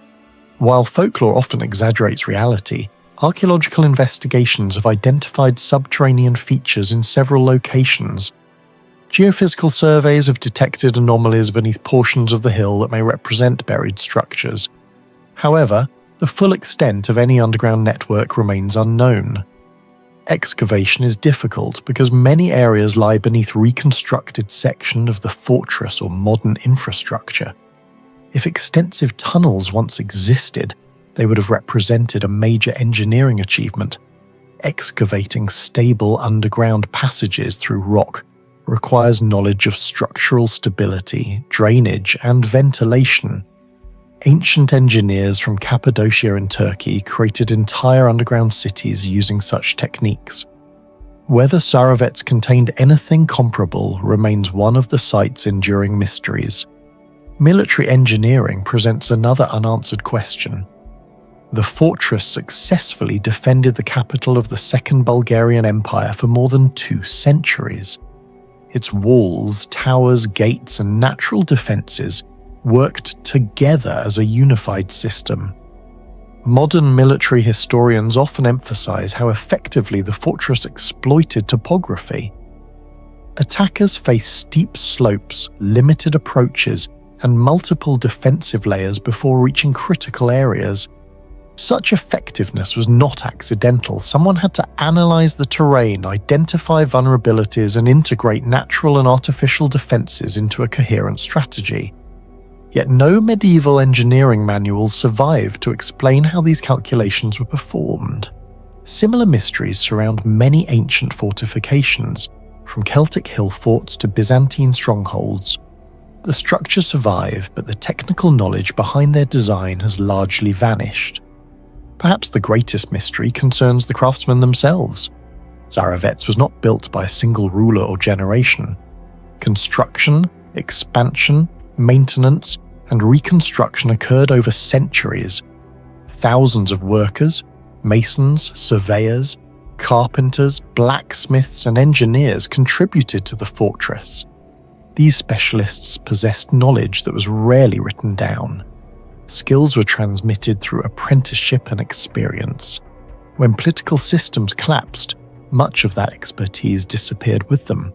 While folklore often exaggerates reality, archaeological investigations have identified subterranean features in several locations. Geophysical surveys have detected anomalies beneath portions of the hill that may represent buried structures. However, the full extent of any underground network remains unknown. Excavation is difficult because many areas lie beneath reconstructed sections of the fortress or modern infrastructure. If extensive tunnels once existed, they would have represented a major engineering achievement. Excavating stable underground passages through rock requires knowledge of structural stability, drainage, and ventilation. Ancient engineers from Cappadocia in Turkey created entire underground cities using such techniques. Whether Zarovets contained anything comparable remains one of the site's enduring mysteries. Military engineering presents another unanswered question. The fortress successfully defended the capital of the Second Bulgarian Empire for more than 2 centuries. Its walls, towers, gates, and natural defenses worked together as a unified system. Modern military historians often emphasize how effectively the fortress exploited topography. Attackers faced steep slopes, limited approaches, and multiple defensive layers before reaching critical areas. Such effectiveness was not accidental. Someone had to analyze the terrain, identify vulnerabilities, and integrate natural and artificial defenses into a coherent strategy. Yet no medieval engineering manuals survived to explain how these calculations were performed. Similar mysteries surround many ancient fortifications, from Celtic hill forts to Byzantine strongholds. The structures survive, but the technical knowledge behind their design has largely vanished. Perhaps the greatest mystery concerns the craftsmen themselves. Zarovets was not built by a single ruler or generation. Construction, expansion, maintenance, and reconstruction occurred over centuries. Thousands of workers, masons, surveyors, carpenters, blacksmiths, and engineers contributed to the fortress. These specialists possessed knowledge that was rarely written down. Skills were transmitted through apprenticeship and experience. When political systems collapsed, much of that expertise disappeared with them.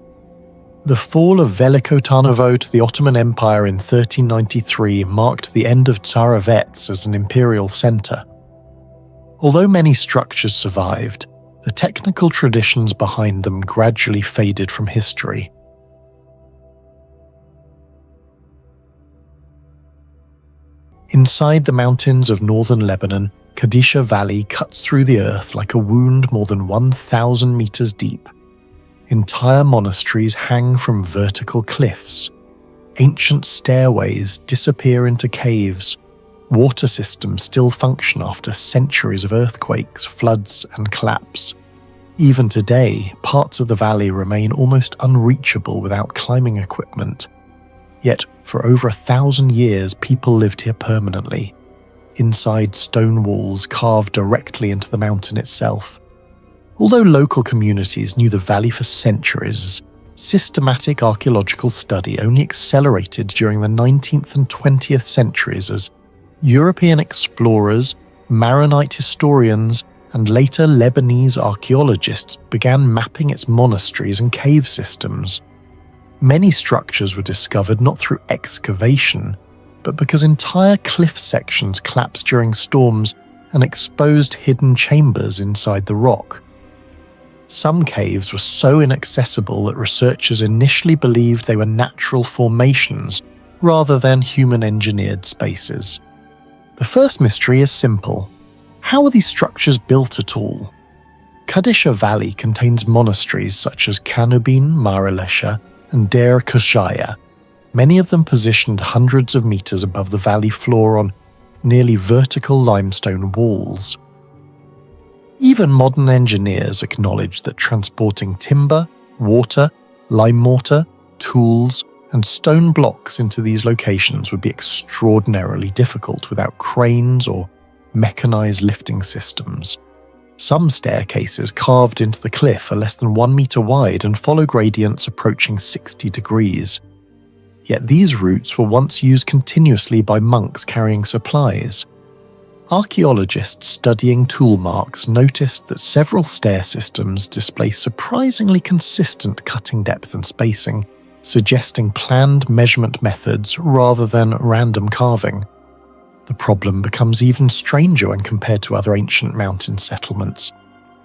The fall of Veliko Tarnovo to the Ottoman Empire in 1393 marked the end of Tsarovets as an imperial centre. Although many structures survived, the technical traditions behind them gradually faded from history. Inside the mountains of northern Lebanon, Kadisha Valley cuts through the earth like a wound more than 1,000 meters deep. Entire monasteries hang from vertical cliffs. Ancient stairways disappear into caves. Water systems still function after centuries of earthquakes, floods, and collapse. Even today, parts of the valley remain almost unreachable without climbing equipment. Yet, for over 1,000 years, people lived here permanently, inside stone walls carved directly into the mountain itself. Although local communities knew the valley for centuries, systematic archaeological study only accelerated during the 19th and 20th centuries as European explorers, Maronite historians, and later Lebanese archaeologists began mapping its monasteries and cave systems. Many structures were discovered not through excavation, but because entire cliff sections collapsed during storms and exposed hidden chambers inside the rock. Some caves were so inaccessible that researchers initially believed they were natural formations rather than human-engineered spaces. The first mystery is simple. How are these structures built at all? Kadisha Valley contains monasteries such as Kanubin, Maralesha, and Deir Kushaya, many of them positioned hundreds of meters above the valley floor on nearly vertical limestone walls. Even modern engineers acknowledge that transporting timber, water, lime mortar, tools, and stone blocks into these locations would be extraordinarily difficult without cranes or mechanized lifting systems. Some staircases carved into the cliff are less than 1 meter wide and follow gradients approaching 60 degrees. Yet these routes were once used continuously by monks carrying supplies. Archaeologists studying tool marks noticed that several stair systems display surprisingly consistent cutting depth and spacing, suggesting planned measurement methods rather than random carving. The problem becomes even stranger when compared to other ancient mountain settlements.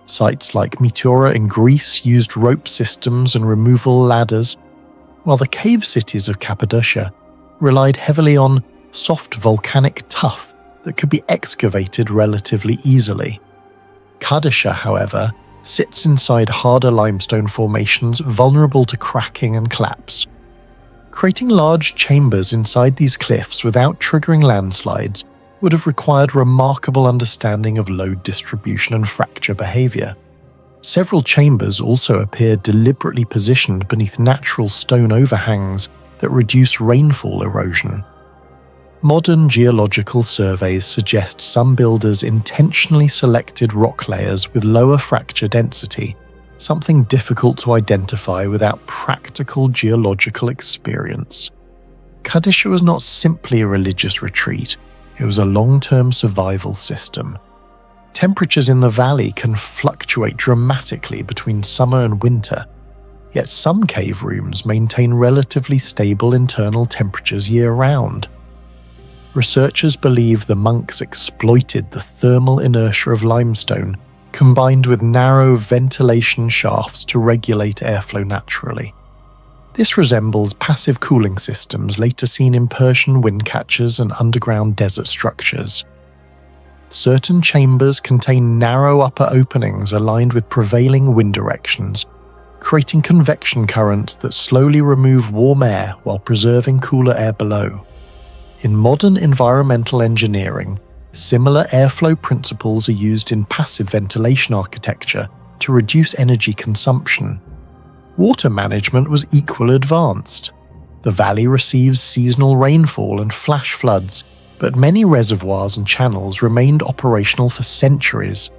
Sites like Meteora in Greece used rope systems and removal ladders, while the cave cities of Cappadocia relied heavily on soft volcanic tuff that could be excavated relatively easily. Kadisha, however, sits inside harder limestone formations vulnerable to cracking and collapse. Creating large chambers inside these cliffs without triggering landslides would have required remarkable understanding of load distribution and fracture behavior. Several chambers also appear deliberately positioned beneath natural stone overhangs that reduce rainfall erosion. Modern geological surveys suggest some builders intentionally selected rock layers with lower fracture density, something difficult to identify without practical geological experience. Kadisha was not simply a religious retreat, it was a long-term survival system. Temperatures in the valley can fluctuate dramatically between summer and winter, yet some cave rooms maintain relatively stable internal temperatures year-round. Researchers believe the monks exploited the thermal inertia of limestone combined with narrow ventilation shafts to regulate airflow naturally. This resembles passive cooling systems later seen in Persian wind catchers and underground desert structures. Certain chambers contain narrow upper openings aligned with prevailing wind directions, creating convection currents that slowly remove warm air while preserving cooler air below. In modern environmental engineering, similar airflow principles are used in passive ventilation architecture to reduce energy consumption. Water management was equally advanced. The valley receives seasonal rainfall and flash floods, but many reservoirs and channels remained operational for centuries.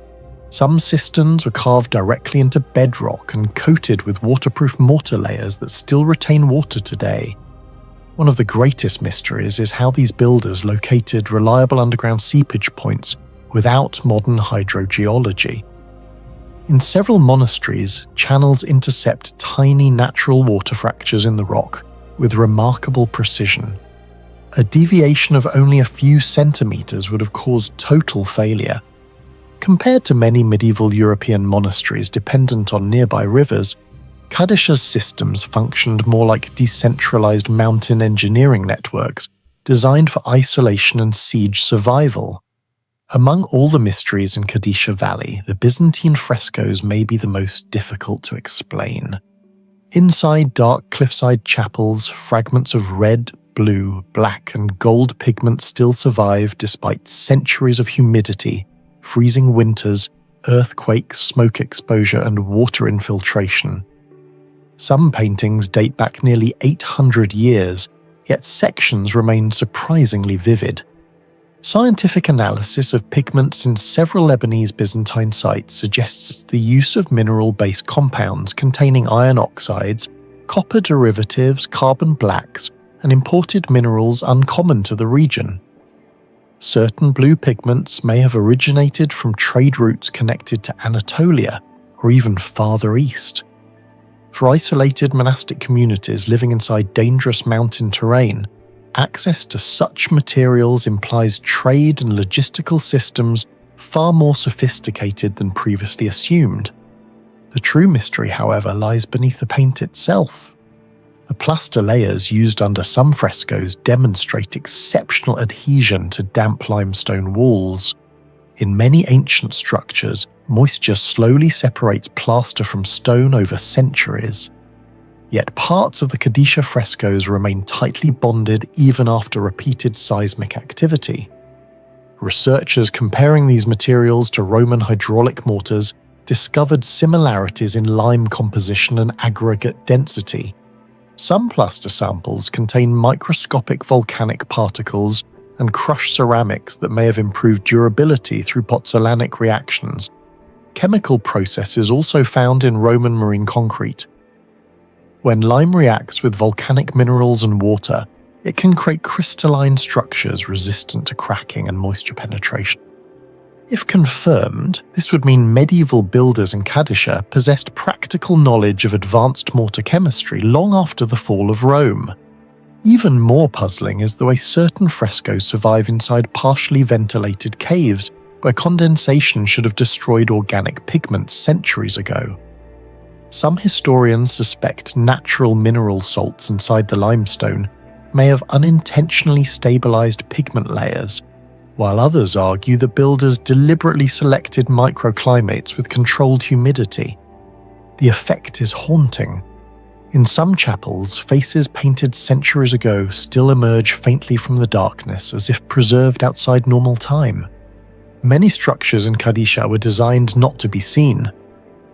Some cisterns were carved directly into bedrock and coated with waterproof mortar layers that still retain water today. One of the greatest mysteries is how these builders located reliable underground seepage points without modern hydrogeology. In several monasteries, channels intercept tiny natural water fractures in the rock with remarkable precision. A deviation of only a few centimeters would have caused total failure. Compared to many medieval European monasteries dependent on nearby rivers, Kadisha's systems functioned more like decentralized mountain engineering networks designed for isolation and siege survival. Among all the mysteries in Kadisha Valley, the Byzantine frescoes may be the most difficult to explain. Inside dark cliffside chapels, fragments of red, blue, black, and gold pigment still survive despite centuries of humidity, freezing winters, earthquakes, smoke exposure, and water infiltration. Some paintings date back nearly 800 years, yet sections remain surprisingly vivid. Scientific analysis of pigments in several Lebanese Byzantine sites suggests the use of mineral-based compounds containing iron oxides, copper derivatives, carbon blacks, and imported minerals uncommon to the region. Certain blue pigments may have originated from trade routes connected to Anatolia or even farther east. For isolated monastic communities living inside dangerous mountain terrain, access to such materials implies trade and logistical systems far more sophisticated than previously assumed. The true mystery, however, lies beneath the paint itself. The plaster layers used under some frescoes demonstrate exceptional adhesion to damp limestone walls. In many ancient structures, moisture slowly separates plaster from stone over centuries. Yet parts of the Kadisha frescoes remain tightly bonded even after repeated seismic activity. Researchers comparing these materials to Roman hydraulic mortars discovered similarities in lime composition and aggregate density. Some plaster samples contain microscopic volcanic particles and crushed ceramics that may have improved durability through pozzolanic reactions. Chemical processes also found in Roman marine concrete. When lime reacts with volcanic minerals and water, it can create crystalline structures resistant to cracking and moisture penetration. If confirmed, this would mean medieval builders in Kadisha possessed practical knowledge of advanced mortar chemistry long after the fall of Rome. Even more puzzling is the way certain frescoes survive inside partially ventilated caves where condensation should have destroyed organic pigments centuries ago. Some historians suspect natural mineral salts inside the limestone may have unintentionally stabilized pigment layers, while others argue the builders deliberately selected microclimates with controlled humidity. The effect is haunting. In some chapels, faces painted centuries ago still emerge faintly from the darkness as if preserved outside normal time. Many structures in Kadisha were designed not to be seen.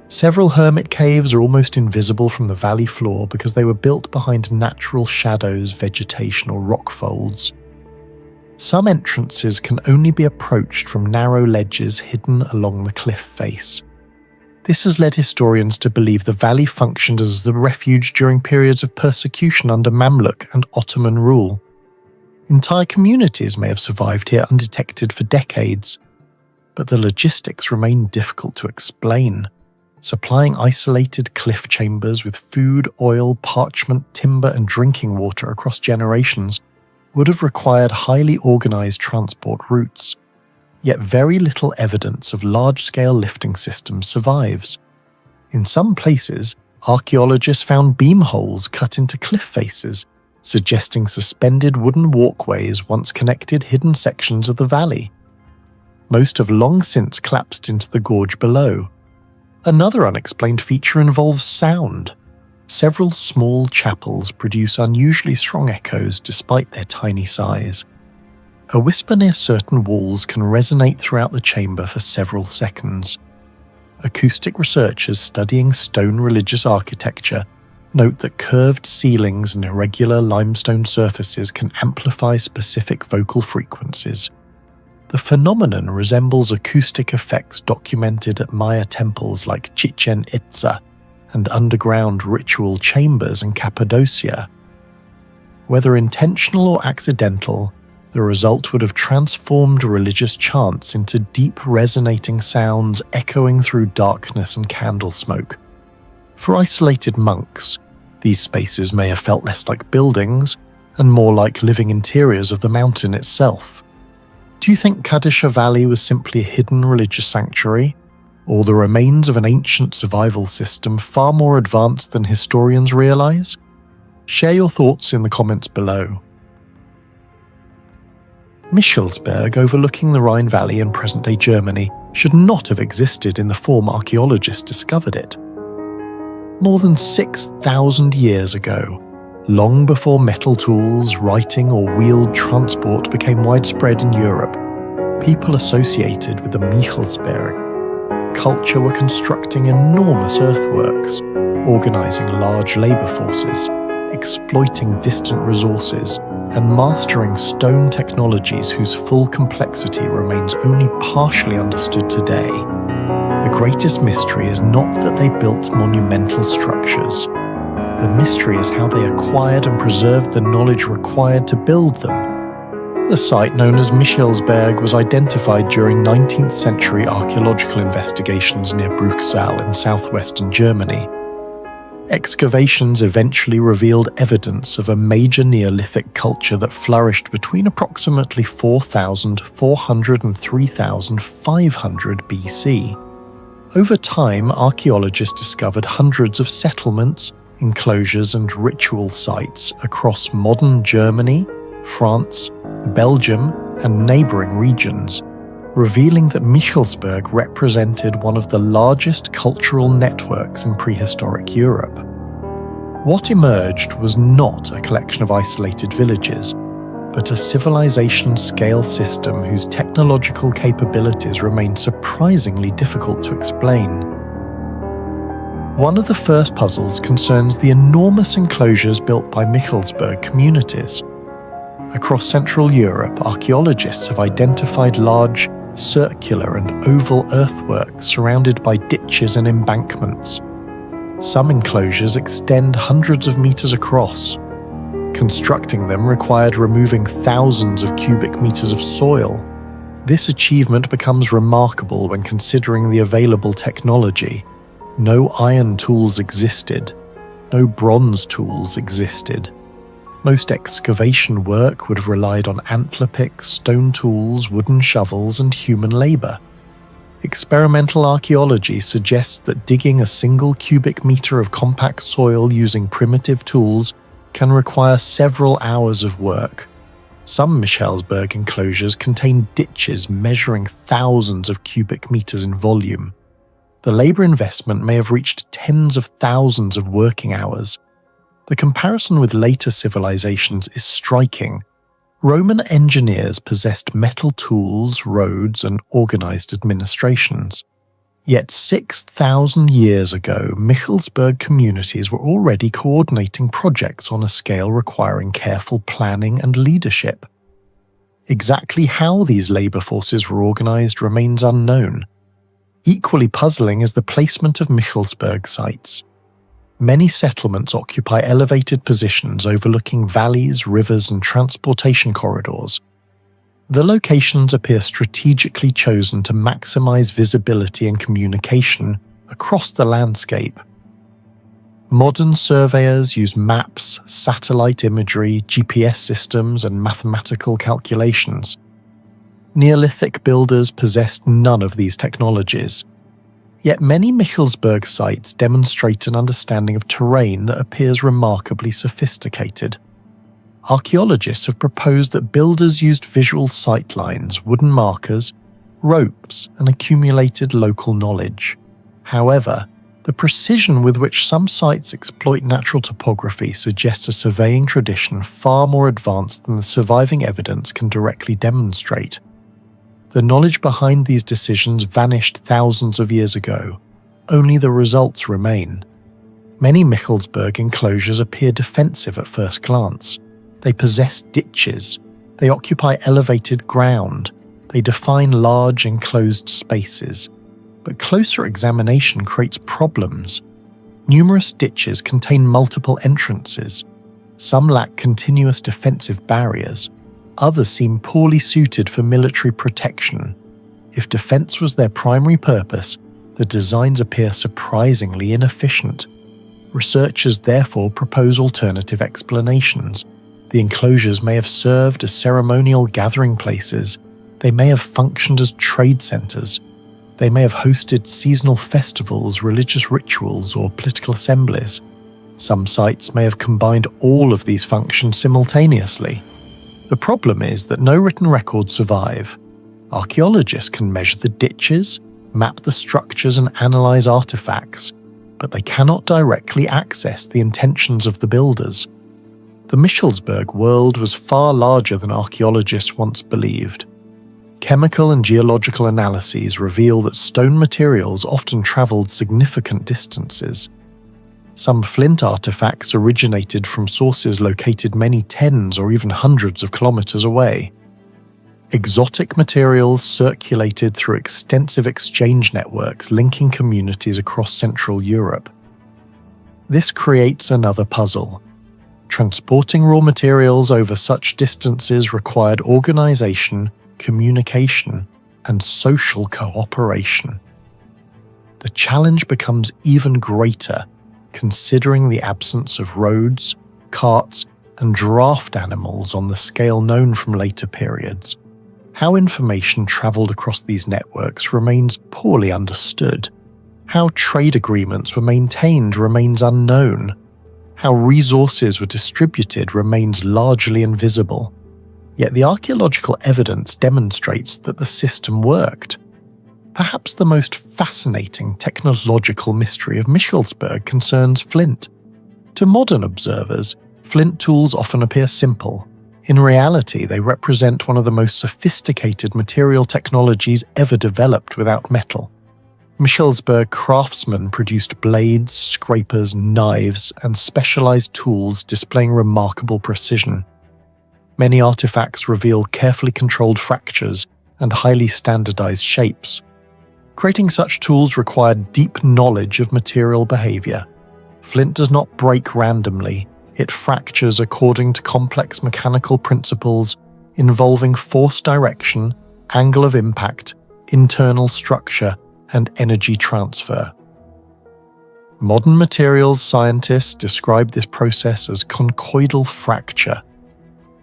Several hermit caves are almost invisible from the valley floor because they were built behind natural shadows, vegetation, or rock folds. Some entrances can only be approached from narrow ledges hidden along the cliff face. This has led historians to believe the valley functioned as a refuge during periods of persecution under Mamluk and Ottoman rule. Entire communities may have survived here undetected for decades, but the logistics remain difficult to explain. Supplying isolated cliff chambers with food, oil, parchment, timber, and drinking water across generations would have required highly organized transport routes. Yet very little evidence of large-scale lifting systems survives. In some places, archaeologists found beam holes cut into cliff faces, suggesting suspended wooden walkways once connected hidden sections of the valley. Most have long since collapsed into the gorge below. Another unexplained feature involves sound. Several small chapels produce unusually strong echoes despite their tiny size. A whisper near certain walls can resonate throughout the chamber for several seconds. Acoustic researchers studying stone religious architecture Note that curved ceilings and irregular limestone surfaces can amplify specific vocal frequencies. The phenomenon resembles acoustic effects documented at Maya temples like Chichen Itza and underground ritual chambers in Cappadocia. Whether intentional or accidental, the result would have transformed religious chants into deep resonating sounds echoing through darkness and candle smoke. For isolated monks, these spaces may have felt less like buildings and more like living interiors of the mountain itself. Do you think Kadisha Valley was simply a hidden religious sanctuary, or the remains of an ancient survival system far more advanced than historians realize? Share your thoughts in the comments below. Michelsberg, overlooking the Rhine Valley in present-day Germany, should not have existed in the form archaeologists discovered it. More than 6,000 years ago, long before metal tools, writing, or wheeled transport became widespread in Europe, people associated with the Michelsberg culture were constructing enormous earthworks, organizing large labor forces, exploiting distant resources, and mastering stone technologies whose full complexity remains only partially understood today. The greatest mystery is not that they built monumental structures. The mystery is how they acquired and preserved the knowledge required to build them. The site known as Michelsberg was identified during 19th century archaeological investigations near Bruchsal in southwestern Germany. Excavations eventually revealed evidence of a major Neolithic culture that flourished between approximately 4,400 and 3,500 BC. Over time, archaeologists discovered hundreds of settlements, enclosures, and ritual sites across modern Germany, France, Belgium, and neighboring regions, revealing that Michelsberg represented one of the largest cultural networks in prehistoric Europe. What emerged was not a collection of isolated villages, but a civilization-scale system whose technological capabilities remain surprisingly difficult to explain. One of the first puzzles concerns the enormous enclosures built by Michelsberg communities. Across Central Europe, archaeologists have identified large, circular and oval earthworks surrounded by ditches and embankments. Some enclosures extend hundreds of meters across. Constructing them required removing thousands of cubic meters of soil. This achievement becomes remarkable when considering the available technology. No iron tools existed. No bronze tools existed. Most excavation work would have relied on antler picks, stone tools, wooden shovels, and human labor. Experimental archaeology suggests that digging a single cubic meter of compact soil using primitive tools can require several hours of work. Some Michelsberg enclosures contain ditches measuring thousands of cubic meters in volume. The labor investment may have reached tens of thousands of working hours. The comparison with later civilizations is striking. Roman engineers possessed metal tools, roads, and organized administrations. Yet 6,000 years ago, Michelsberg communities were already coordinating projects on a scale requiring careful planning and leadership. Exactly how these labor forces were organized remains unknown. Equally puzzling is the placement of Michelsberg sites. Many settlements occupy elevated positions overlooking valleys, rivers, and transportation corridors. The locations appear strategically chosen to maximize visibility and communication across the landscape. Modern surveyors use maps, satellite imagery, GPS systems, and mathematical calculations. Neolithic builders possessed none of these technologies. Yet many Michelsberg sites demonstrate an understanding of terrain that appears remarkably sophisticated. Archaeologists have proposed that builders used visual sightlines, wooden markers, ropes, and accumulated local knowledge. However, the precision with which some sites exploit natural topography suggests a surveying tradition far more advanced than the surviving evidence can directly demonstrate. The knowledge behind these decisions vanished thousands of years ago. Only the results remain. Many Michelsberg enclosures appear defensive at first glance. They possess ditches. They occupy elevated ground. They define large enclosed spaces. But closer examination creates problems. Numerous ditches contain multiple entrances. Some lack continuous defensive barriers. Others seem poorly suited for military protection. If defense was their primary purpose, the designs appear surprisingly inefficient. Researchers therefore propose alternative explanations. The enclosures may have served as ceremonial gathering places. They may have functioned as trade centers. They may have hosted seasonal festivals, religious rituals, or political assemblies. Some sites may have combined all of these functions simultaneously. The problem is that no written records survive. Archaeologists can measure the ditches, map the structures, and analyze artifacts, but they cannot directly access the intentions of the builders. The Michelsberg world was far larger than archaeologists once believed. Chemical and geological analyses reveal that stone materials often traveled significant distances. Some flint artifacts originated from sources located many tens or even hundreds of kilometers away. Exotic materials circulated through extensive exchange networks linking communities across Central Europe. This creates another puzzle. Transporting raw materials over such distances required organization, communication, and social cooperation. The challenge becomes even greater considering the absence of roads, carts, and draft animals on the scale known from later periods. How information travelled across these networks remains poorly understood. How trade agreements were maintained remains unknown. How resources were distributed remains largely invisible. Yet the archaeological evidence demonstrates that the system worked. Perhaps the most fascinating technological mystery of Michelsberg concerns flint. To modern observers, flint tools often appear simple. In reality, they represent one of the most sophisticated material technologies ever developed without metal. Michelsberg craftsmen produced blades, scrapers, knives, and specialized tools displaying remarkable precision. Many artifacts reveal carefully controlled fractures and highly standardized shapes. Creating such tools required deep knowledge of material behavior. Flint does not break randomly. It fractures according to complex mechanical principles involving force direction, angle of impact, internal structure, and energy transfer. Modern materials scientists describe this process as conchoidal fracture.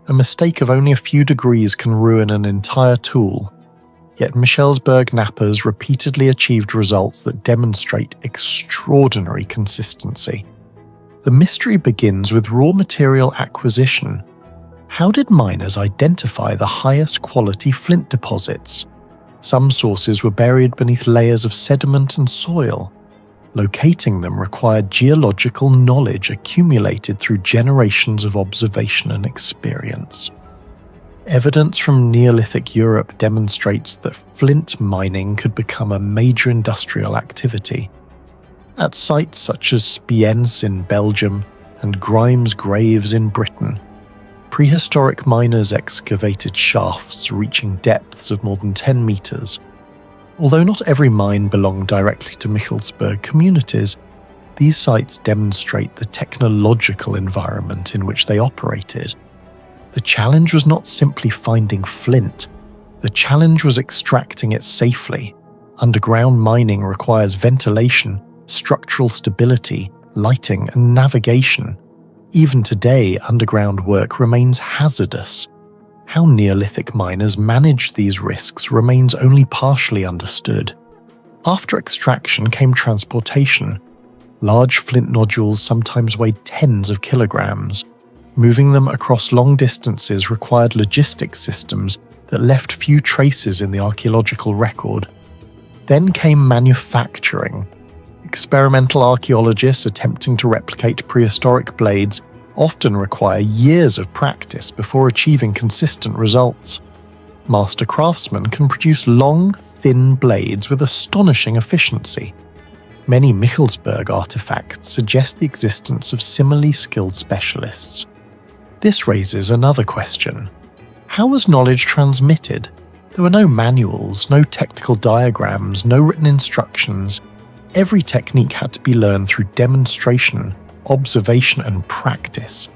A mistake of only a few degrees can ruin an entire tool. Yet Michelsberg knappers repeatedly achieved results that demonstrate extraordinary consistency. The mystery begins with raw material acquisition. How did miners identify the highest quality flint deposits? Some sources were buried beneath layers of sediment and soil. Locating them required geological knowledge accumulated through generations of observation and experience. Evidence from Neolithic Europe demonstrates that flint mining could become a major industrial activity. At sites such as Spiennes in Belgium and Grimes Graves in Britain, prehistoric miners excavated shafts reaching depths of more than 10 meters. Although not every mine belonged directly to Michelsberg communities, these sites demonstrate the technological environment in which they operated. The challenge was not simply finding flint. The challenge was extracting it safely. Underground mining requires ventilation, structural stability, lighting, and navigation. Even today, underground work remains hazardous. How Neolithic miners managed these risks remains only partially understood. After extraction came transportation. Large flint nodules sometimes weighed tens of kilograms. Moving them across long distances required logistics systems that left few traces in the archaeological record. Then came manufacturing. Experimental archaeologists attempting to replicate prehistoric blades often require years of practice before achieving consistent results. Master craftsmen can produce long, thin blades with astonishing efficiency. Many Michelsberg artifacts suggest the existence of similarly skilled specialists. This raises another question. How was knowledge transmitted? There were no manuals, no technical diagrams, no written instructions. Every technique had to be learned through demonstration, observation, and practice.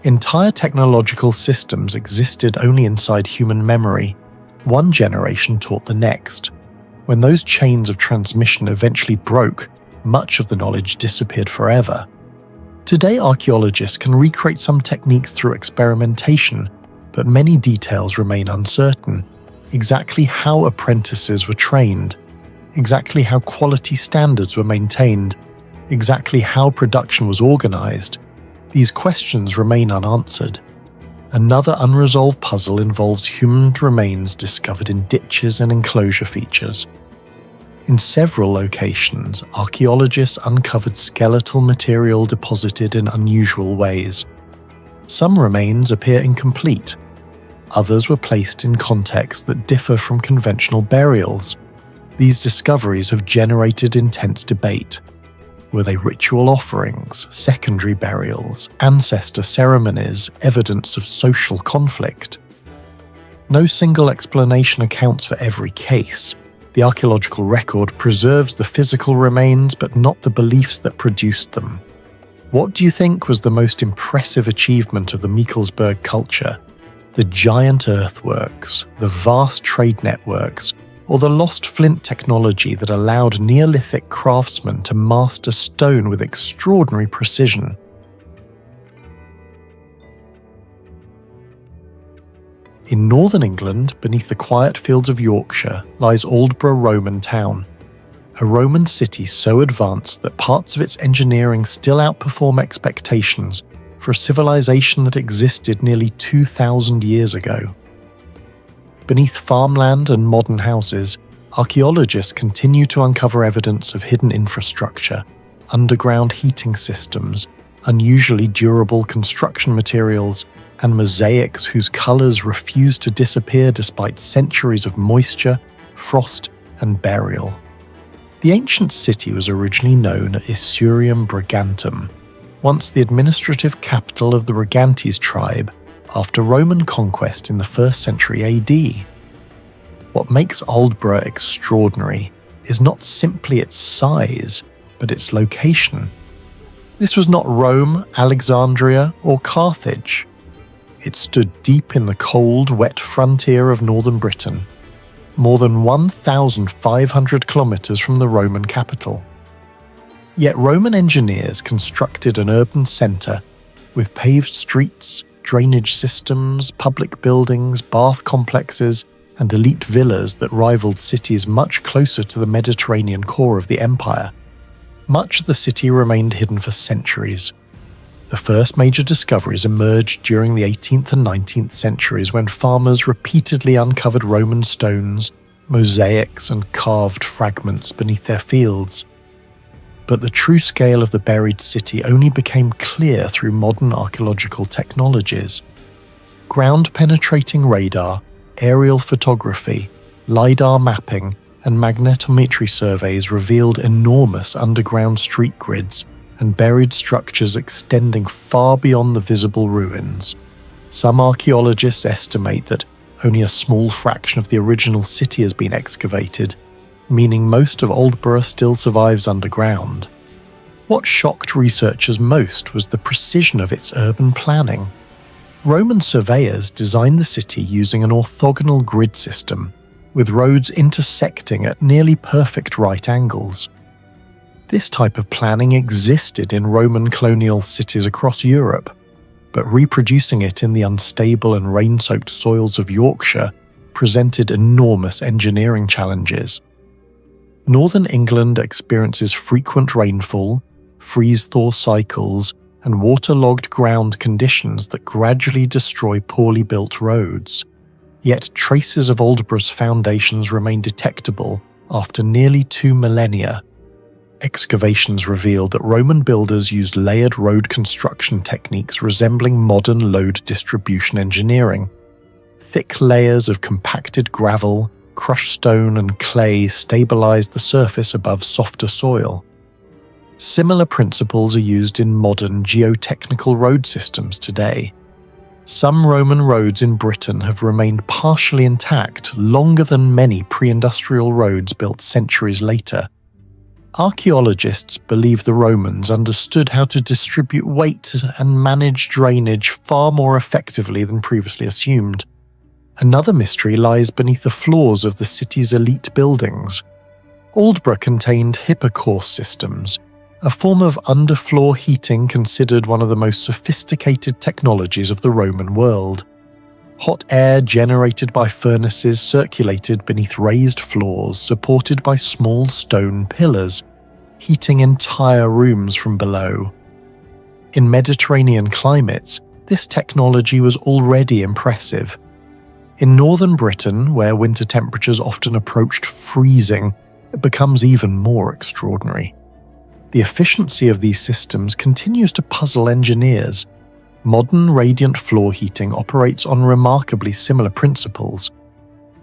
Entire technological systems existed only inside human memory. One generation taught the next. When those chains of transmission eventually broke, much of the knowledge disappeared forever. Today, archaeologists can recreate some techniques through experimentation, but many details remain uncertain. Exactly how apprentices were trained, exactly how quality standards were maintained, exactly how production was organized, these questions remain unanswered. Another unresolved puzzle involves human remains discovered in ditches and enclosure features. In several locations, archaeologists uncovered skeletal material deposited in unusual ways. Some remains appear incomplete. Others were placed in contexts that differ from conventional burials. These discoveries have generated intense debate. Were they ritual offerings, secondary burials, ancestor ceremonies, evidence of social conflict? No single explanation accounts for every case. The archaeological record preserves the physical remains but not the beliefs that produced them. What do you think was the most impressive achievement of the Michelsberg culture? The giant earthworks, the vast trade networks, or the lost flint technology that allowed Neolithic craftsmen to master stone with extraordinary precision? In northern England, beneath the quiet fields of Yorkshire, lies Aldborough Roman town, a Roman city so advanced that parts of its engineering still outperform expectations for a civilization that existed nearly 2,000 years ago. Beneath farmland and modern houses, archaeologists continue to uncover evidence of hidden infrastructure, underground heating systems, unusually durable construction materials, and mosaics whose colors refuse to disappear despite centuries of moisture, frost, and burial. The ancient city was originally known as Isurium Brigantum, once the administrative capital of the Brigantes tribe after Roman conquest in the 1st century AD. What makes Aldborough extraordinary is not simply its size, but its location. This was not Rome, Alexandria, or Carthage. It stood deep in the cold, wet frontier of northern Britain, more than 1,500 kilometers from the Roman capital. Yet Roman engineers constructed an urban centre with paved streets, drainage systems, public buildings, bath complexes, and elite villas that rivaled cities much closer to the Mediterranean core of the empire. Much of the city remained hidden for centuries. The first major discoveries emerged during the 18th and 19th centuries when farmers repeatedly uncovered Roman stones, mosaics, and carved fragments beneath their fields. But the true scale of the buried city only became clear through modern archaeological technologies. Ground-penetrating radar, aerial photography, LiDAR mapping, and magnetometry surveys revealed enormous underground street grids and buried structures extending far beyond the visible ruins. Some archaeologists estimate that only a small fraction of the original city has been excavated, meaning most of Aldborough still survives underground. What shocked researchers most was the precision of its urban planning. Roman surveyors designed the city using an orthogonal grid system, with roads intersecting at nearly perfect right angles. This type of planning existed in Roman colonial cities across Europe, but reproducing it in the unstable and rain-soaked soils of Yorkshire presented enormous engineering challenges. Northern England experiences frequent rainfall, freeze-thaw cycles, and waterlogged ground conditions that gradually destroy poorly built roads. Yet traces of Aldborough's foundations remain detectable after nearly 2 millennia. Excavations revealed that Roman builders used layered road construction techniques resembling modern load distribution engineering. Thick layers of compacted gravel, crushed stone and clay stabilized the surface above softer soil. Similar principles are used in modern geotechnical road systems today. Some Roman roads in Britain have remained partially intact longer than many pre-industrial roads built centuries later. Archaeologists believe the Romans understood how to distribute weight and manage drainage far more effectively than previously assumed. Another mystery lies beneath the floors of the city's elite buildings. Aldborough contained hypocaust systems, a form of underfloor heating considered one of the most sophisticated technologies of the Roman world. Hot air generated by furnaces circulated beneath raised floors supported by small stone pillars, heating entire rooms from below. In Mediterranean climates, this technology was already impressive. In northern Britain, where winter temperatures often approached freezing, it becomes even more extraordinary. The efficiency of these systems continues to puzzle engineers. Modern radiant floor heating operates on remarkably similar principles.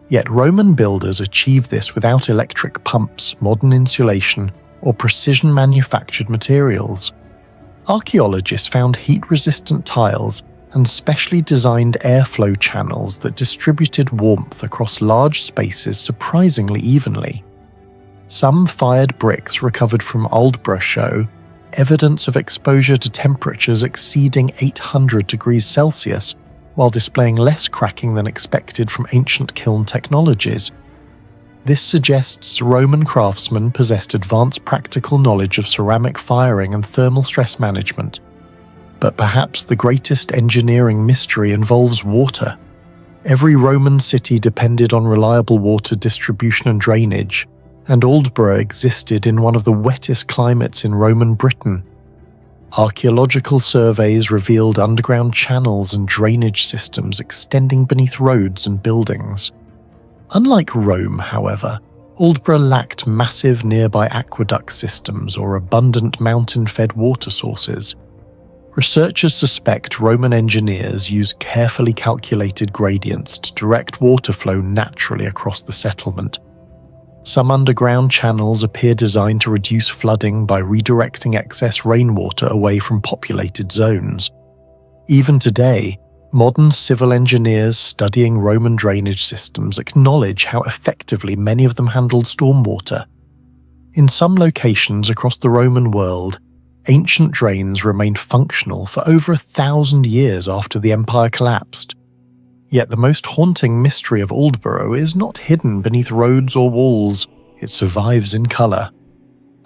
Yet Roman builders achieved this without electric pumps, modern insulation, or precision-manufactured materials. Archaeologists found heat-resistant tiles and specially designed airflow channels that distributed warmth across large spaces surprisingly evenly. Some fired bricks recovered from Aldborough show evidence of exposure to temperatures exceeding 800 degrees Celsius, while displaying less cracking than expected from ancient kiln technologies. This suggests Roman craftsmen possessed advanced practical knowledge of ceramic firing and thermal stress management. But perhaps the greatest engineering mystery involves water. Every Roman city depended on reliable water distribution and drainage, and Aldborough existed in one of the wettest climates in Roman Britain. Archaeological surveys revealed underground channels and drainage systems extending beneath roads and buildings. Unlike Rome, however, Aldborough lacked massive nearby aqueduct systems or abundant mountain-fed water sources. Researchers suspect Roman engineers used carefully calculated gradients to direct water flow naturally across the settlement. Some underground channels appear designed to reduce flooding by redirecting excess rainwater away from populated zones. Even today, modern civil engineers studying Roman drainage systems acknowledge how effectively many of them handled stormwater. In some locations across the Roman world, ancient drains remained functional for over 1,000 years after the empire collapsed. Yet the most haunting mystery of Aldborough is not hidden beneath roads or walls, it survives in colour.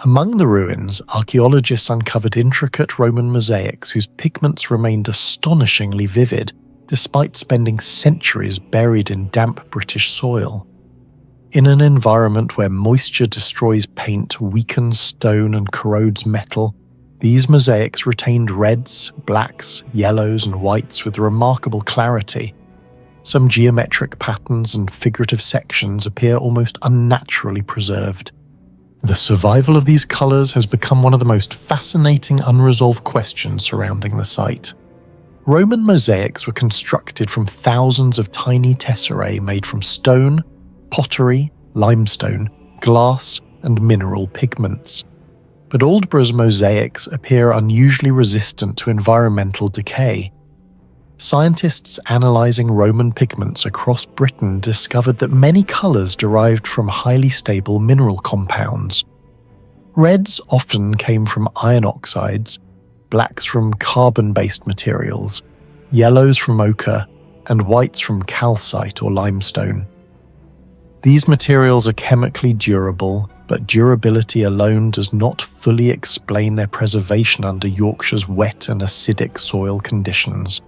Among the ruins, archaeologists uncovered intricate Roman mosaics whose pigments remained astonishingly vivid, despite spending centuries buried in damp British soil. In an environment where moisture destroys paint, weakens stone and corrodes metal, these mosaics retained reds, blacks, yellows and whites with remarkable clarity. Some geometric patterns and figurative sections appear almost unnaturally preserved. The survival of these colours has become one of the most fascinating unresolved questions surrounding the site. Roman mosaics were constructed from thousands of tiny tesserae made from stone, pottery, limestone, glass, and mineral pigments. But Aldborough's mosaics appear unusually resistant to environmental decay. Scientists analysing Roman pigments across Britain discovered that many colours derived from highly stable mineral compounds. Reds often came from iron oxides, blacks from carbon-based materials, yellows from ochre, and whites from calcite or limestone. These materials are chemically durable, but durability alone does not fully explain their preservation under Yorkshire's wet and acidic soil conditions.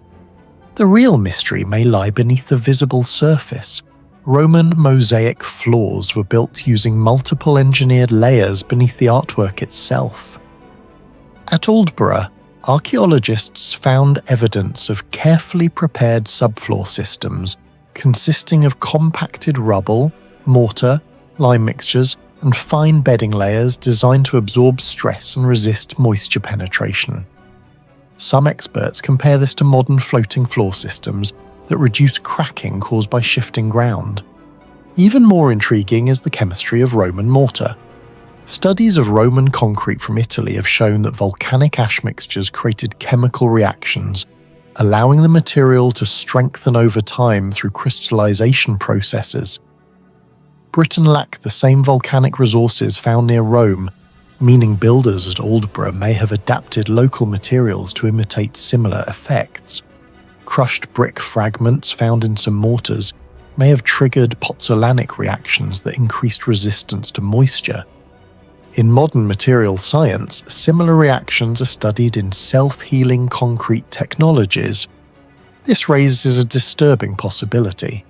The real mystery may lie beneath the visible surface. Roman mosaic floors were built using multiple engineered layers beneath the artwork itself. At Aldborough, archaeologists found evidence of carefully prepared subfloor systems consisting of compacted rubble, mortar, lime mixtures, and fine bedding layers designed to absorb stress and resist moisture penetration. Some experts compare this to modern floating floor systems that reduce cracking caused by shifting ground. Even more intriguing is the chemistry of Roman mortar. Studies of Roman concrete from Italy have shown that volcanic ash mixtures created chemical reactions, allowing the material to strengthen over time through crystallization processes. Britain lacked the same volcanic resources found near Rome, meaning builders at Aldborough may have adapted local materials to imitate similar effects. Crushed brick fragments found in some mortars may have triggered pozzolanic reactions that increased resistance to moisture. In modern material science, similar reactions are studied in self-healing concrete technologies. This raises a disturbing possibility.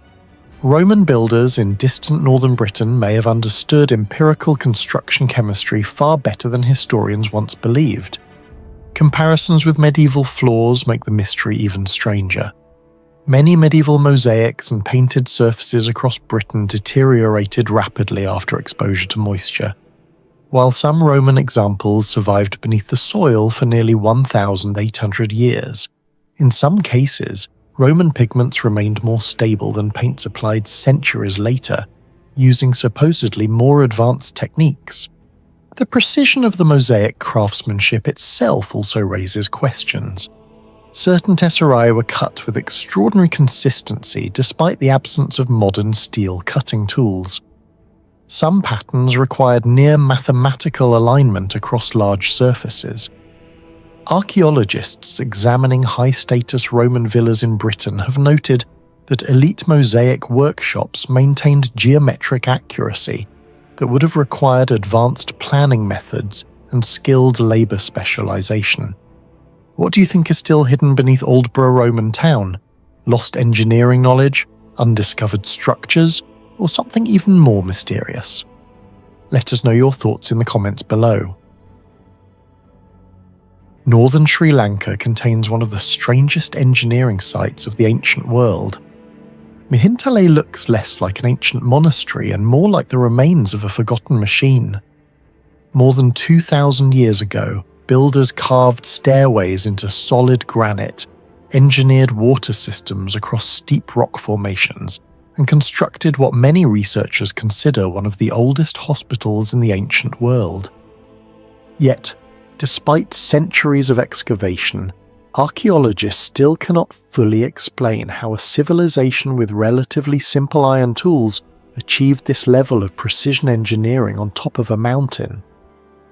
Roman builders in distant northern Britain may have understood empirical construction chemistry far better than historians once believed. Comparisons with medieval floors make the mystery even stranger. Many medieval mosaics and painted surfaces across Britain deteriorated rapidly after exposure to moisture, while some Roman examples survived beneath the soil for nearly 1,800 years. In some cases, Roman pigments remained more stable than paints applied centuries later, using supposedly more advanced techniques. The precision of the mosaic craftsmanship itself also raises questions. Certain tesserae were cut with extraordinary consistency despite the absence of modern steel cutting tools. Some patterns required near mathematical alignment across large surfaces. Archaeologists examining high-status Roman villas in Britain have noted that elite mosaic workshops maintained geometric accuracy that would have required advanced planning methods and skilled labour specialisation. What do you think is still hidden beneath Aldborough Roman town? Lost engineering knowledge, undiscovered structures, or something even more mysterious? Let us know your thoughts in the comments below. Northern Sri Lanka contains one of the strangest engineering sites of the ancient world. Mihintale looks less like an ancient monastery and more like the remains of a forgotten machine. More than 2,000 years ago, builders carved stairways into solid granite, engineered water systems across steep rock formations, and constructed what many researchers consider one of the oldest hospitals in the ancient world. Yet, despite centuries of excavation, archaeologists still cannot fully explain how a civilization with relatively simple iron tools achieved this level of precision engineering on top of a mountain.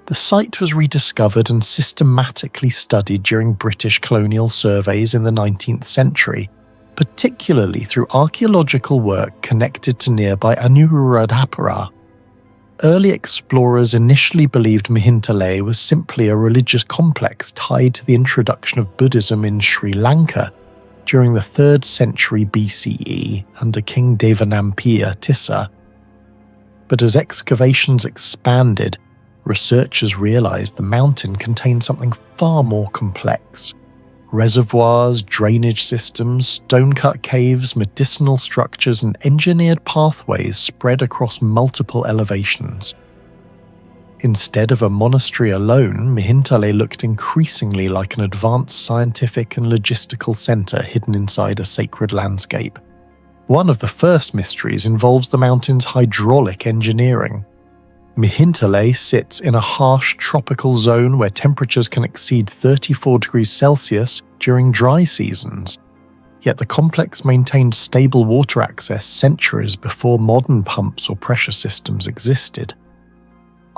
The site was rediscovered and systematically studied during British colonial surveys in the 19th century, particularly through archaeological work connected to nearby Anuradhapura. Early explorers initially believed Mihintale was simply a religious complex tied to the introduction of Buddhism in Sri Lanka during the 3rd century BCE under King Devanampiya Tissa. But as excavations expanded, researchers realized the mountain contained something far more complex. Reservoirs, drainage systems, stone-cut caves, medicinal structures, and engineered pathways spread across multiple elevations. Instead of a monastery alone, Mihintale looked increasingly like an advanced scientific and logistical center hidden inside a sacred landscape. One of the first mysteries involves the mountain's hydraulic engineering. Mihintale sits in a harsh tropical zone where temperatures can exceed 34 degrees Celsius during dry seasons. Yet the complex maintained stable water access centuries before modern pumps or pressure systems existed.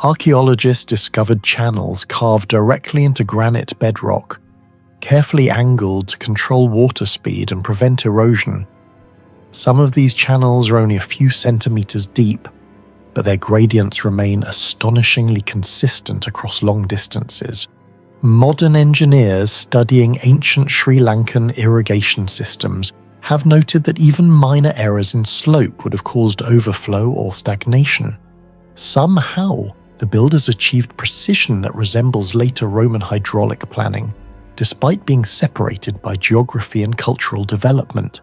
Archaeologists discovered channels carved directly into granite bedrock, carefully angled to control water speed and prevent erosion. Some of these channels are only a few centimeters deep, but their gradients remain astonishingly consistent across long distances. Modern engineers studying ancient Sri Lankan irrigation systems have noted that even minor errors in slope would have caused overflow or stagnation. Somehow, the builders achieved precision that resembles later Roman hydraulic planning, despite being separated by geography and cultural development.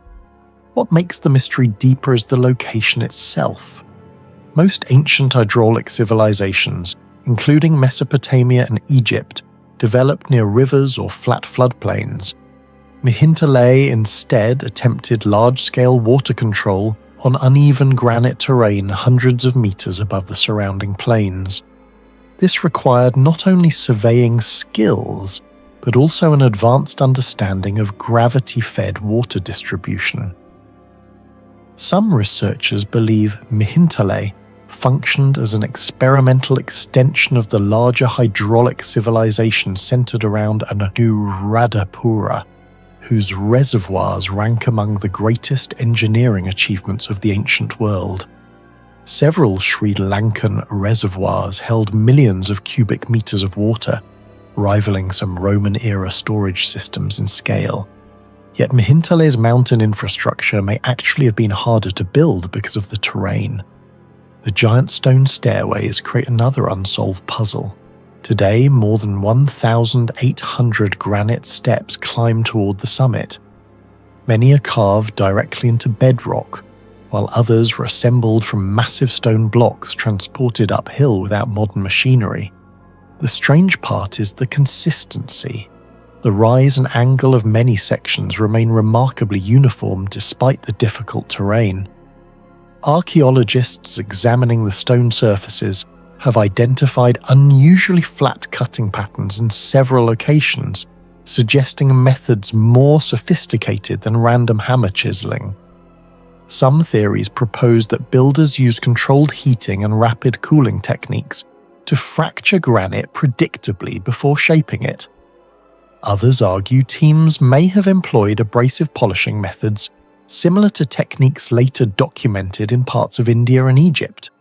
What makes the mystery deeper is the location itself. Most ancient hydraulic civilizations, including Mesopotamia and Egypt, developed near rivers or flat floodplains. Mihintale instead attempted large-scale water control on uneven granite terrain hundreds of meters above the surrounding plains. This required not only surveying skills, but also an advanced understanding of gravity-fed water distribution. Some researchers believe Mihintale functioned as an experimental extension of the larger hydraulic civilization centered around Anuradhapura, whose reservoirs rank among the greatest engineering achievements of the ancient world. Several Sri Lankan reservoirs held millions of cubic meters of water, rivaling some Roman-era storage systems in scale. Yet Mihintale's mountain infrastructure may actually have been harder to build because of the terrain. The giant stone stairways create another unsolved puzzle. Today, more than 1,800 granite steps climb toward the summit. Many are carved directly into bedrock, while others were assembled from massive stone blocks transported uphill without modern machinery. The strange part is the consistency. The rise and angle of many sections remain remarkably uniform despite the difficult terrain. Archaeologists examining the stone surfaces have identified unusually flat cutting patterns in several locations, suggesting methods more sophisticated than random hammer chiseling. Some theories propose that builders use controlled heating and rapid cooling techniques to fracture granite predictably before shaping it. Others argue teams may have employed abrasive polishing methods similar to techniques later documented in parts of India and Egypt.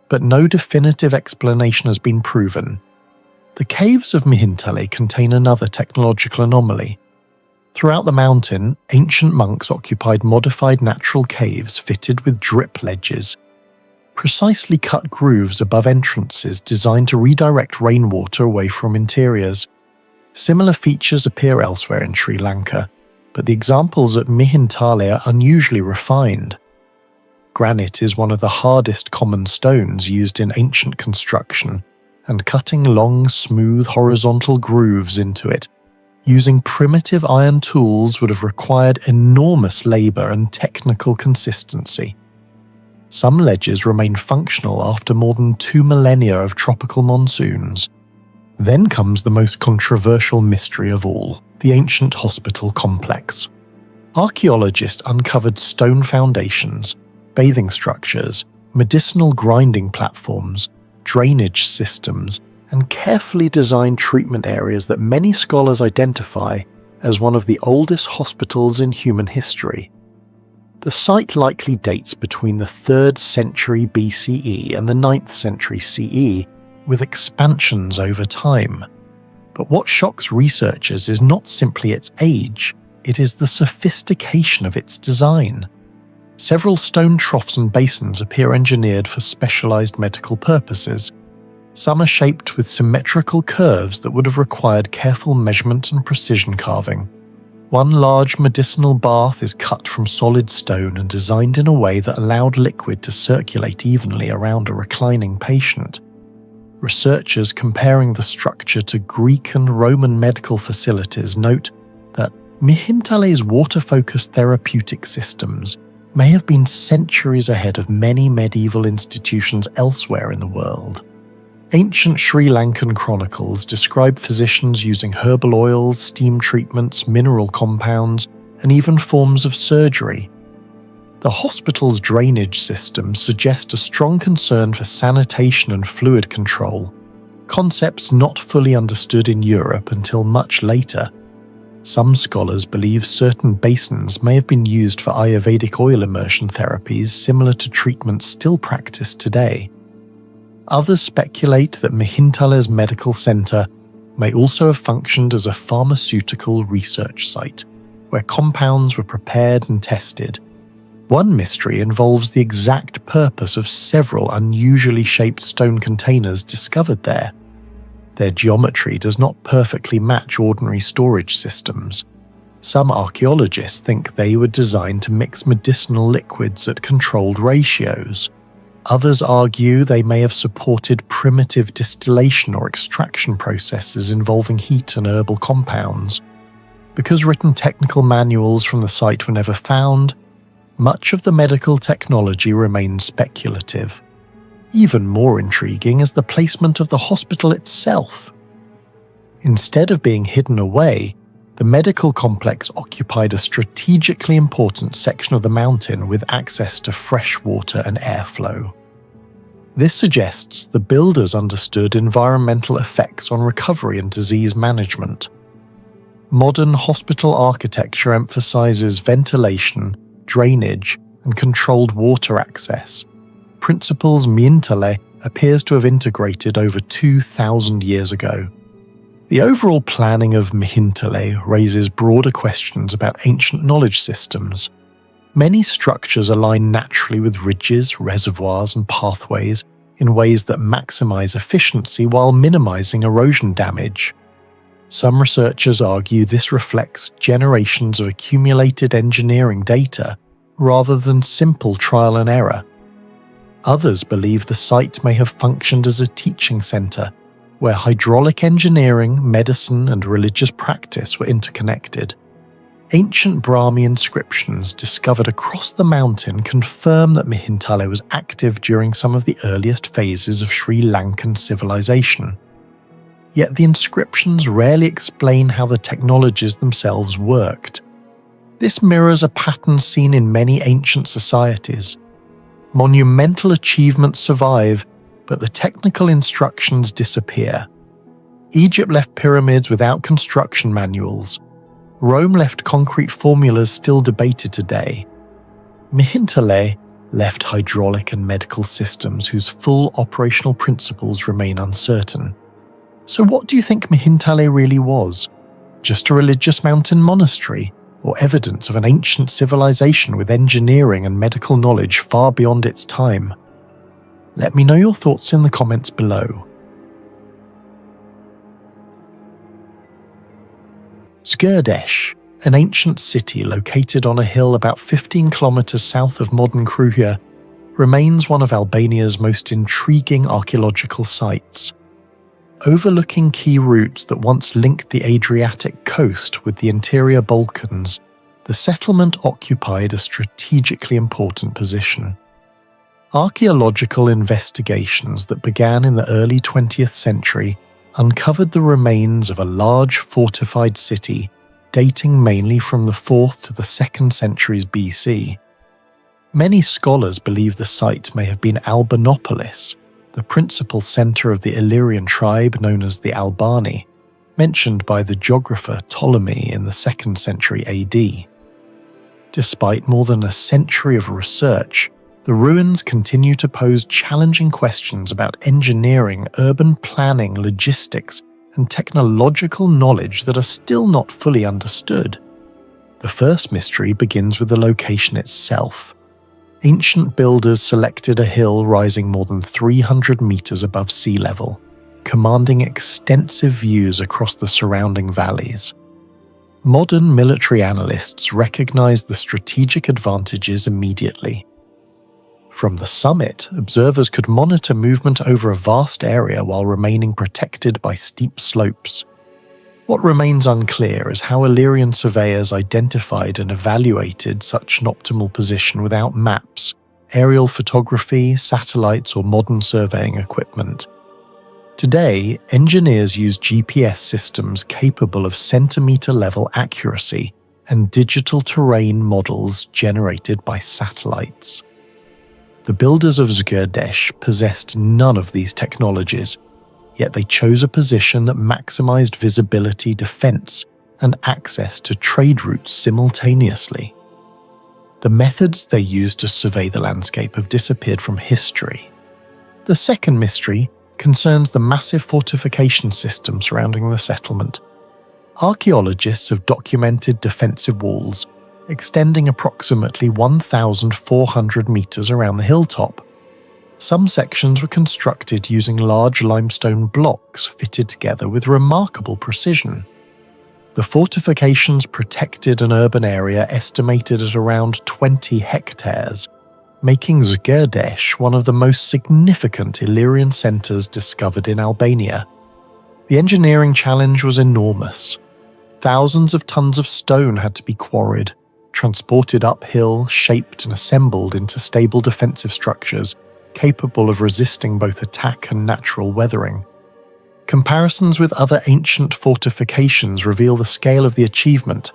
But no definitive explanation has been proven. The caves of Mihintale contain another technological anomaly. Throughout the mountain, ancient monks occupied modified natural caves fitted with drip ledges, precisely cut grooves above entrances designed to redirect rainwater away from interiors. Similar features appear elsewhere in Sri Lanka, but the examples at Mihintale are unusually refined. Granite is one of the hardest common stones used in ancient construction, and cutting long, smooth, horizontal grooves into it using primitive iron tools would have required enormous labor and technical consistency. Some ledges remain functional after more than 2 millennia of tropical monsoons. Then comes the most controversial mystery of all, the ancient hospital complex. Archaeologists uncovered stone foundations, bathing structures, medicinal grinding platforms, drainage systems, and carefully designed treatment areas that many scholars identify as one of the oldest hospitals in human history. The site likely dates between the 3rd century BCE and the 9th century CE, with expansions over time. But what shocks researchers is not simply its age, it is the sophistication of its design. Several stone troughs and basins appear engineered for specialized medical purposes. Some are shaped with symmetrical curves that would have required careful measurement and precision carving. One large medicinal bath is cut from solid stone and designed in a way that allowed liquid to circulate evenly around a reclining patient. Researchers comparing the structure to Greek and Roman medical facilities note that Mihintale's water-focused therapeutic systems may have been centuries ahead of many medieval institutions elsewhere in the world. Ancient Sri Lankan chronicles describe physicians using herbal oils, steam treatments, mineral compounds, and even forms of surgery. The hospital's drainage system suggests a strong concern for sanitation and fluid control, concepts not fully understood in Europe until much later. Some scholars believe certain basins may have been used for Ayurvedic oil immersion therapies similar to treatments still practiced today. Others speculate that Mihintale's medical center may also have functioned as a pharmaceutical research site, where compounds were prepared and tested. One mystery involves the exact purpose of several unusually shaped stone containers discovered there. Their geometry does not perfectly match ordinary storage systems. Some archaeologists think they were designed to mix medicinal liquids at controlled ratios. Others argue they may have supported primitive distillation or extraction processes involving heat and herbal compounds. Because written technical manuals from the site were never found, much of the medical technology remains speculative. Even more intriguing is the placement of the hospital itself. Instead of being hidden away, the medical complex occupied a strategically important section of the mountain with access to fresh water and airflow. This suggests the builders understood environmental effects on recovery and disease management. Modern hospital architecture emphasizes ventilation, drainage, and controlled water access, principles Myintale appears to have integrated over 2,000 years ago. The overall planning of Myintale raises broader questions about ancient knowledge systems. Many structures align naturally with ridges, reservoirs, and pathways in ways that maximize efficiency while minimizing erosion damage. Some researchers argue this reflects generations of accumulated engineering data rather than simple trial and error. Others believe the site may have functioned as a teaching center, where hydraulic engineering, medicine, and religious practice were interconnected. Ancient Brahmi inscriptions discovered across the mountain confirm that Myintale was active during some of the earliest phases of Sri Lankan civilization. Yet the inscriptions rarely explain how the technologies themselves worked. This mirrors a pattern seen in many ancient societies. Monumental achievements survive, but the technical instructions disappear. Egypt left pyramids without construction manuals. Rome left concrete formulas still debated today. Myintale left hydraulic and medical systems whose full operational principles remain uncertain. So what do you think Myintale really was? Just a religious mountain monastery, or evidence of an ancient civilization with engineering and medical knowledge far beyond its time? Let me know your thoughts in the comments below. Zgurdesh, an ancient city located on a hill about 15 kilometers south of modern Kruja, remains one of Albania's most intriguing archaeological sites. Overlooking key routes that once linked the Adriatic coast with the interior Balkans, the settlement occupied a strategically important position. Archaeological investigations that began in the early 20th century uncovered the remains of a large fortified city dating mainly from the 4th to the 2nd centuries BC. Many scholars believe the site may have been Albanopolis, the principal centre of the Illyrian tribe known as the Albani, mentioned by the geographer Ptolemy in the 2nd century AD. Despite more than a century of research, the ruins continue to pose challenging questions about engineering, urban planning, logistics, and technological knowledge that are still not fully understood. The first mystery begins with the location itself. Ancient builders selected a hill rising more than 300 meters above sea level, commanding extensive views across the surrounding valleys. Modern military analysts recognize the strategic advantages immediately. From the summit, observers could monitor movement over a vast area while remaining protected by steep slopes. What remains unclear is how Illyrian surveyors identified and evaluated such an optimal position without maps, aerial photography, satellites, or modern surveying equipment. Today, engineers use GPS systems capable of centimeter-level accuracy and digital terrain models generated by satellites. The builders of Zgurdesh possessed none of these technologies, yet they chose a position that maximized visibility, defense, and access to trade routes simultaneously. The methods they used to survey the landscape have disappeared from history. The second mystery concerns the massive fortification system surrounding the settlement. Archaeologists have documented defensive walls extending approximately 1,400 meters around the hilltop. Some sections were constructed using large limestone blocks fitted together with remarkable precision. The fortifications protected an urban area estimated at around 20 hectares, making Zgurdesh one of the most significant Illyrian centers discovered in Albania. The engineering challenge was enormous. Thousands of tons of stone had to be quarried, transported uphill, shaped and assembled into stable defensive structures capable of resisting both attack and natural weathering. Comparisons with other ancient fortifications reveal the scale of the achievement.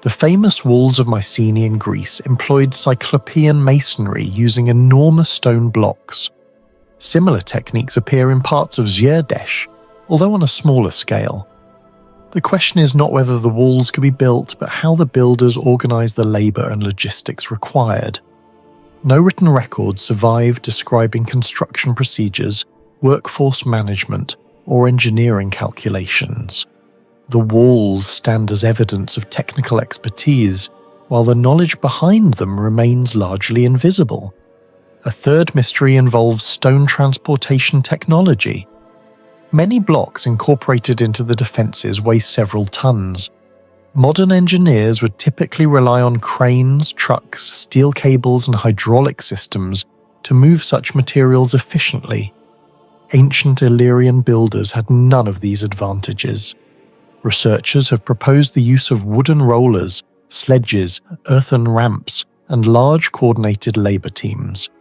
The famous walls of Mycenae in Greece employed cyclopean masonry using enormous stone blocks. Similar techniques appear in parts of Zgierdesh, although on a smaller scale. The question is not whether the walls could be built, but how the builders organised the labour and logistics required. No written records survive describing construction procedures, workforce management, or engineering calculations. The walls stand as evidence of technical expertise, while the knowledge behind them remains largely invisible. A third mystery involves stone transportation technology. Many blocks incorporated into the defences weigh several tons. Modern engineers would typically rely on cranes, trucks, steel cables and hydraulic systems to move such materials efficiently. Ancient Illyrian builders had none of these advantages. Researchers have proposed the use of wooden rollers, sledges, earthen ramps, and large coordinated labour teams.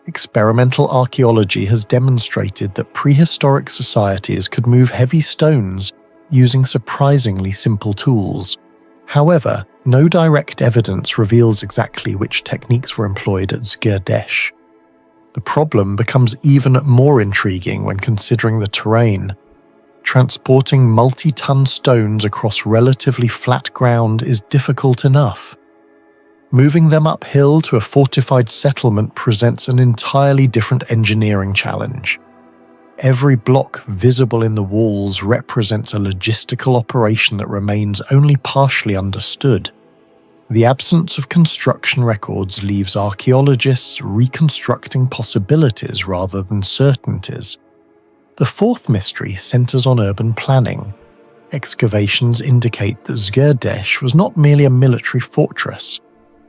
Experimental archaeology has demonstrated that prehistoric societies could move heavy stones using surprisingly simple tools. However, no direct evidence reveals exactly which techniques were employed at Zgierdesh. The problem becomes even more intriguing when considering the terrain. Transporting multi-ton stones across relatively flat ground is difficult enough. Moving them uphill to a fortified settlement presents an entirely different engineering challenge. Every block visible in the walls represents a logistical operation that remains only partially understood. The absence of construction records leaves archaeologists reconstructing possibilities rather than certainties. The fourth mystery centers on urban planning. Excavations indicate that Zgierdesh was not merely a military fortress.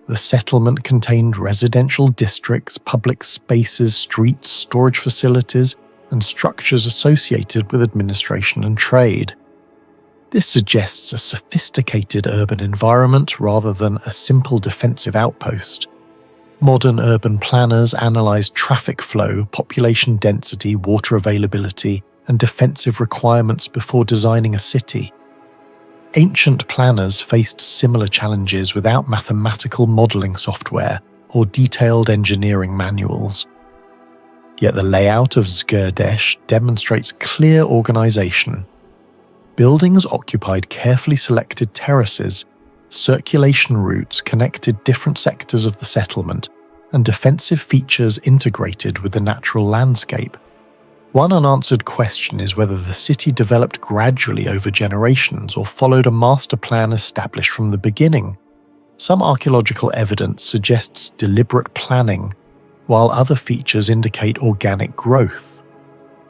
The settlement contained residential districts, public spaces, streets, storage facilities, and structures associated with administration and trade. This suggests a sophisticated urban environment rather than a simple defensive outpost. Modern urban planners analyze traffic flow, population density, water availability, and defensive requirements before designing a city. Ancient planners faced similar challenges without mathematical modeling software or detailed engineering manuals. Yet the layout of Zgierdesh demonstrates clear organization. Buildings occupied carefully selected terraces, circulation routes connected different sectors of the settlement, and defensive features integrated with the natural landscape. One unanswered question is whether the city developed gradually over generations or followed a master plan established from the beginning. Some archaeological evidence suggests deliberate planning, while other features indicate organic growth.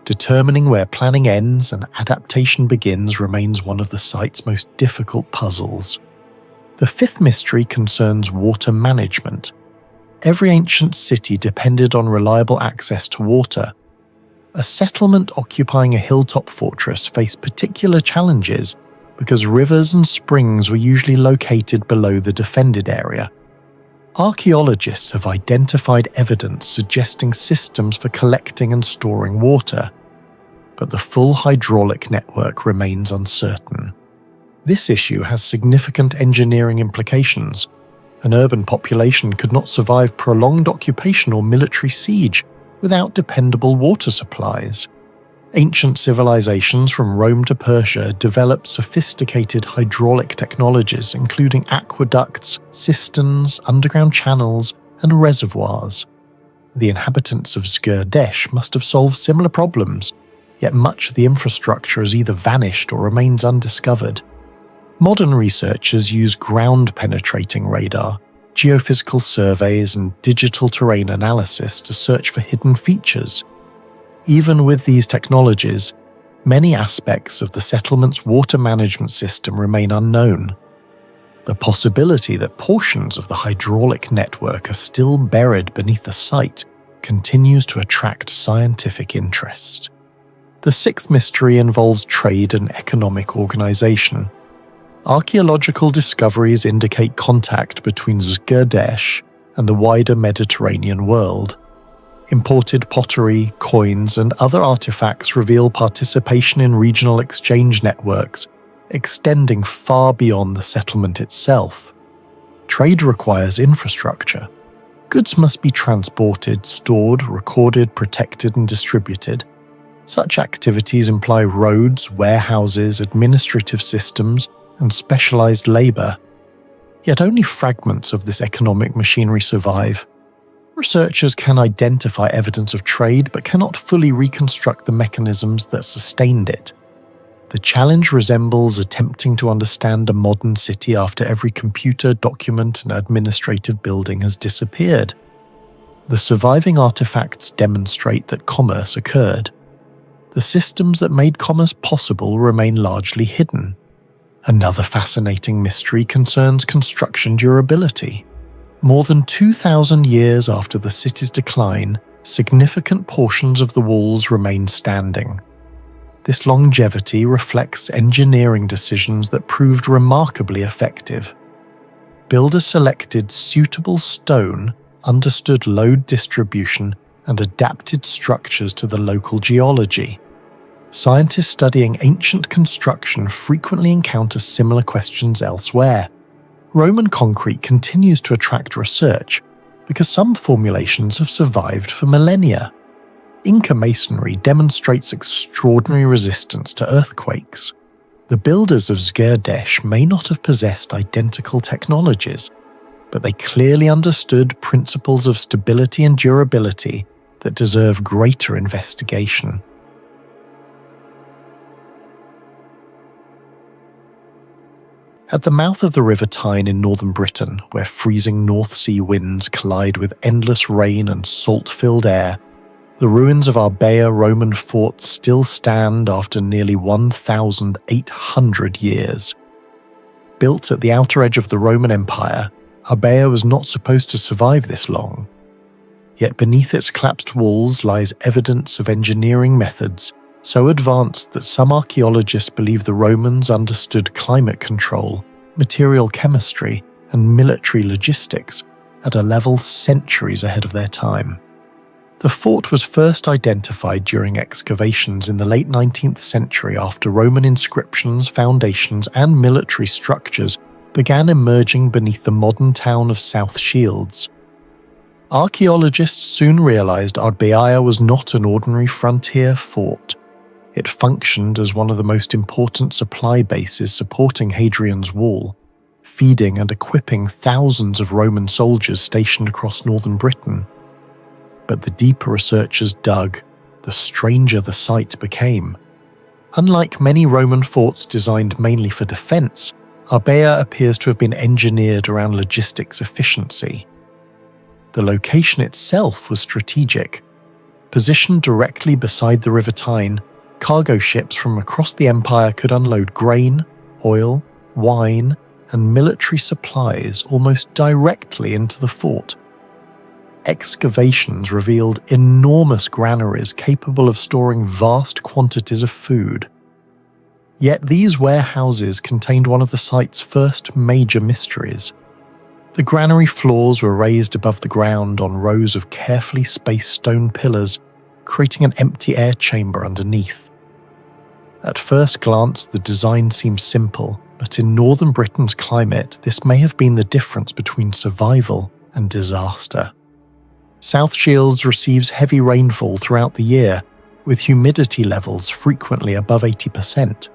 Determining where planning ends and adaptation begins remains one of the site's most difficult puzzles. The fifth mystery concerns water management. Every ancient city depended on reliable access to water. A settlement occupying a hilltop fortress faced particular challenges because rivers and springs were usually located below the defended area. Archaeologists have identified evidence suggesting systems for collecting and storing water, but the full hydraulic network remains uncertain. This issue has significant engineering implications. An urban population could not survive prolonged occupation or military siege without dependable water supplies. Ancient civilizations from Rome to Persia developed sophisticated hydraulic technologies including aqueducts, cisterns, underground channels, and reservoirs. The inhabitants of Zgierdesh must have solved similar problems, yet much of the infrastructure has either vanished or remains undiscovered. Modern researchers use ground-penetrating radar, geophysical surveys, and digital terrain analysis to search for hidden features. Even with these technologies, many aspects of the settlement's water management system remain unknown. The possibility that portions of the hydraulic network are still buried beneath the site continues to attract scientific interest. The sixth mystery involves trade and economic organization. Archaeological discoveries indicate contact between Zgurdesh and the wider Mediterranean world. Imported pottery, coins, and other artifacts reveal participation in regional exchange networks, extending far beyond the settlement itself. Trade requires infrastructure. Goods must be transported, stored, recorded, protected, and distributed. Such activities imply roads, warehouses, administrative systems, and specialized labor. Yet only fragments of this economic machinery survive. Researchers can identify evidence of trade but cannot fully reconstruct the mechanisms that sustained it. The challenge resembles attempting to understand a modern city after every computer, document, and administrative building has disappeared. The surviving artifacts demonstrate that commerce occurred. The systems that made commerce possible remain largely hidden. Another fascinating mystery concerns construction durability. More than 2,000 years after the city's decline, significant portions of the walls remain standing. This longevity reflects engineering decisions that proved remarkably effective. Builders selected suitable stone, understood load distribution, and adapted structures to the local geology. Scientists studying ancient construction frequently encounter similar questions elsewhere. Roman concrete continues to attract research because some formulations have survived for millennia. Inca masonry demonstrates extraordinary resistance to earthquakes. The builders of Zgurdesh may not have possessed identical technologies, but they clearly understood principles of stability and durability that deserve greater investigation. At the mouth of the River Tyne in northern Britain, where freezing North Sea winds collide with endless rain and salt-filled air, the ruins of Arbea Roman forts still stand after nearly 1,800 years. Built at the outer edge of the Roman Empire, Arbea was not supposed to survive this long. Yet beneath its collapsed walls lies evidence of engineering methods so advanced that some archaeologists believe the Romans understood climate control, material chemistry, and military logistics at a level centuries ahead of their time. The fort was first identified during excavations in the late 19th century after Roman inscriptions, foundations, and military structures began emerging beneath the modern town of South Shields. Archaeologists soon realized Arbea was not an ordinary frontier fort. It functioned as one of the most important supply bases supporting Hadrian's Wall, feeding and equipping thousands of Roman soldiers stationed across northern Britain. But the deeper researchers dug, the stranger the site became. Unlike many Roman forts designed mainly for defense, Arbea appears to have been engineered around logistics efficiency. The location itself was strategic. Positioned directly beside the River Tyne, cargo ships from across the empire could unload grain, oil, wine, and military supplies almost directly into the fort. Excavations revealed enormous granaries capable of storing vast quantities of food. Yet these warehouses contained one of the site's first major mysteries. The granary floors were raised above the ground on rows of carefully spaced stone pillars, creating an empty air chamber underneath. At first glance, the design seems simple, but in northern Britain's climate, this may have been the difference between survival and disaster. South Shields receives heavy rainfall throughout the year, with humidity levels frequently above 80%.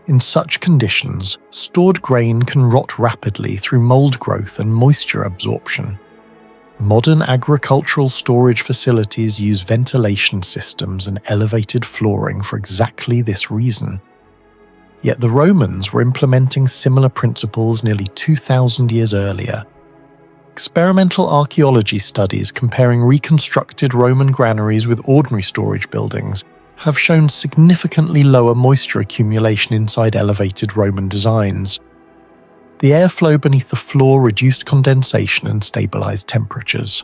In such conditions, stored grain can rot rapidly through mold growth and moisture absorption. Modern agricultural storage facilities use ventilation systems and elevated flooring for exactly this reason. Yet the Romans were implementing similar principles nearly 2,000 years earlier. Experimental archaeology studies comparing reconstructed Roman granaries with ordinary storage buildings have shown significantly lower moisture accumulation inside elevated Roman designs. The airflow beneath the floor reduced condensation and stabilized temperatures.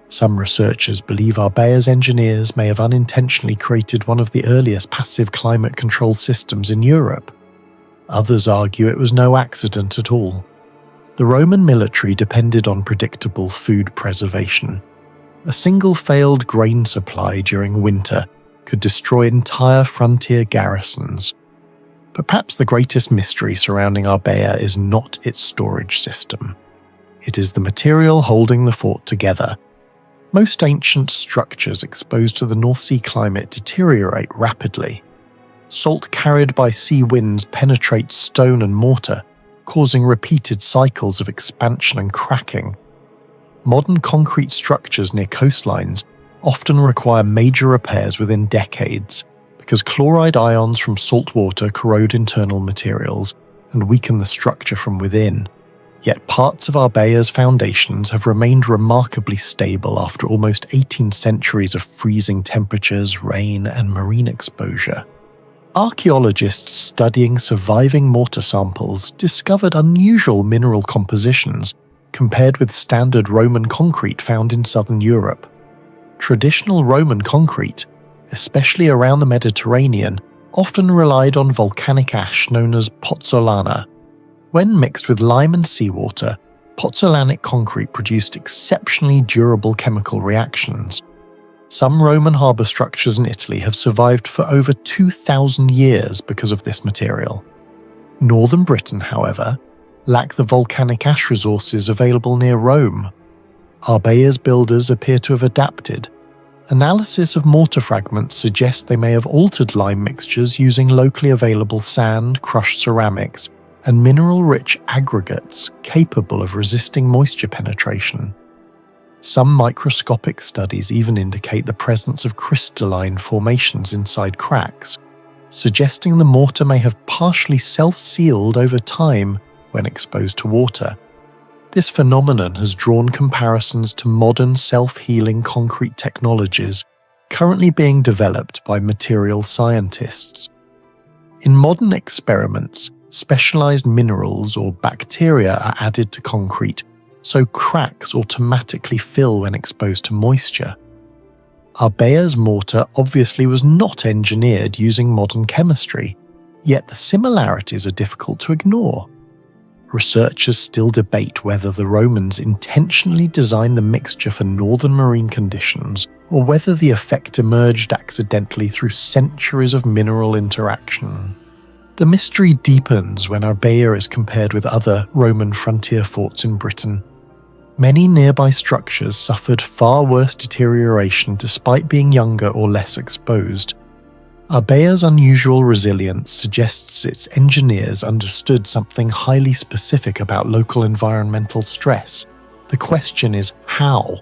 Some researchers believe Arbea's engineers may have unintentionally created one of the earliest passive climate control systems in Europe. Others argue it was no accident at all. The Roman military depended on predictable food preservation. A single failed grain supply during winter could destroy entire frontier garrisons. But perhaps the greatest mystery surrounding Arbea is not its storage system. It is the material holding the fort together. Most ancient structures exposed to the North Sea climate deteriorate rapidly. Salt carried by sea winds penetrates stone and mortar, causing repeated cycles of expansion and cracking. Modern concrete structures near coastlines often require major repairs within decades because chloride ions from salt water corrode internal materials and weaken the structure from within. Yet parts of Arbea's foundations have remained remarkably stable after almost 18 centuries of freezing temperatures, rain, and marine exposure. Archaeologists studying surviving mortar samples discovered unusual mineral compositions compared with standard Roman concrete found in southern Europe. Traditional Roman concrete, especially around the Mediterranean, often relied on volcanic ash known as pozzolana. When mixed with lime and seawater, pozzolanic concrete produced exceptionally durable chemical reactions. Some Roman harbour structures in Italy have survived for over 2,000 years because of this material. Northern Britain, however, lack the volcanic ash resources available near Rome. Arbea's builders appear to have adapted. Analysis of mortar fragments suggests they may have altered lime mixtures using locally available sand, crushed ceramics, and mineral-rich aggregates capable of resisting moisture penetration. Some microscopic studies even indicate the presence of crystalline formations inside cracks, suggesting the mortar may have partially self-sealed over time when exposed to water. This phenomenon has drawn comparisons to modern self-healing concrete technologies currently being developed by material scientists. In modern experiments, specialized minerals or bacteria are added to concrete, so cracks automatically fill when exposed to moisture. Arbea's mortar obviously was not engineered using modern chemistry, yet the similarities are difficult to ignore. Researchers still debate whether the Romans intentionally designed the mixture for northern marine conditions or whether the effect emerged accidentally through centuries of mineral interaction. The mystery deepens when Arbea is compared with other Roman frontier forts in Britain. Many nearby structures suffered far worse deterioration despite being younger or less exposed. Arbea's unusual resilience suggests its engineers understood something highly specific about local environmental stress. The question is how?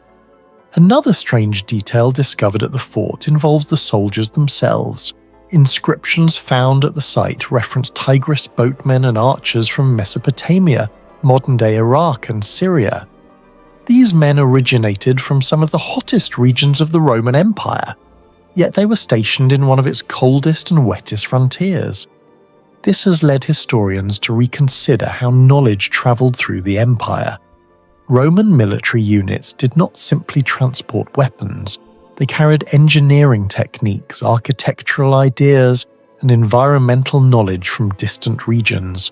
Another strange detail discovered at the fort involves the soldiers themselves. Inscriptions found at the site reference Tigris boatmen and archers from Mesopotamia, modern-day Iraq and Syria. These men originated from some of the hottest regions of the Roman Empire, yet they were stationed in one of its coldest and wettest frontiers. This has led historians to reconsider how knowledge travelled through the empire. Roman military units did not simply transport weapons, they carried engineering techniques, architectural ideas, and environmental knowledge from distant regions.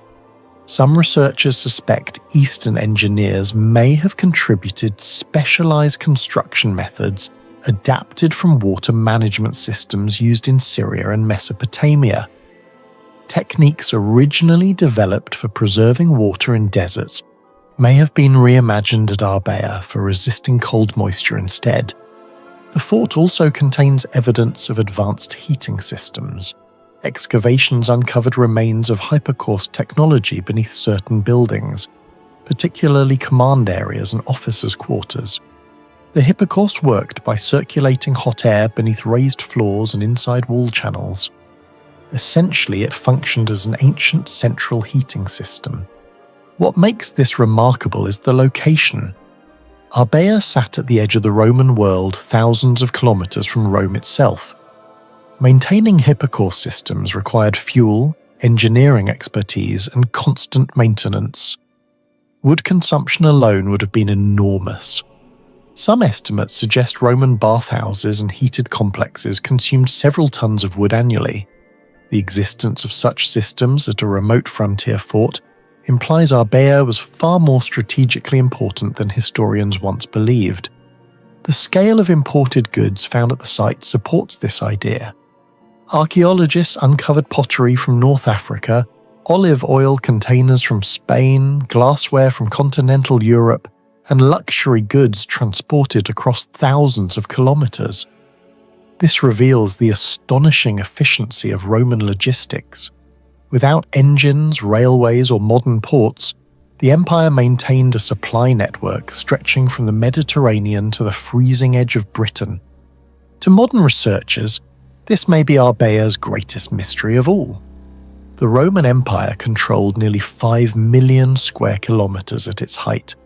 Some researchers suspect Eastern engineers may have contributed specialized construction methods adapted from water management systems used in Syria and Mesopotamia. Techniques originally developed for preserving water in deserts may have been reimagined at Arbea for resisting cold moisture instead. The fort also contains evidence of advanced heating systems. Excavations uncovered remains of hypercourse technology beneath certain buildings, particularly command areas and officers' quarters. The hypercourse worked by circulating hot air beneath raised floors and inside wall channels. Essentially, it functioned as an ancient central heating system. What makes this remarkable is the location. Arbea sat at the edge of the Roman world thousands of kilometers from Rome itself. Maintaining hypercourse systems required fuel, engineering expertise, and constant maintenance. Wood consumption alone would have been enormous. Some estimates suggest Roman bathhouses and heated complexes consumed several tons of wood annually. The existence of such systems at a remote frontier fort implies Arbea was far more strategically important than historians once believed. The scale of imported goods found at the site supports this idea. Archaeologists uncovered pottery from North Africa, olive oil containers from Spain, glassware from continental Europe, and luxury goods transported across thousands of kilometers. This reveals the astonishing efficiency of Roman logistics. Without engines, railways, or modern ports, the empire maintained a supply network stretching from the Mediterranean to the freezing edge of Britain. To modern researchers, this may be Arbea's greatest mystery of all. The Roman Empire controlled nearly 5 million square kilometers at its height.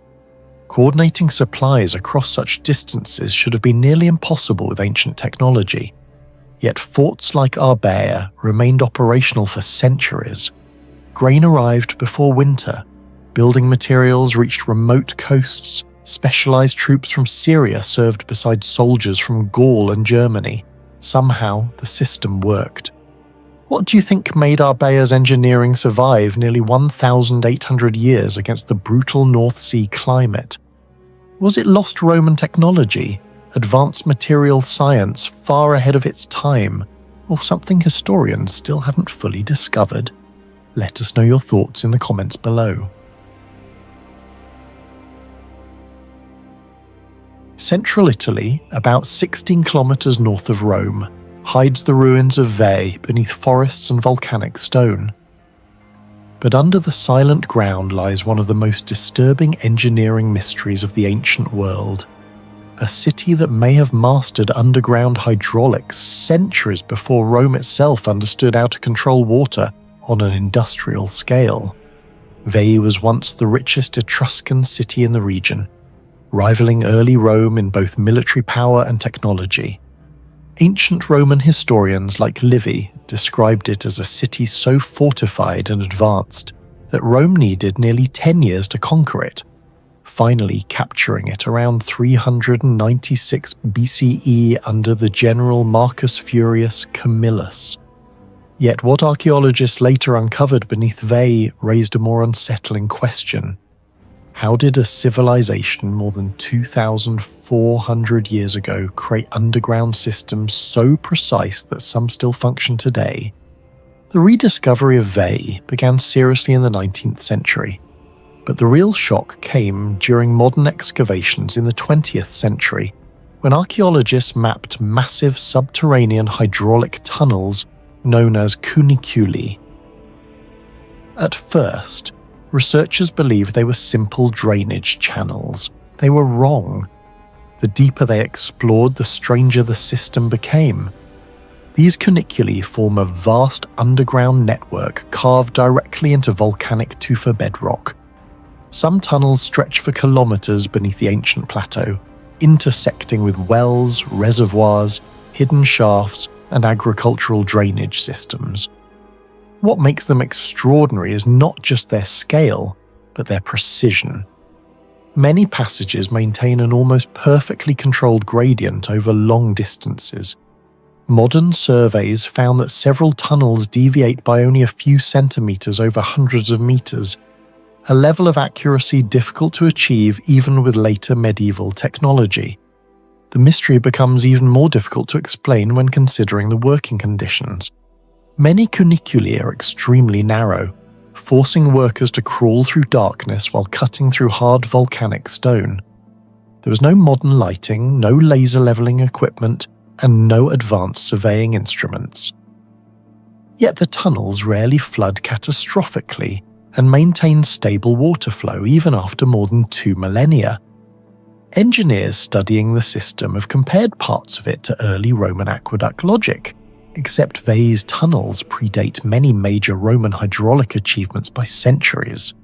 Coordinating supplies across such distances should have been nearly impossible with ancient technology. Yet forts like Arbea remained operational for centuries. Grain arrived before winter, building materials reached remote coasts, specialized troops from Syria served beside soldiers from Gaul and Germany. Somehow, the system worked. What do you think made Arbea's engineering survive nearly 1,800 years against the brutal North Sea climate? Was it lost Roman technology, advanced material science far ahead of its time, or something historians still haven't fully discovered? Let us know your thoughts in the comments below. Central Italy, about 16 kilometers north of Rome, hides the ruins of Veii beneath forests and volcanic stone. But under the silent ground lies one of the most disturbing engineering mysteries of the ancient world. A city that may have mastered underground hydraulics centuries before Rome itself understood how to control water on an industrial scale. Veii was once the richest Etruscan city in the region, rivaling early Rome in both military power and technology. Ancient Roman historians like Livy described it as a city so fortified and advanced that Rome needed nearly 10 years to conquer it, finally capturing it around 396 BCE under the general Marcus Furius Camillus. Yet what archaeologists later uncovered beneath Veii raised a more unsettling question. How did a civilization more than 2,400 years ago create underground systems so precise that some still function today? The rediscovery of Veii began seriously in the 19th century, but the real shock came during modern excavations in the 20th century, when archaeologists mapped massive subterranean hydraulic tunnels known as cuniculi. At first, researchers believed they were simple drainage channels. They were wrong. The deeper they explored, the stranger the system became. These cuniculi form a vast underground network carved directly into volcanic tufa bedrock. Some tunnels stretch for kilometers beneath the ancient plateau, intersecting with wells, reservoirs, hidden shafts, and agricultural drainage systems. What makes them extraordinary is not just their scale, but their precision. Many passages maintain an almost perfectly controlled gradient over long distances. Modern surveys found that several tunnels deviate by only a few centimeters over hundreds of meters, a level of accuracy difficult to achieve even with later medieval technology. The mystery becomes even more difficult to explain when considering the working conditions. Many cuniculi are extremely narrow, forcing workers to crawl through darkness while cutting through hard volcanic stone. There was no modern lighting, no laser leveling equipment, and no advanced surveying instruments. Yet the tunnels rarely flood catastrophically and maintain stable water flow even after more than 2 millennia. Engineers studying the system have compared parts of it to early Roman aqueduct logic, except Veii's tunnels predate many major Roman hydraulic achievements by centuries.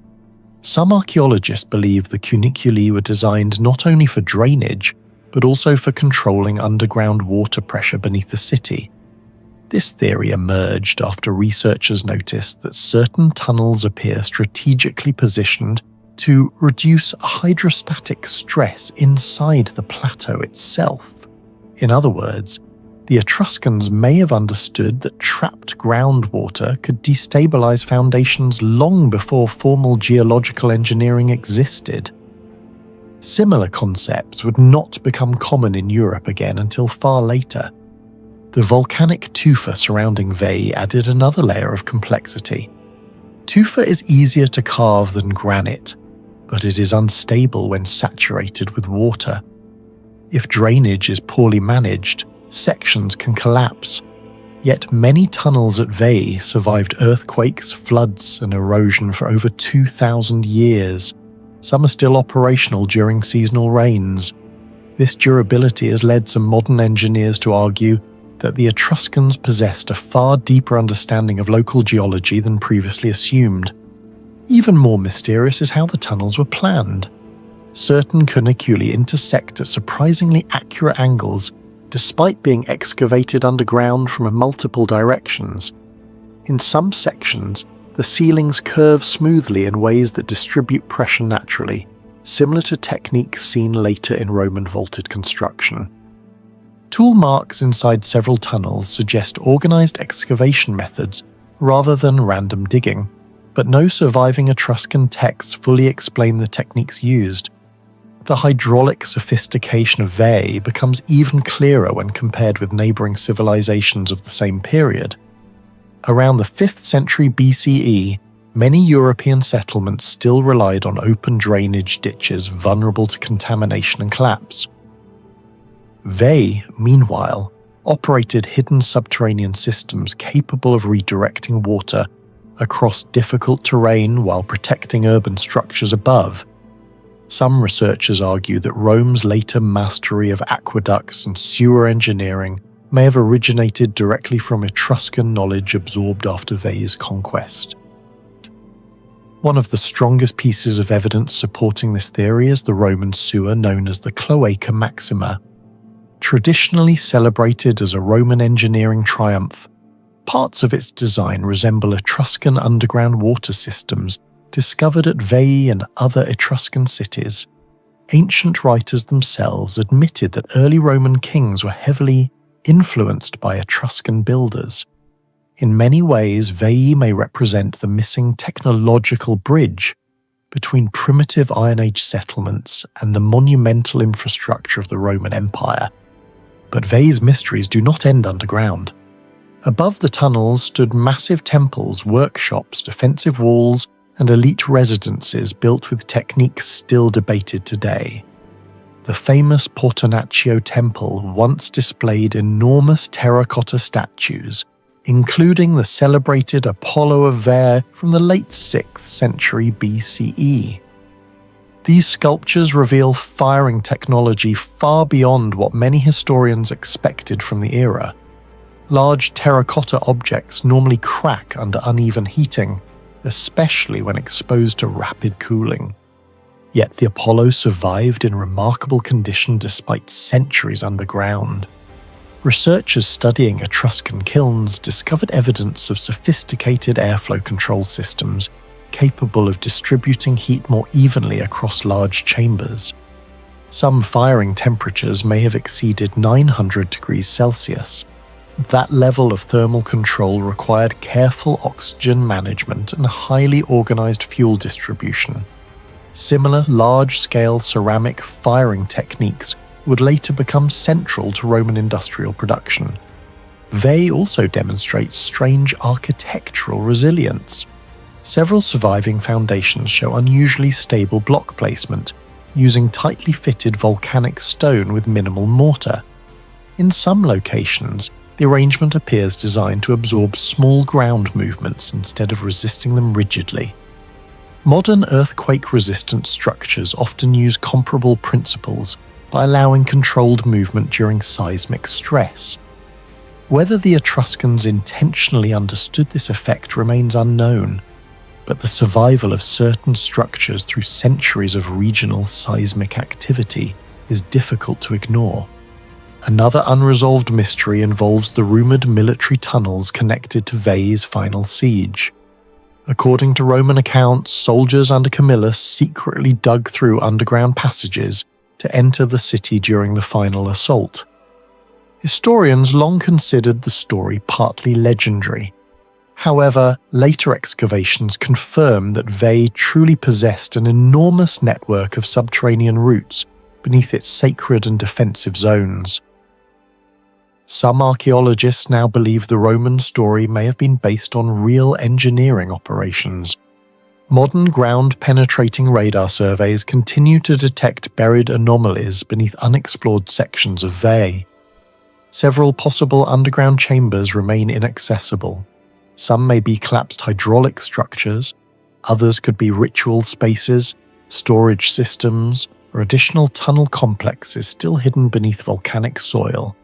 Some archaeologists believe the cuniculi were designed not only for drainage, but also for controlling underground water pressure beneath the city. This theory emerged after researchers noticed that certain tunnels appear strategically positioned to reduce hydrostatic stress inside the plateau itself. In other words, The Etruscans may have understood that trapped groundwater could destabilize foundations long before formal geological engineering existed. Similar concepts would not become common in Europe again until far later. The volcanic tufa surrounding Veii added another layer of complexity. Tufa is easier to carve than granite, but it is unstable when saturated with water. If drainage is poorly managed, sections can collapse. Yet many tunnels at Veii survived earthquakes, floods, and erosion for over 2,000 years. Some are still operational during seasonal rains. This durability has led some modern engineers to argue that the Etruscans possessed a far deeper understanding of local geology than previously assumed. Even more mysterious is how the tunnels were planned. Certain cuniculi intersect at surprisingly accurate angles, despite being excavated underground from multiple directions. In some sections, the ceilings curve smoothly in ways that distribute pressure naturally, similar to techniques seen later in Roman vaulted construction. Tool marks inside several tunnels suggest organized excavation methods rather than random digging, but no surviving Etruscan texts fully explain the techniques used. The hydraulic sophistication of Veii becomes even clearer when compared with neighboring civilizations of the same period. Around the 5th century BCE, many European settlements still relied on open drainage ditches vulnerable to contamination and collapse. Veii, meanwhile, operated hidden subterranean systems capable of redirecting water across difficult terrain while protecting urban structures above. Some researchers argue that Rome's later mastery of aqueducts and sewer engineering may have originated directly from Etruscan knowledge absorbed after Veii's conquest. One of the strongest pieces of evidence supporting this theory is the Roman sewer known as the Cloaca Maxima. Traditionally celebrated as a Roman engineering triumph, parts of its design resemble Etruscan underground water systems discovered at Veii and other Etruscan cities. Ancient writers themselves admitted that early Roman kings were heavily influenced by Etruscan builders. In many ways, Veii may represent the missing technological bridge between primitive Iron Age settlements and the monumental infrastructure of the Roman Empire. But Veii's mysteries do not end underground. Above the tunnels stood massive temples, workshops, defensive walls, and elite residences built with techniques still debated today. The famous Portonaccio Temple once displayed enormous terracotta statues, including the celebrated Apollo of Ver from the late 6th century BCE. These sculptures reveal firing technology far beyond what many historians expected from the era. Large terracotta objects normally crack under uneven heating, especially when exposed to rapid cooling. Yet the Apollo survived in remarkable condition despite centuries underground. Researchers studying Etruscan kilns discovered evidence of sophisticated airflow control systems capable of distributing heat more evenly across large chambers. Some firing temperatures may have exceeded 900 degrees Celsius. That level of thermal control required careful oxygen management and highly organized fuel distribution. Similar large-scale ceramic firing techniques would later become central to Roman industrial production. Veii also demonstrates strange architectural resilience. Several surviving foundations show unusually stable block placement, using tightly fitted volcanic stone with minimal mortar. In some locations, the arrangement appears designed to absorb small ground movements instead of resisting them rigidly. Modern earthquake-resistant structures often use comparable principles by allowing controlled movement during seismic stress. Whether the Etruscans intentionally understood this effect remains unknown, but the survival of certain structures through centuries of regional seismic activity is difficult to ignore. Another unresolved mystery involves the rumored military tunnels connected to Veii's final siege. According to Roman accounts, soldiers under Camillus secretly dug through underground passages to enter the city during the final assault. Historians long considered the story partly legendary. However, later excavations confirm that Veii truly possessed an enormous network of subterranean routes beneath its sacred and defensive zones. Some archaeologists now believe the Roman story may have been based on real engineering operations. Modern ground-penetrating radar surveys continue to detect buried anomalies beneath unexplored sections of Veii. Several possible underground chambers remain inaccessible. Some may be collapsed hydraulic structures, others could be ritual spaces, storage systems, or additional tunnel complexes still hidden beneath volcanic soil.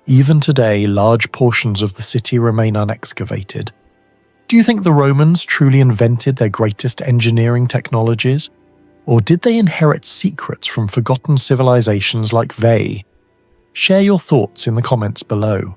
Even today, large portions of the city remain unexcavated. Do you think the Romans truly invented their greatest engineering technologies? Or did they inherit secrets from forgotten civilizations like Veii? Share your thoughts in the comments below.